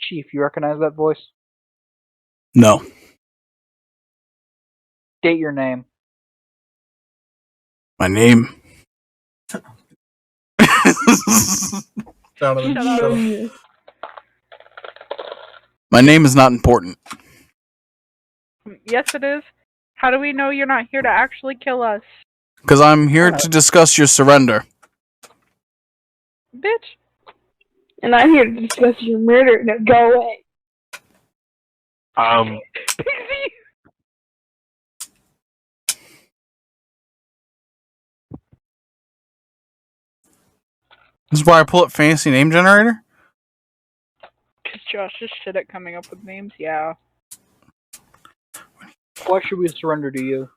Chief, you recognize that voice? No. State your name. My name. Shut up. My name is not important. Yes, it is. How do we know you're not here to actually kill us? Because I'm here to discuss your surrender. Bitch. And I'm here to discuss your murder. Now go away. This is why I pull up Fantasy Name Generator? Because Josh is shit at coming up with names, yeah. Why should we surrender to you?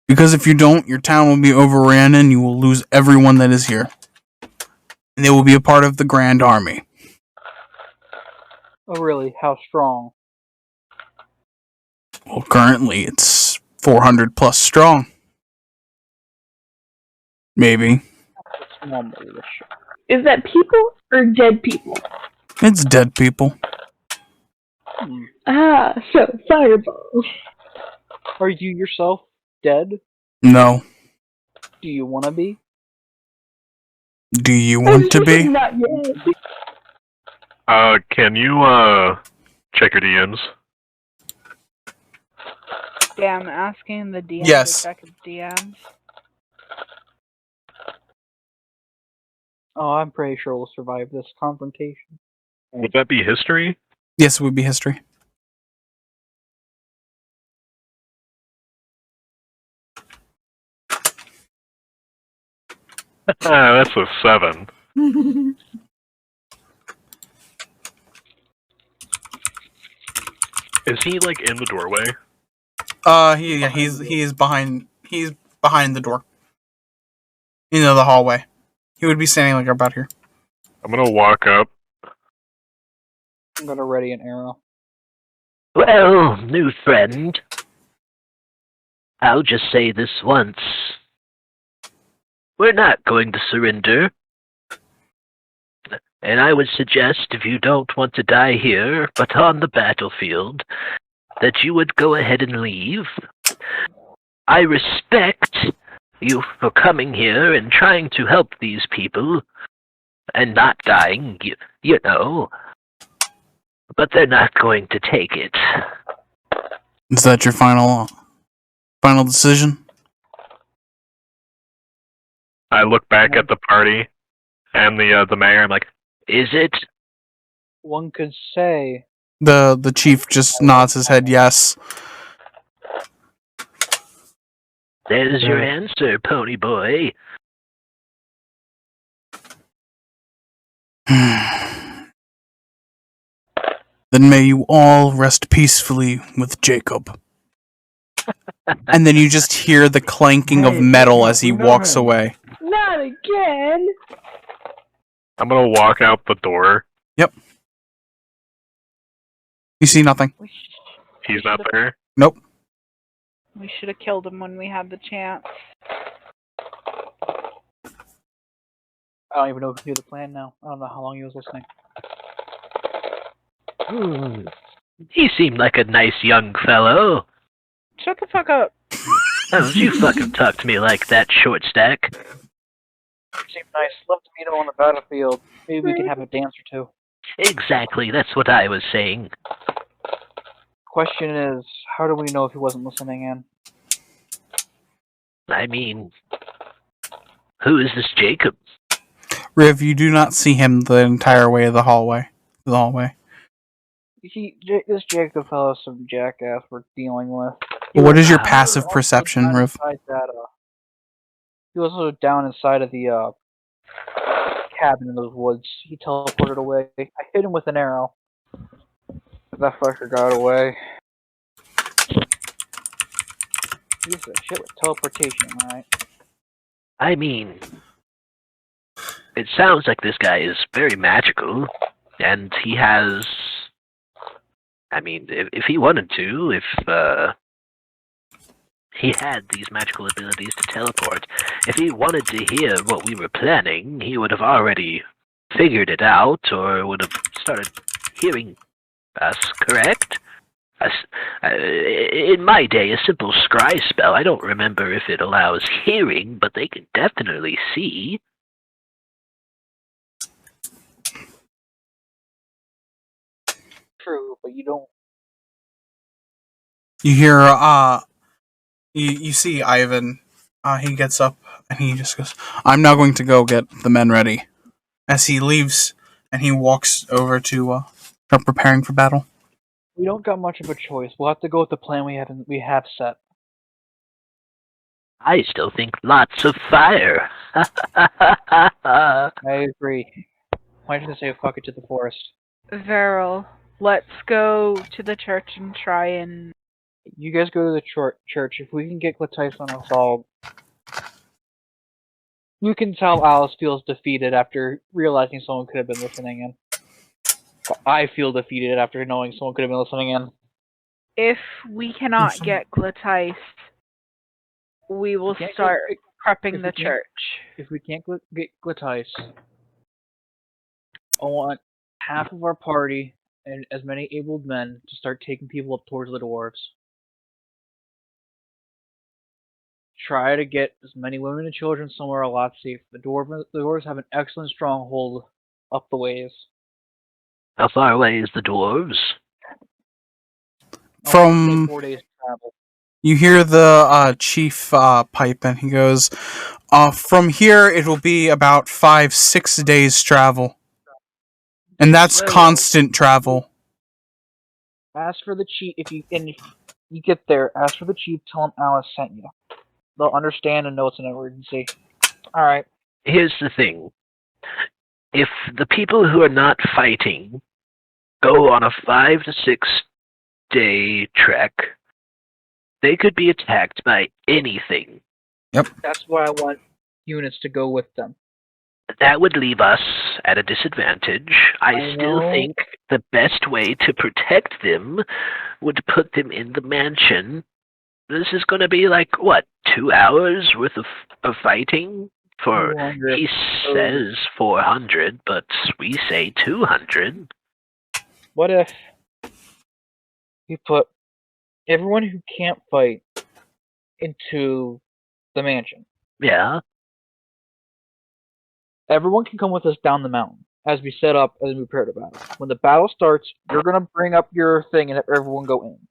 Because if you don't, your town will be overran and you will lose everyone that is here. And they will be a part of the Grand Army. Oh, really? How strong? Well, currently it's 400 plus strong. Maybe. Small militia. Is that people or dead people? It's dead people. Ah, so fireball. Are you yourself dead? No. Do you want to be? Do you want to be? Not yet. Can you, check your DMs? Damn, asking the DM Yes. to check his DMs. Oh, I'm pretty sure we'll survive this confrontation. Would that be history? Yes, it would be history. That's a 7. Is he, like, in the doorway? He's behind the door. Into the hallway. He would be standing like about here. I'm gonna walk up. I'm gonna ready an arrow. Well, new friend, I'll just say this once. We're not going to surrender. And I would suggest, if you don't want to die here, but on the battlefield, that you would go ahead and leave. I respect you for coming here and trying to help these people, and not dying, you know. But they're not going to take it. Is that your final decision? I look back at the party and the mayor. I'm like, Is it? One could say. The chief just nods his head yes. There's your answer, pony boy. Then may you all rest peacefully with Jacob. And then you just hear the clanking of metal as he walks away. Not again. I'm gonna walk out the door. Yep. You see nothing. He's not there. Nope. We should have killed him when we had the chance. I don't even know if he knew the plan now. I don't know how long he was listening. He seemed like a nice young fellow. Shut the fuck up. Don't you fucking talk to me like that, short stack. Seemed nice. Love to meet him on the battlefield. Maybe we can have a dance or two. Exactly, that's what I was saying. Question is, how do we know if he wasn't listening in? I mean, who is this Jacob? Riv, you do not see him the entire way of the hallway. This Jacob fellow is some jackass we're dealing with. What is your passive perception, Riv? Besides that, He was also down inside of the cabin in those woods. He teleported away. I hit him with an arrow. That fucker got away. Piece of shit with teleportation, alright? I mean, it sounds like this guy is very magical, and he has. I mean, if he wanted to, if he had these magical abilities to teleport, if he wanted to hear what we were planning, he would have already figured it out, or would have started hearing us, correct? In my day, a simple scry spell, I don't remember if it allows hearing, but they can definitely see. True, but you don't. You hear, you see Ivan. He gets up and he just goes, "I'm now going to go get the men ready." As he leaves and he walks over to start preparing for battle. We don't got much of a choice. We'll have to go with the plan we have set. I still think lots of fire. I agree. Why did you say fuck it to the forest? Veril, let's go to the church and try and... You guys go to the church. If we can get Glatyson all, you can tell Alice feels defeated after realizing someone could have been listening in. I feel defeated after knowing someone could have been listening in. If we cannot get Glatyce, we will start prepping the church. If we can't get Glatyce, I want half of our party and as many abled men to start taking people up towards the dwarves. Try to get as many women and children somewhere a lot safer. The dwarves have an excellent stronghold up the ways. How far away is the dwarves? From 4 days travel. You hear the chief pipe, and he goes, "From here it will be about 5-6 days travel, and that's constant travel." Ask for the chief if you get there. Ask for the chief. Tell him Alice sent you. They'll understand and know it's an emergency. All right. Here's the thing. If the people who are not fighting go on a 5 to 6 day trek, they could be attacked by anything. Yep. That's why I want units to go with them. That would leave us at a disadvantage. I still think the best way to protect them would put them in the mansion. This is going to be like, what, 2 hours worth of fighting? He says 400, but we say 200. What if we put everyone who can't fight into the mansion? Yeah. Everyone can come with us down the mountain as we set up as we prepare to battle. When the battle starts, you're going to bring up your thing and have everyone go in.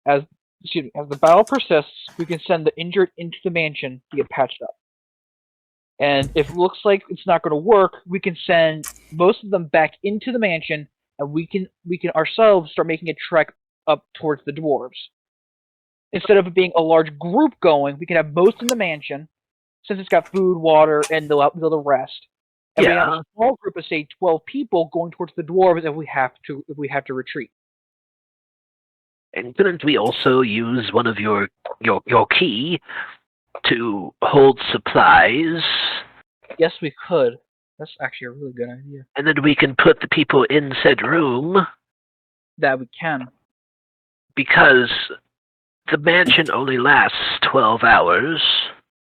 As the battle persists, we can send the injured into the mansion to get patched up. And if it looks like it's not going to work, we can send most of them back into the mansion, and we can ourselves start making a trek up towards the dwarves. Instead of it being a large group going, we can have most in the mansion, since it's got food, water, and the rest. And we have a small group of, say, 12 people going towards the dwarves if we have to retreat. And couldn't we also use one of your key to hold supplies? Yes, we could. That's actually a really good idea. And then we can put the people in said room. That we can. Because the mansion only lasts 12 hours.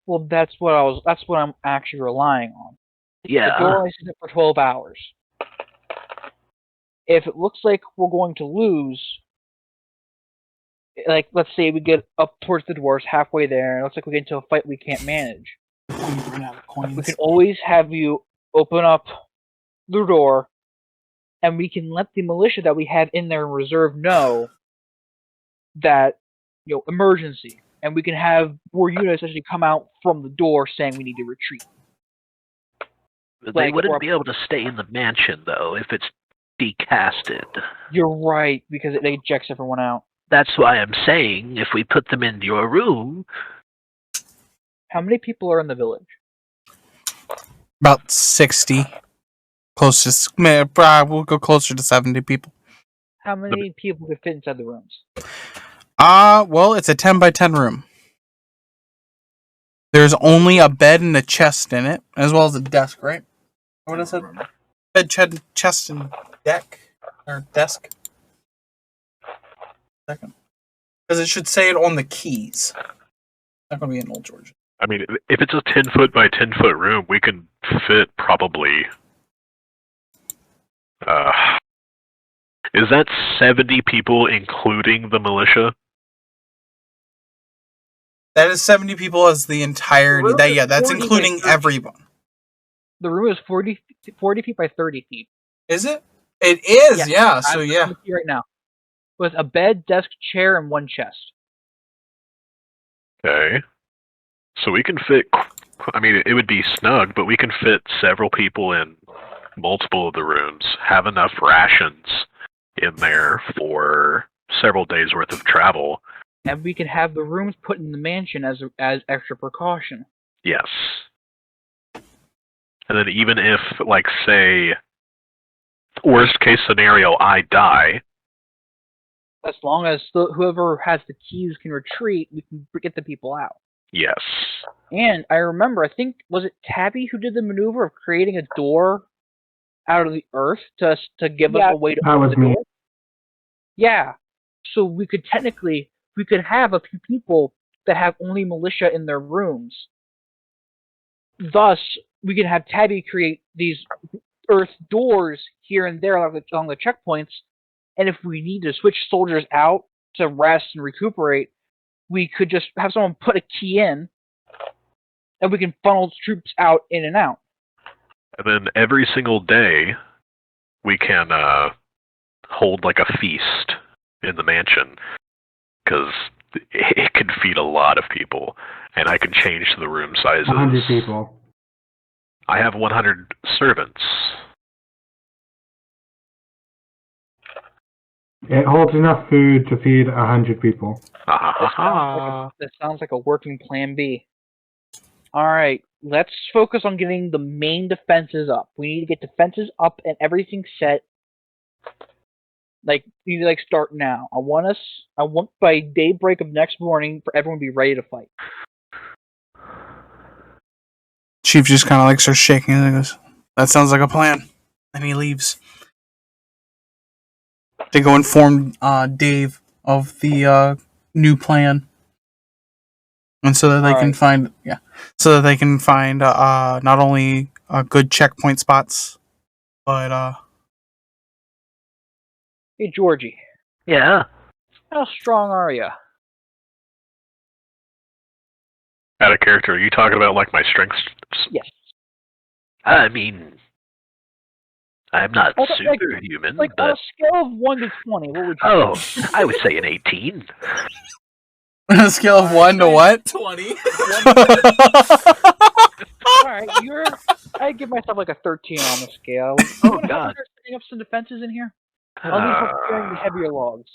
Well, that's what I'm actually relying on. Yeah. The door only sits for 12 hours. If it looks like we're going to lose, like, let's say we get up towards the dwarves halfway there, and it looks like we get into a fight we can't manage. We can always have you open up the door, and we can let the militia that we have in there in reserve know that, emergency. And we can have more units actually come out from the door saying we need to retreat. They wouldn't be able to stay in the mansion, though, if it's decasted. You're right, because it ejects everyone out. That's why I'm saying, if we put them in your room, How many people are in the village? About 60. Close to, we'll go closer to 70 people. How many people could fit inside the rooms? Well, it's a 10 by 10 room. There's only a bed and a chest in it, as well as a desk, right? What is it? Bed, chest, and deck? Or desk? Second. Because it should say it on the keys. Not going to be in Old Georgia. I mean, if it's a 10-foot by 10-foot room, we can fit probably... is that 70 people including the militia? That is 70 people as the entirety. That's including everyone. The room is 40 feet by 30 feet. Is it? It is, yeah. So, yeah. I'm right now. With a bed, desk, chair, and one chest. Okay. So we can fit... I mean, it would be snug, but we can fit several people in multiple of the rooms, have enough rations in there for several days' worth of travel. And we can have the rooms put in the mansion as extra precaution. Yes. And then even if, like, say, worst case scenario, I die... As long as whoever has the keys can retreat, we can get the people out. Yes. And I remember, I think, was it Tabby who did the maneuver of creating a door out of the earth to give us a way to open the door? Yeah. So we could have a few people that have only militia in their rooms. Thus, we can have Tabby create these earth doors here and there along the checkpoints, and if we need to switch soldiers out to rest and recuperate, we could just have someone put a key in, and we can funnel troops out in and out. And then every single day, we can hold like a feast in the mansion, because it can feed a lot of people, and I can change the room sizes. 100 people. I have 100 servants. It holds enough food to feed 100 people. That sounds like a working plan B. Alright, let's focus on getting the main defenses up. We need to get defenses up and everything set. Like, we need to start now. I want by daybreak of next morning for everyone to be ready to fight. Chief just kind of starts shaking and goes, "That sounds like a plan." And he leaves. They go inform Dave of the new plan, and so that they can find not only good checkpoint spots, but Hey, Georgie. Yeah? How strong are you? Out of character, are you talking about like my strengths? Yes. I mean, I'm not superhuman, like but... on a scale of 1 to 20, what would you Oh, say? I would say an 18. On a scale of 1 to what? 20. Alright, I give myself like a 13 on the scale. Oh, God. Setting up some defenses in here? I'll need help carrying the heavier logs.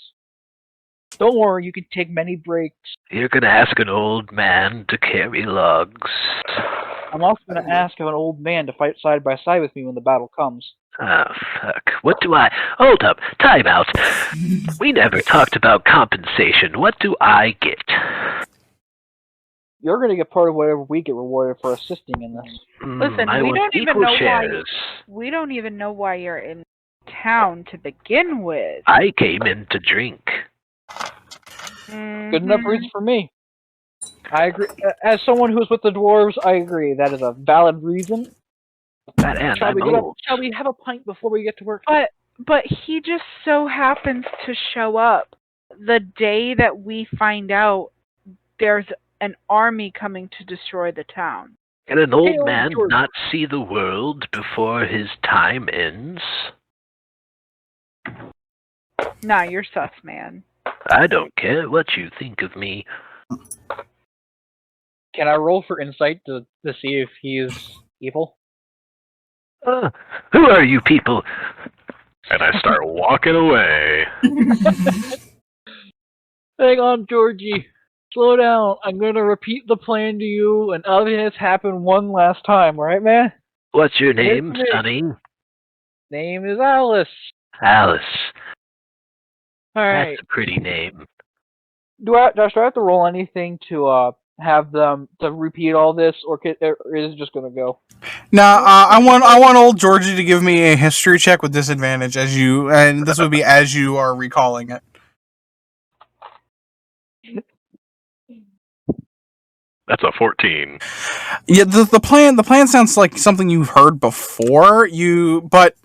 Don't worry, you can take many breaks. You're gonna ask an old man to carry logs. I'm also gonna ask of an old man to fight side by side with me when the battle comes. Oh, fuck. What do I... Hold up. Time out. We never talked about compensation. What do I get? You're gonna get part of whatever we get rewarded for assisting in this. Listen, I we want don't even equal know shares. we don't even know why you're in town to begin with. I came in to drink. Good enough reason for me. I agree. As someone who's with the dwarves, I agree. That is a valid reason. And Shall we have a pint before we get to work? But he just so happens to show up the day that we find out there's an army coming to destroy the town. Can an old man not see the world before his time ends? Nah, you're sus, man. I don't care what you think of me. Can I roll for insight to see if he is evil? Who are you people? And I start walking away. Hang on, Georgie. Slow down. I'm gonna repeat the plan to you, and everything has happened one last time, right, man? What's your name, It's me. Sonny? Name is Alice. Alice. Alright. That's a pretty name. Josh, do I have to roll anything to have them to repeat all this, or is it just gonna go? Now, I want old Georgie to give me a history check with disadvantage and this would be as you are recalling it. That's a 14. Yeah, the plan sounds like something you've heard before. But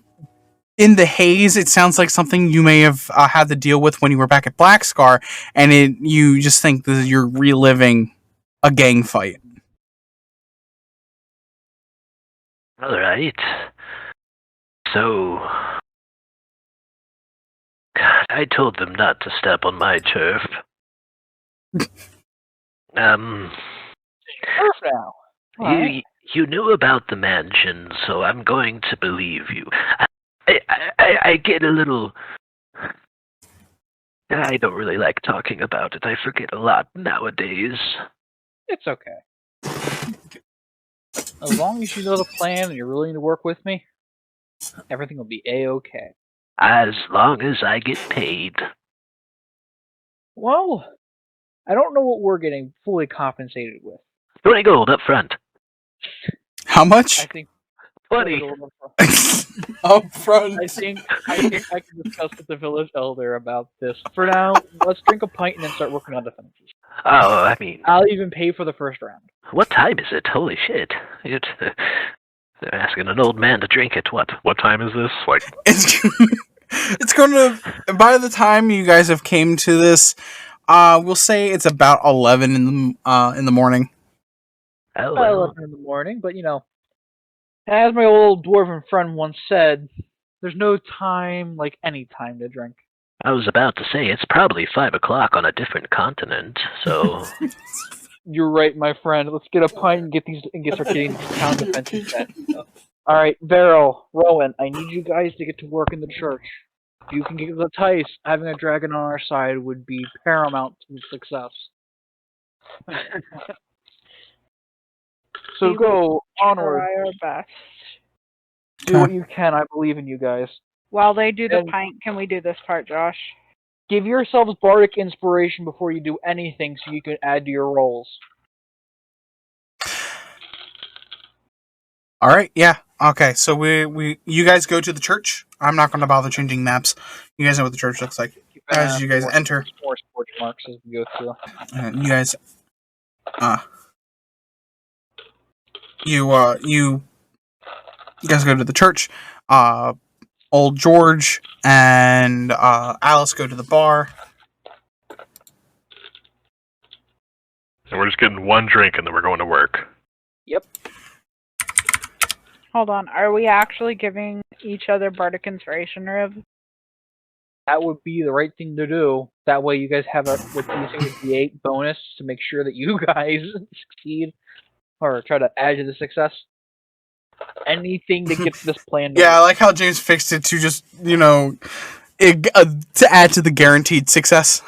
in the haze, it sounds like something you may have had to deal with when you were back at Black Scar, and you just think that you're reliving a gang fight. All right. So, God, I told them not to step on my turf. Turf now. You knew about the mansion, so I'm going to believe you. I get a little. I don't really like talking about it. I forget a lot nowadays. It's okay. As long as you know the plan and you're willing to work with me, everything will be a-okay. As long as I get paid. Well, I don't know what we're getting fully compensated with. 20 gold up front. How much? I think 20. Up front. I think I can discuss with the village elder about this. For now, let's drink a pint and then start working on defenses. Oh, I mean, I'll even pay for the first round. what time is it? Holy shit. They're asking an old man to drink at what? What time is this? Like, It's going to, by the time you guys have came to this, we'll say it's about 11 in the morning. Oh, About well. 11 in the morning, but as my old dwarven friend once said, there's no time like any time to drink. I was about to say, it's probably 5 o'clock on a different continent, so... You're right, my friend. Let's get a pint and start getting town defenses set. Alright, Varel, Rowan, I need you guys to get to work in the church. If you can get the Tice, having a dragon on our side would be paramount to success. So go onward. Try our best. Do what you can. I believe in you guys. While they do the And- pint, can we do this part, Josh? Give yourselves bardic inspiration before you do anything so you can add to your rolls. All right, yeah. Okay, so you guys go to the church. I'm not going to bother changing maps. You guys know what the church looks like. As you guys enter. More scorch marks as we go through. You guys you guys go to the church. Old George and Alice go to the bar. and we're just getting one drink and then we're going to work. Yep. Hold on. Are we actually giving each other bardic inspiration, Riv? That would be the right thing to do. That way you guys have with using the D8 bonus to make sure that you guys succeed or try to add to the success. Anything to get this plan to Yeah, I work. like how James fixed it to just, to add to the guaranteed success.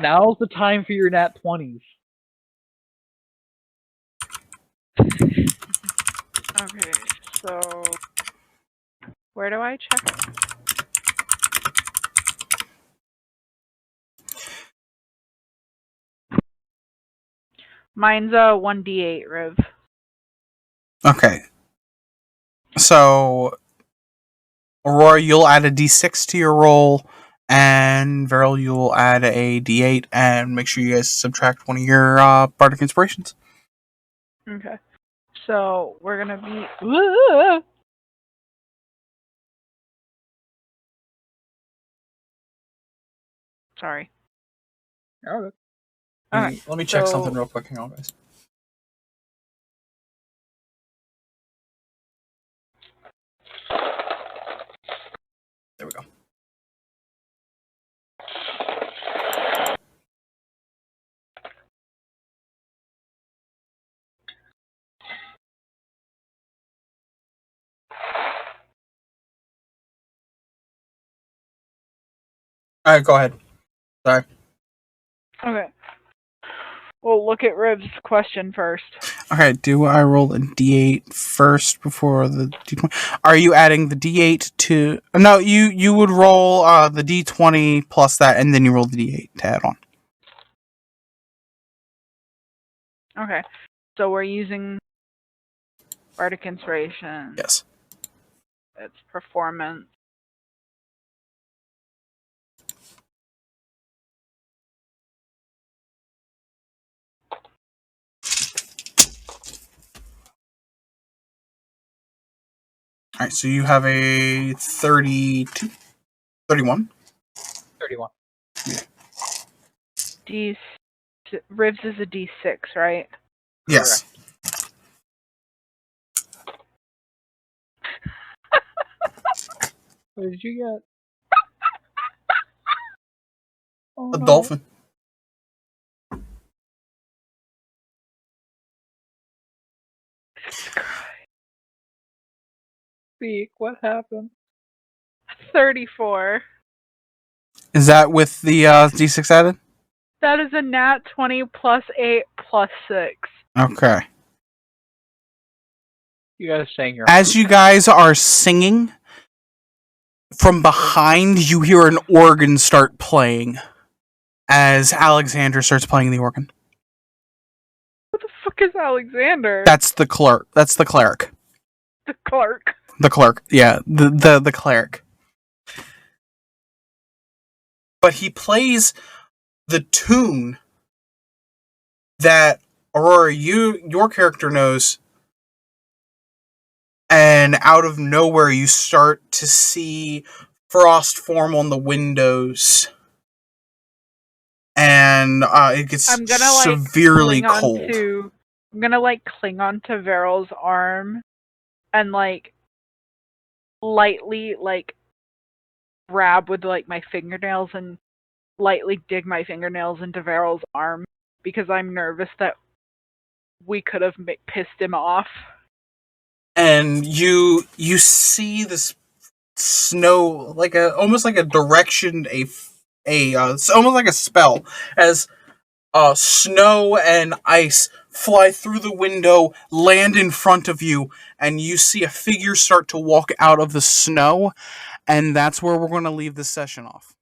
Now's the time for your nat 20s. Okay, so where do I check? Mine's a 1d8, Riv. Okay. So, Aurora, you'll add a d6 to your roll, and Veril, you'll add a d8, and make sure you guys subtract one of your bardic inspirations. Okay. So we're gonna be. Sorry. Okay. Alright, Let me check so- something real quick. Hang on, guys. There we go. Alright, go ahead. Sorry. Okay. We'll look at Riv's question first. Okay, do I roll a d8 first before the d20? Are you adding the d8 to... No, you would roll the d20 plus that, and then you roll the d8 to add on. Okay. So we're using Bardic Inspiration. Yes. It's performance. Alright, so you have a 32? 31? 31. Rivs is a D6, right? Yes. What did you get? Oh, A no. dolphin. Speak, what happened? 34. Is that with the d6 added? That is a nat 20 plus 8 plus 6. Okay. You guys saying your As you guys are singing, from behind you hear an organ start playing as Alexander starts playing the organ. What the fuck is Alexander? That's the clerk. That's the cleric. The clerk. The clerk. Yeah, the cleric. But he plays the tune that Aurora, your character knows, and out of nowhere you start to see frost form on the windows, and it gets I'm gonna severely cold. I'm gonna cling onto Veryl's arm and lightly grab with my fingernails and lightly dig my fingernails into Veryl's arm because I'm nervous that we could have pissed him off. And you see this snow almost like a direction, it's almost like a spell, as snow and ice fly through the window, land in front of you, and you see a figure start to walk out of the snow, and that's where we're going to leave this session off.